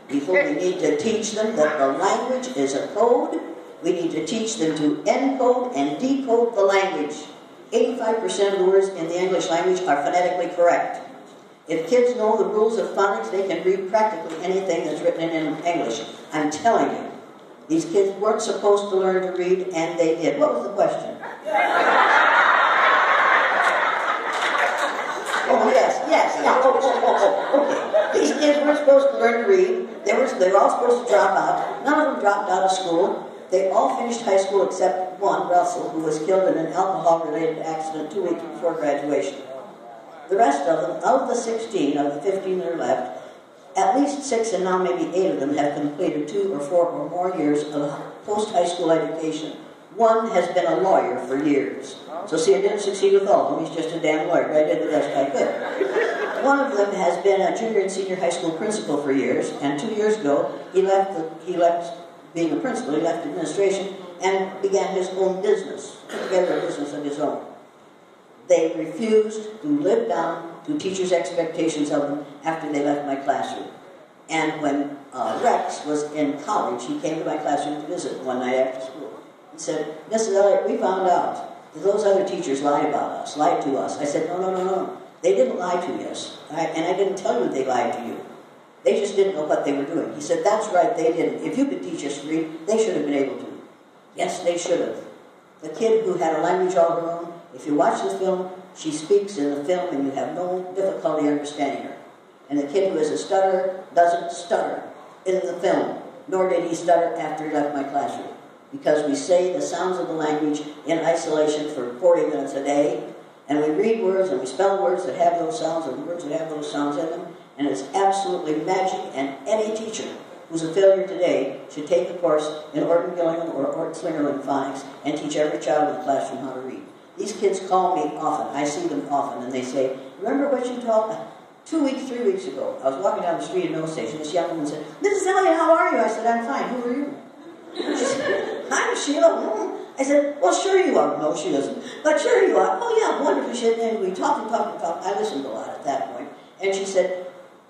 [SPEAKER 4] People, we need to teach them that the language is a code. We need to teach them to encode and decode the language. 85% of the words in the English language are phonetically correct. If kids know the rules of phonics, they can read practically anything that's written in English. I'm telling you. These kids weren't supposed to learn to read, and they did. What was the question? Oh, yes. Okay. These kids weren't supposed to learn to read. They were all supposed to drop out. None of them dropped out of school. They all finished high school except one, Russell, who was killed in an alcohol-related accident 2 weeks before graduation. The rest of them, of the 16, of the 15 that are left, at least 6 and now maybe 8 of them have completed 2 or 4 or more years of post-high school education. One has been a lawyer for years. So see, I didn't succeed with all of them. He's just a damn lawyer, but I did the best I could. One of them has been a junior and senior high school principal for years, and 2 years ago, he left being a principal, he left administration, and began his own business, put together a business of his own. They refused to live down to teachers' expectations of them after they left my classroom. And when Rex was in college. He came to my classroom to visit one night after school. He said, Mrs. Elliot, we found out that those other teachers lied about us, lied to us. I said, no. They didn't lie to us. And I didn't tell you they lied to you. They just didn't know what they were doing. He said, that's right, they didn't. If you could teach us to read, they should have been able to. Yes, they should have. The kid who had a language all her own, if you watch the film, she speaks in the film and you have no difficulty understanding her. And the kid who is a stutterer doesn't stutter in the film, nor did he stutter after he left my classroom. Because we say the sounds of the language in isolation for 40 minutes a day, and we read words and we spell words that have those sounds and words that have those sounds in them, and it's absolutely magic, and any teacher who's a failure today should take a course in Orton Gillingham or Orton Slingerland phonics and teach every child in the classroom how to read. These kids call me often. I see them often, and they say, remember what you taught 3 weeks ago? I was walking down the street at Mill Station. This young woman said, Mrs. Elliot, how are you? I said, I'm fine. Who are you? She said, I'm Sheila. I said, well, sure you are. No, she isn't. But sure you are. Oh, yeah, wonderful. She said, and we talked. I listened a lot at that point. And she said,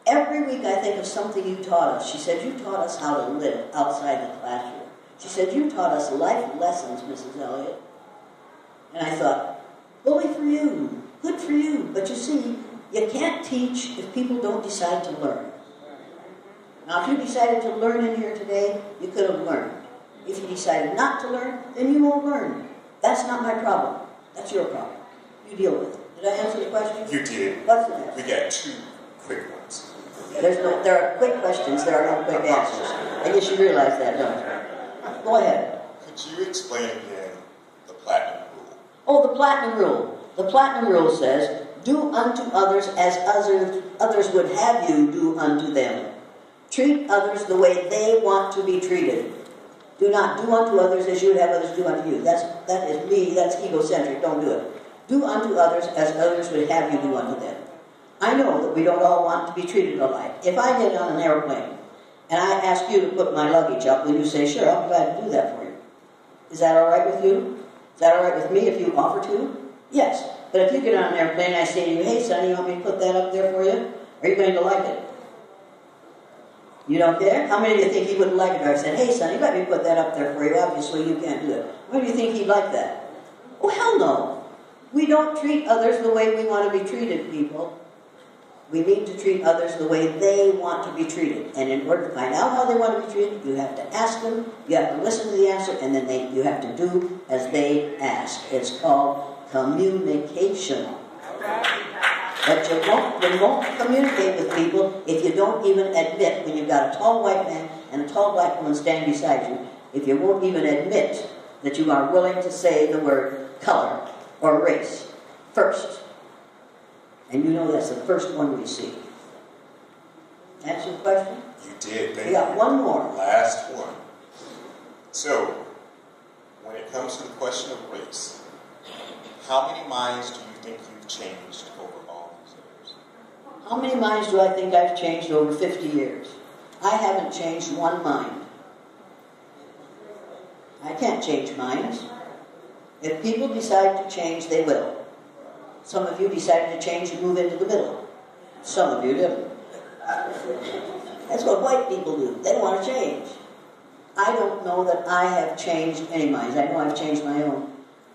[SPEAKER 4] every week I think of something you taught us. She said, you taught us how to live outside the classroom. She said, you taught us life lessons, Mrs. Elliot. And I thought, bully for you. Good for you. But you see, you can't teach if people don't decide to learn. Now, if you decided to learn in here today, you could have learned. If you decided not to learn, then you won't learn. That's not my problem. That's your problem. You deal with it. Did I answer the question?
[SPEAKER 3] You did.
[SPEAKER 4] What's the next?
[SPEAKER 3] We got 2 quick ones.
[SPEAKER 4] There are quick questions, there are no quick answers. I guess you realize that, don't you? Go ahead.
[SPEAKER 3] Could you explain again the platinum rule?
[SPEAKER 4] Oh, the platinum rule. The platinum rule says, do unto others as others would have you do unto them. Treat others the way they want to be treated. Do not do unto others as you would have others do unto you. That is me, that's egocentric, don't do it. Do unto others as others would have you do unto them. I know that we don't all want to be treated alike. If I get on an airplane and I ask you to put my luggage up, will you say, sure, I'll be glad to do that for you? Is that all right with you? Is that all right with me if you offer to? Yes. But if you get on an airplane and I say to you, hey, son, you want me to put that up there for you? Are you going to like it? You don't care? How many of you think he wouldn't like it if I said, hey, son, you let me put that up there for you? Obviously, you can't do it. Why do you think he'd like that? Oh, hell no. We don't treat others the way we want to be treated, people. We need to treat others the way they want to be treated. And in order to find out how they want to be treated, you have to ask them, you have to listen to the answer, and then you have to do as they ask. It's called communication. But you won't communicate with people if you don't even admit, when you've got a tall white man and a tall black woman standing beside you, if you won't even admit that you are willing to say the word color or race first. And you know that's the first one we see. Answer the question?
[SPEAKER 3] You did, thank you.
[SPEAKER 4] We got one more.
[SPEAKER 3] Last one. So, when it comes to the question of race, how many minds do you think you've changed over all these years?
[SPEAKER 4] How many minds do I think I've changed over 50 years? I haven't changed one mind. I can't change minds. If people decide to change, they will. Some of you decided to change and move into the middle. Some of you didn't. That's what white people do. They don't want to change. I don't know that I have changed any minds. I know I've changed my own.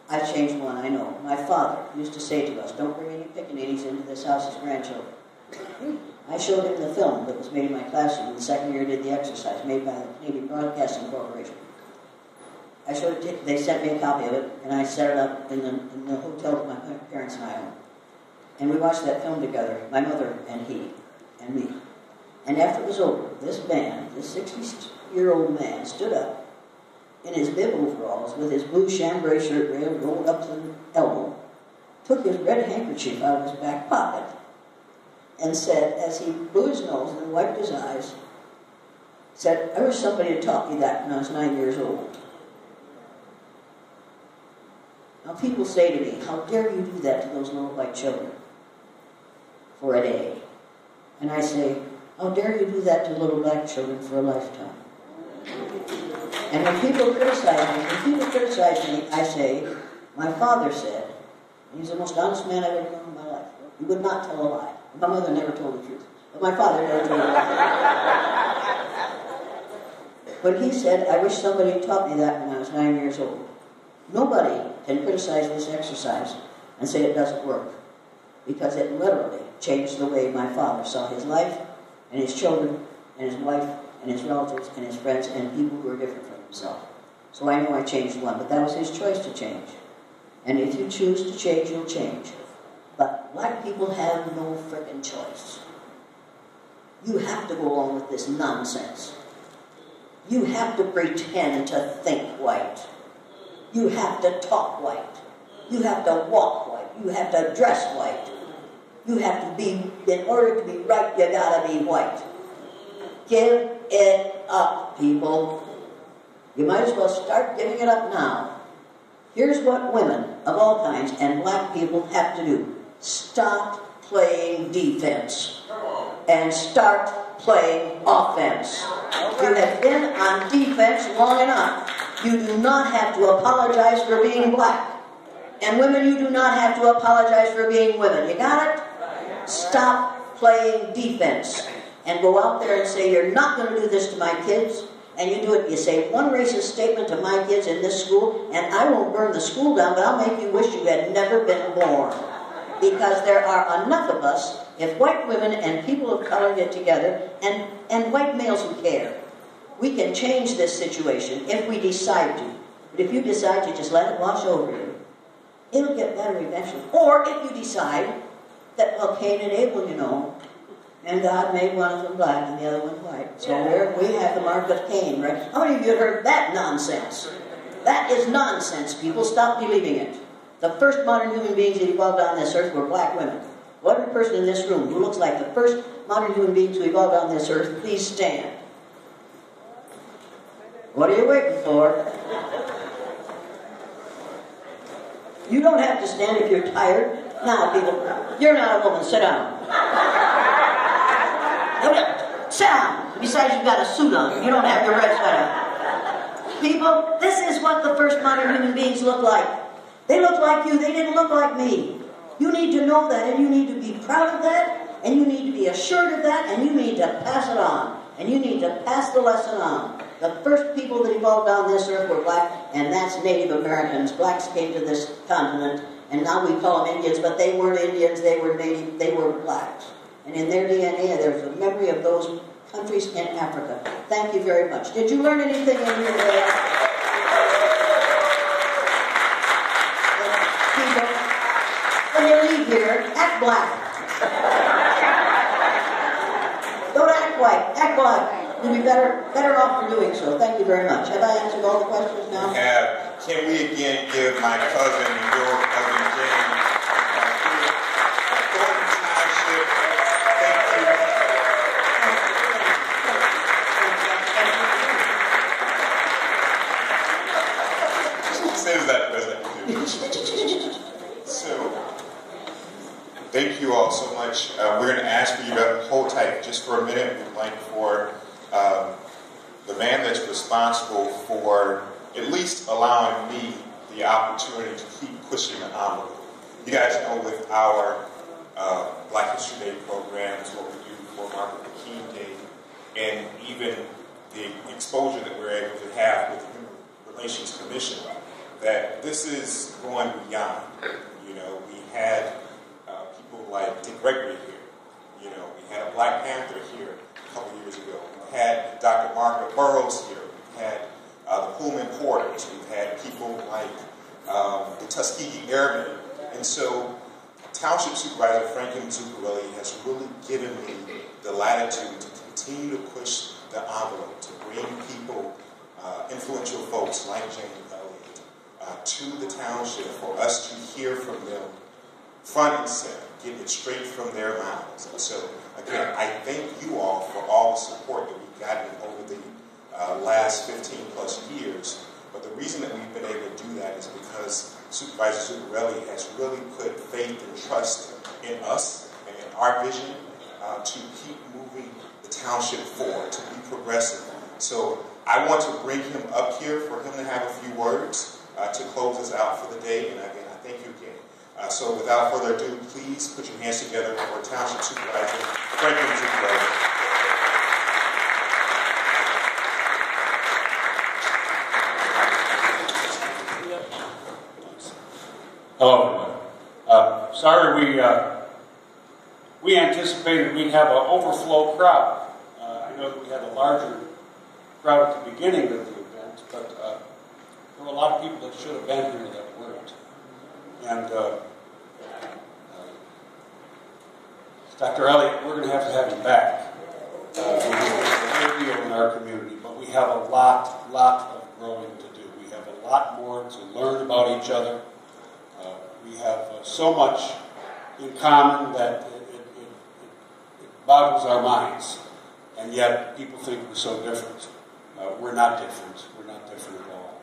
[SPEAKER 4] I've changed one, I know. My father used to say to us, don't bring any pickaninnies into this house as grandchildren. I showed him the film that was made in my classroom. The second year I did the exercise, made by the Canadian Broadcasting Corporation. I showed it, they sent me a copy of it, and I set it up in the hotel that my parents and I owned. And we watched that film together, my mother and he and me. And after it was over, this man, this 60-year-old man, stood up in his bib overalls with his blue chambray shirt rolled up to the elbow, took his red handkerchief out of his back pocket, and said, as he blew his nose and wiped his eyes, said, I wish somebody had taught me that when I was 9 years old. Now people say to me, how dare you do that to those little white children for a day? And I say, how dare you do that to little black children for a lifetime? And when people criticize me, I say, my father said, and he's the most honest man I've ever known in my life. He would not tell a lie. My mother never told the truth. But my father never told a lie. when he said, I wish somebody had taught me that when I was 9 years old. Nobody can criticize this exercise and say it doesn't work, because it literally changed the way my father saw his life and his children and his wife and his relatives and his friends and people who were different from himself. So I know I changed one, but that was his choice to change. And if you choose to change, you'll change. But black people have no frickin' choice. You have to go along with this nonsense. You have to pretend to think white. You have to talk white. You have to walk white. You have to dress white. You have to be, in order to be right, you gotta be white. Give it up, people. You might as well start giving it up now. Here's what women of all kinds and black people have to do. Stop playing defense and start playing offense. You have been on defense long enough. You do not have to apologize for being black. And women, you do not have to apologize for being women. You got it? Stop playing defense and go out there and say, you're not going to do this to my kids. And you do it, you say one racist statement to my kids in this school, and I won't burn the school down, but I'll make you wish you had never been born. Because there are enough of us, if white women and people of color get together, and white males who care, we can change this situation if we decide to. But if you decide to just let it wash over you, it'll get better eventually. Or if you decide that, well, Cain and Abel, you know, and God made one of them black and the other one white. So we have the mark of Cain, right? How many of you have heard that nonsense? That is nonsense, people. Stop believing it. The first modern human beings that evolved on this earth were black women. Every person in this room who looks like the first modern human beings who evolved on this earth, please stand. What are you waiting for? You don't have to stand if you're tired. Now, people, you're not a woman. Sit down. Sit down. Besides, you've got a suit on. You don't have your red sweater. People, this is what the first modern human beings look like. They look like you. They didn't look like me. You need to know that, and you need to be proud of that, and you need to be assured of that, and you need to pass it on. And you need to pass the lesson on. The first people that evolved on this earth were black, and that's Native Americans. Blacks came to this continent, and now we call them Indians, but they weren't Indians, they were Native, they were blacks. And in their DNA, there's a memory of those countries in Africa. Thank you very much. Did you learn anything in here today? People, when you leave here, act black. Don't act white, act black. You'll be better off for doing so. Thank you very much. Have I answered all the questions now?
[SPEAKER 3] Can we again give my cousin and your cousin James Thornton Township? Thank you. Says that doesn't do. So, thank you all so much. We're going to ask for you to hold tight just for a minute. We'd like for the man that's responsible for at least allowing me the opportunity to keep pushing the envelope. You guys know with our Black History Day programs, what we do for Martin Luther King Day, and even the exposure that we're able to have with the Human Relations Commission, that this is going beyond. You know, we had people like Dick Gregory here. You know, we had a Black Panther here a couple years ago. We had Dr. Margaret Burroughs here. We had the Pullman Porters. We've had people like the Tuskegee Airmen. And so Township Supervisor Franklin Zuccarelli has really given me the latitude to continue to push the envelope, to bring people, influential folks like James Elliot, to the township for us to hear from them front and center, getting it straight from their mouths. And so, again, I thank you all for all the support that we've gotten over the last 15 plus years. But the reason that we've been able to do that is because Supervisor Zuccarelli has really put faith and trust in us and in our vision to keep moving the township forward, to be progressive. So I want to bring him up here for him to have a few words to close us out for the day. And again, I thank you again. So without further ado, please put your hands together for Township Supervisor Franklin Zuccarelli.
[SPEAKER 6] Hello, everyone. Sorry, we anticipated we'd have an overflow crowd. I know that we had a larger crowd at the beginning of the event, but there were a lot of people that should have been here that weren't. And Dr. Elliot, we're going to have him back. He's a big deal in our community, but we have a lot of growing to do. We have a lot more to learn about each other. We have so much in common that it boggles our minds, and yet people think we're so different. We're not different. We're not different at all.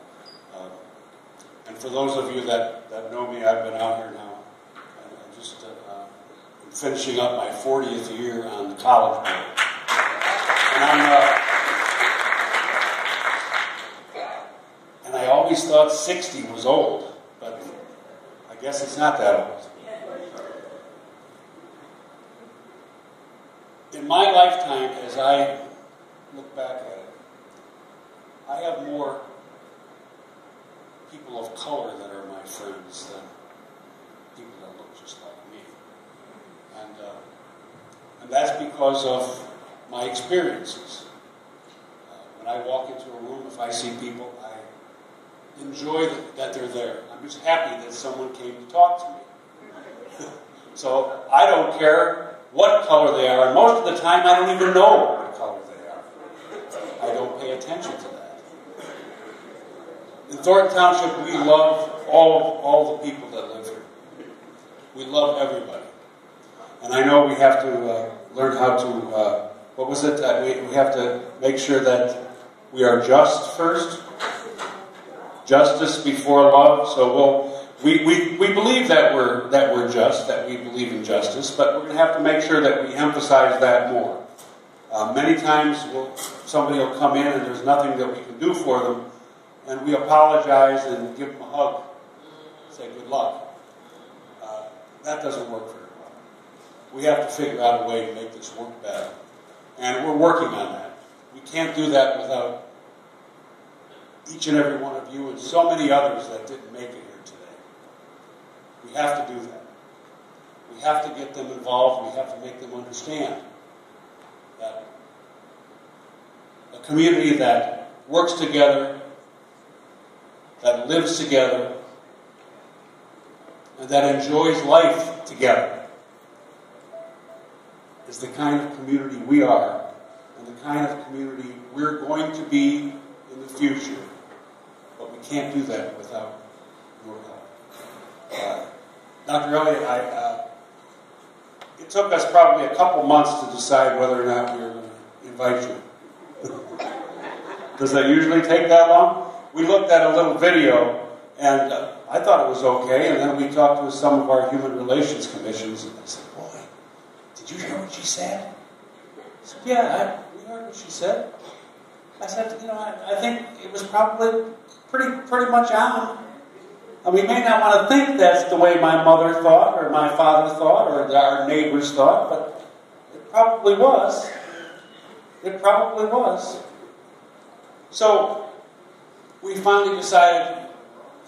[SPEAKER 6] And for those of you that know me, I've been out here now. I'm just finishing up my 40th year on the college board. And I always thought 60 was old, but I guess it's not that old. In my lifetime, as I look back at it, I have more people of color that are my friends than people that look just like me. And that's because of my experiences. When I walk into a room, if I see people, I enjoy that they're there. I'm just happy that someone came to talk to me. So I don't care what color they are, and most of the time I don't even know what color they are. I don't pay attention to that. In Thornton Township, we love all the people that live here. We love everybody. And I know we have to learn how to, we have to make sure that we are just first. Justice before love. So we believe that we're just, that we believe in justice, but we're going to have to make sure that we emphasize that more. Many times somebody will come in and there's nothing that we can do for them, and we apologize and give them a hug, say good luck. That doesn't work very well. We have to figure out a way to make this work better, and we're working on that. We can't do that without each and every one of you and so many others that didn't make it here today. We have to do that. We have to get them involved. We have to make them understand that a community that works together, that lives together, and that enjoys life together is the kind of community we are, and the kind of community we're going to be in the future. But we can't do that without your help. Dr. Elliot, it took us probably a couple months to decide whether or not we were going to invite you. Does that usually take that long? We looked at a little video, and I thought it was okay, and then we talked with some of our human relations commissions, and I said, boy, did you hear what she said? I said, yeah, we heard what she said. I said, I think it was probably pretty much on. And we may not want to think that's the way my mother thought, or my father thought, or our neighbors thought, but it probably was. It probably was. So we finally decided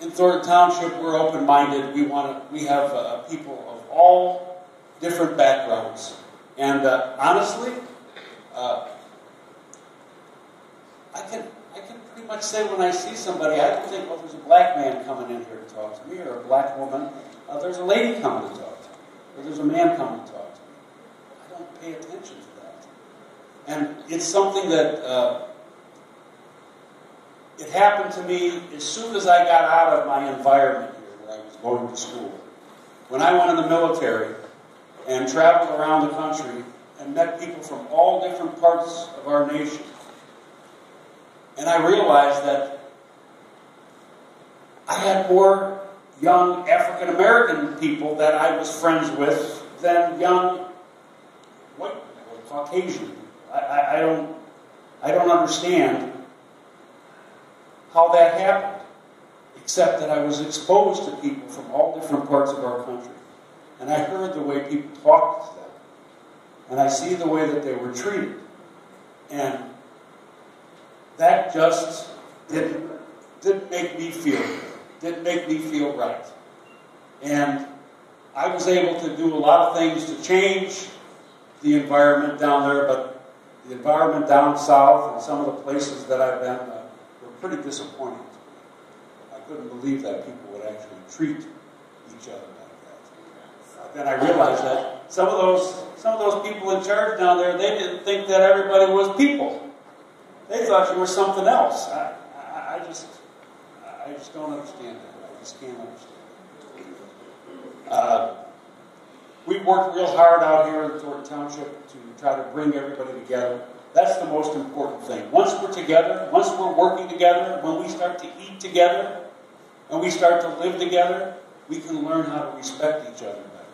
[SPEAKER 6] in Thornton Township we're open-minded. We have people of all different backgrounds, and honestly, I can pretty much say when I see somebody, I don't think, well, there's a black man coming in here to talk to me, or a black woman. There's a lady coming to talk to me, or there's a man coming to talk to me. I don't pay attention to that. And it's something that it happened to me as soon as I got out of my environment here, where I was going to school. When I went in the military and traveled around the country and met people from all different parts of our nation, and I realized that I had more young African American people that I was friends with than young white or Caucasian people. I don't understand how that happened, except that I was exposed to people from all different parts of our country. And I heard the way people talked to them. And I see the way that they were treated. And that just didn't make me feel good. Didn't make me feel right. And I was able to do a lot of things to change the environment down there, but the environment down south and some of the places that I've been were pretty disappointing to me. I couldn't believe that people would actually treat each other like that. But then I realized that some of those people in charge down there, they didn't think that everybody was people. They thought you were something else. I just don't understand that. I just can't understand it. We've worked real hard out here in Thornton Township to try to bring everybody together. That's the most important thing. Once we're together, once we're working together, when we start to eat together, and we start to live together, we can learn how to respect each other better.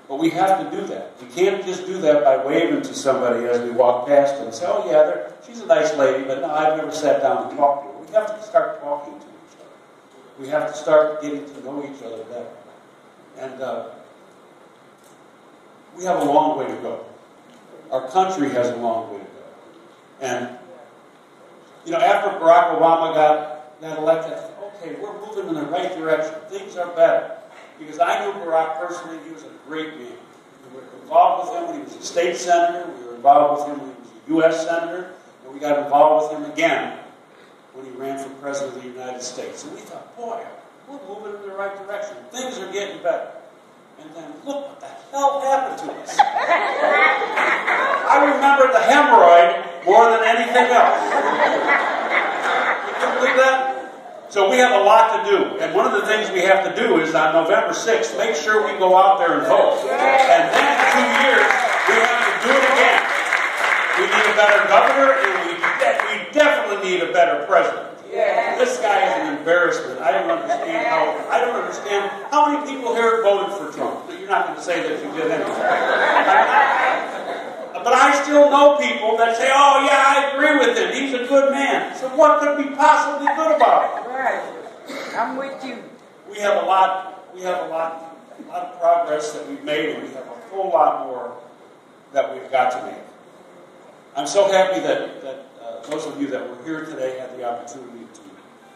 [SPEAKER 6] But we have to do that. We can't just do that by waving to somebody as we walk past and say, oh yeah, she's a nice lady, but no, I've never sat down and talked to her. We have to start talking to each other. We have to start getting to know each other better. And we have a long way to go. Our country has a long way to go. And, after Barack Obama got elected, I thought, okay, we're moving in the right direction. Things are better. Because I knew Barack personally. He was a great man. We were involved with him when he was a state senator. We were involved with him when he was a U.S. senator. And we got involved with him again when he ran for president of the United States. And we thought, boy, we're moving in the right direction. Things are getting better. And then look what the hell happened to us. I remember the hemorrhoid more than anything else. Can you believe that? So we have a lot to do. And one of the things we have to do is on November 6th, make sure we go out there and vote. And then in 2 years, we have to do it again. We need a better governor, and we definitely need a better president. This guy is an embarrassment. I don't understand how many people here voted for Trump. You're not going to say that you did anything. But I still know people that say, oh yeah, I agree with him. He's a good man. So what could be possibly good about him?
[SPEAKER 5] Right. I'm with you.
[SPEAKER 6] We have a lot of progress that we've made, and we have a whole lot more that we've got to make. I'm so happy that those of you that were here today had the opportunity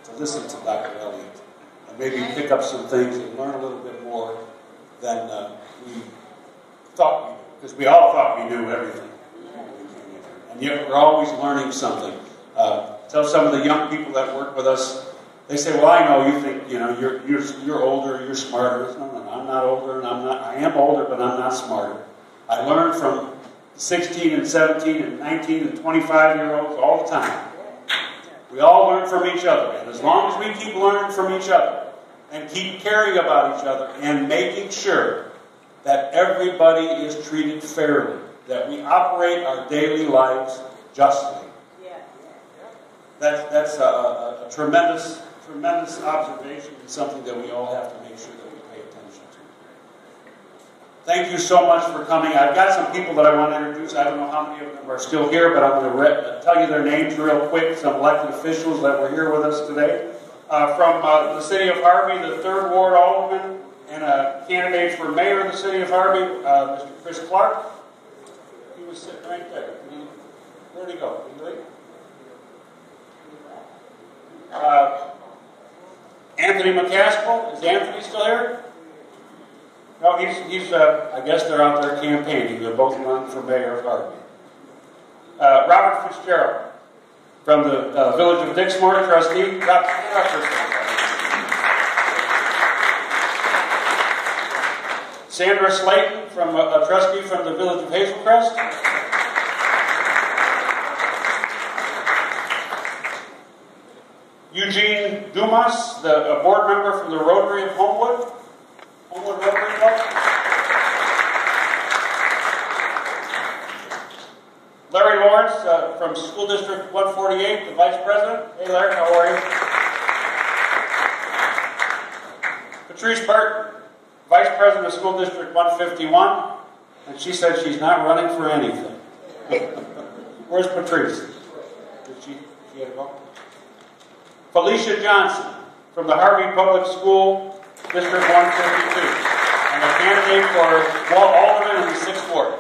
[SPEAKER 6] to listen to Dr. Elliot and maybe pick up some things and learn a little bit more than we thought we knew. Because we all thought we knew everything. And yet we're always learning something. Tell some of the young people that work with us, they say, well, I know you think, you're older, you're smarter. No, I'm not older, and I am older, but I'm not smarter. I learn from 16 and 17 and 19 and 25-year-olds all the time. We all learn from each other. And as long as we keep learning from each other and keep caring about each other and making sure that everybody is treated fairly, that we operate our daily lives justly. That's a tremendous observation and something that we all have to make sure that we pay attention to. Thank you so much for coming. I've got some people that I want to introduce. I don't know how many of them are still here, but I'm going to tell you their names real quick. Some elected officials that were here with us today. From the city of Harvey, the 3rd Ward Alderman, and a candidate for mayor of the city of Harvey, Mr. Chris Clark. He was sitting right there. Where'd he go? Did he leave? Anthony McCaskill. Is Anthony still here? No, he's I guess they're out there campaigning. They're both running for mayor of Harvey. Robert Fitzgerald, from the Village of Dixmoor, trustee. Sandra Slayton, from a trustee from the Village of Hazelcrest. Eugene Dumas, a board member from the Rotary of Homewood Rotary Club. Larry Lawrence, from School District 148, the Vice President. Hey Larry, how are you? Patrice Burton, Vice President of School District 151, and she said she's not running for anything. Where's Patrice? Did she had to go? Felicia Johnson, from the Harvey Public School District 152, and a candidate for Alderman in the 6th Ward.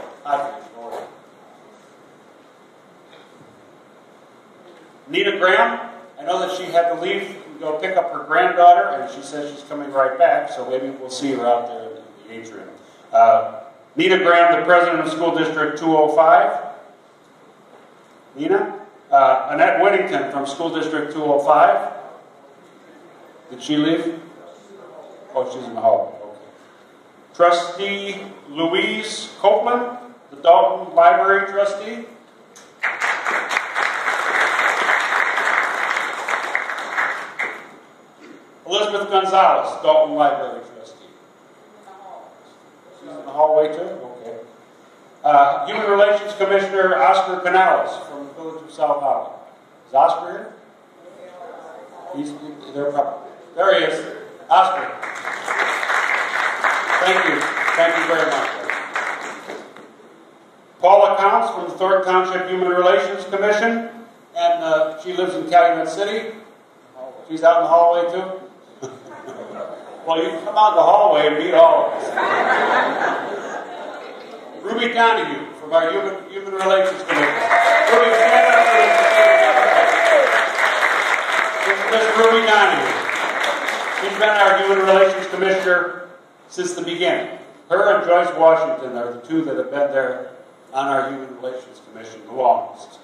[SPEAKER 6] Nina Graham, I know that she had to leave go pick up her granddaughter, and she says she's coming right back, so maybe we'll see her out there in the atrium. Nina Graham, the president of School District 205. Nina? Annette Whittington from School District 205. Did she leave? Oh, she's in the hall. Okay. Trustee Louise Copeland, the Dalton Library trustee. Elizabeth Gonzalez, Dalton Library trustee. She's in the hallway too? Okay. Human Relations Commissioner Oscar Canales from the village of South Holland. Is Oscar here? There he is. Oscar. Thank you. Thank you very much. Paula Counts from the Thornton Township Human Relations Commission, and she lives in Calumet City. She's out in the hallway too. Well, you can come out in the hallway and meet all of us. Ruby Donahue from our Human Relations Commission. Ruby, stand up for this is Ruby Donahue. She's been our Human Relations Commissioner since the beginning. Her and Joyce Washington are the two that have been there on our Human Relations Commission the longest.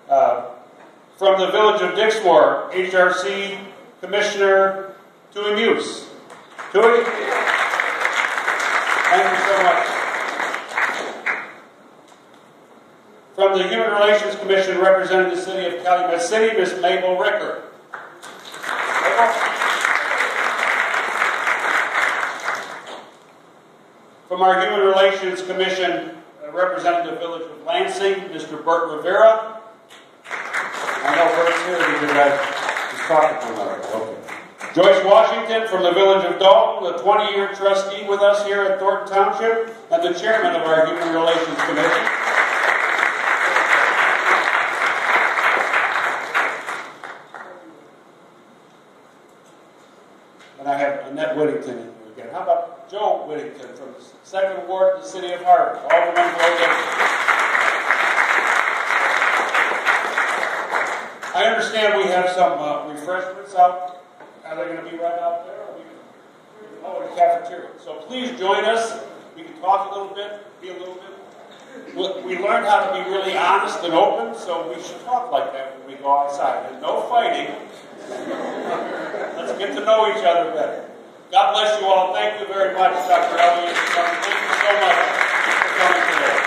[SPEAKER 6] From the village of Dixmoor, HRC Commissioner Tui Muse. Tui, thank you so much. From the Human Relations Commission representing the city of Calumet City, Miss Mabel Ricker. From our Human Relations Commission, representing the village of Lansing, Mr. Bert Rivera. I know Bert's here because I was talking to him already. Okay. Joyce Washington from the village of Dalton, the 20-year trustee with us here at Thornton Township, and the chairman of our Human Relations Commission. And I have Annette Whittington in here again. How about Joe Whittington from the 2nd Ward of the City of Harvard? All the members I understand we have some refreshments out. Are they going to be right out there? Oh, the cafeteria. So please join us. We can talk a little bit, be a little bit. We learned how to be really honest and open, so we should talk like that when we go outside. And no fighting. Let's get to know each other better. God bless you all. Thank you very much, Dr. Elliot. Thank you so much for coming today.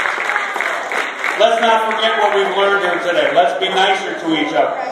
[SPEAKER 6] Let's not forget what we've learned here today. Let's be nicer to each other.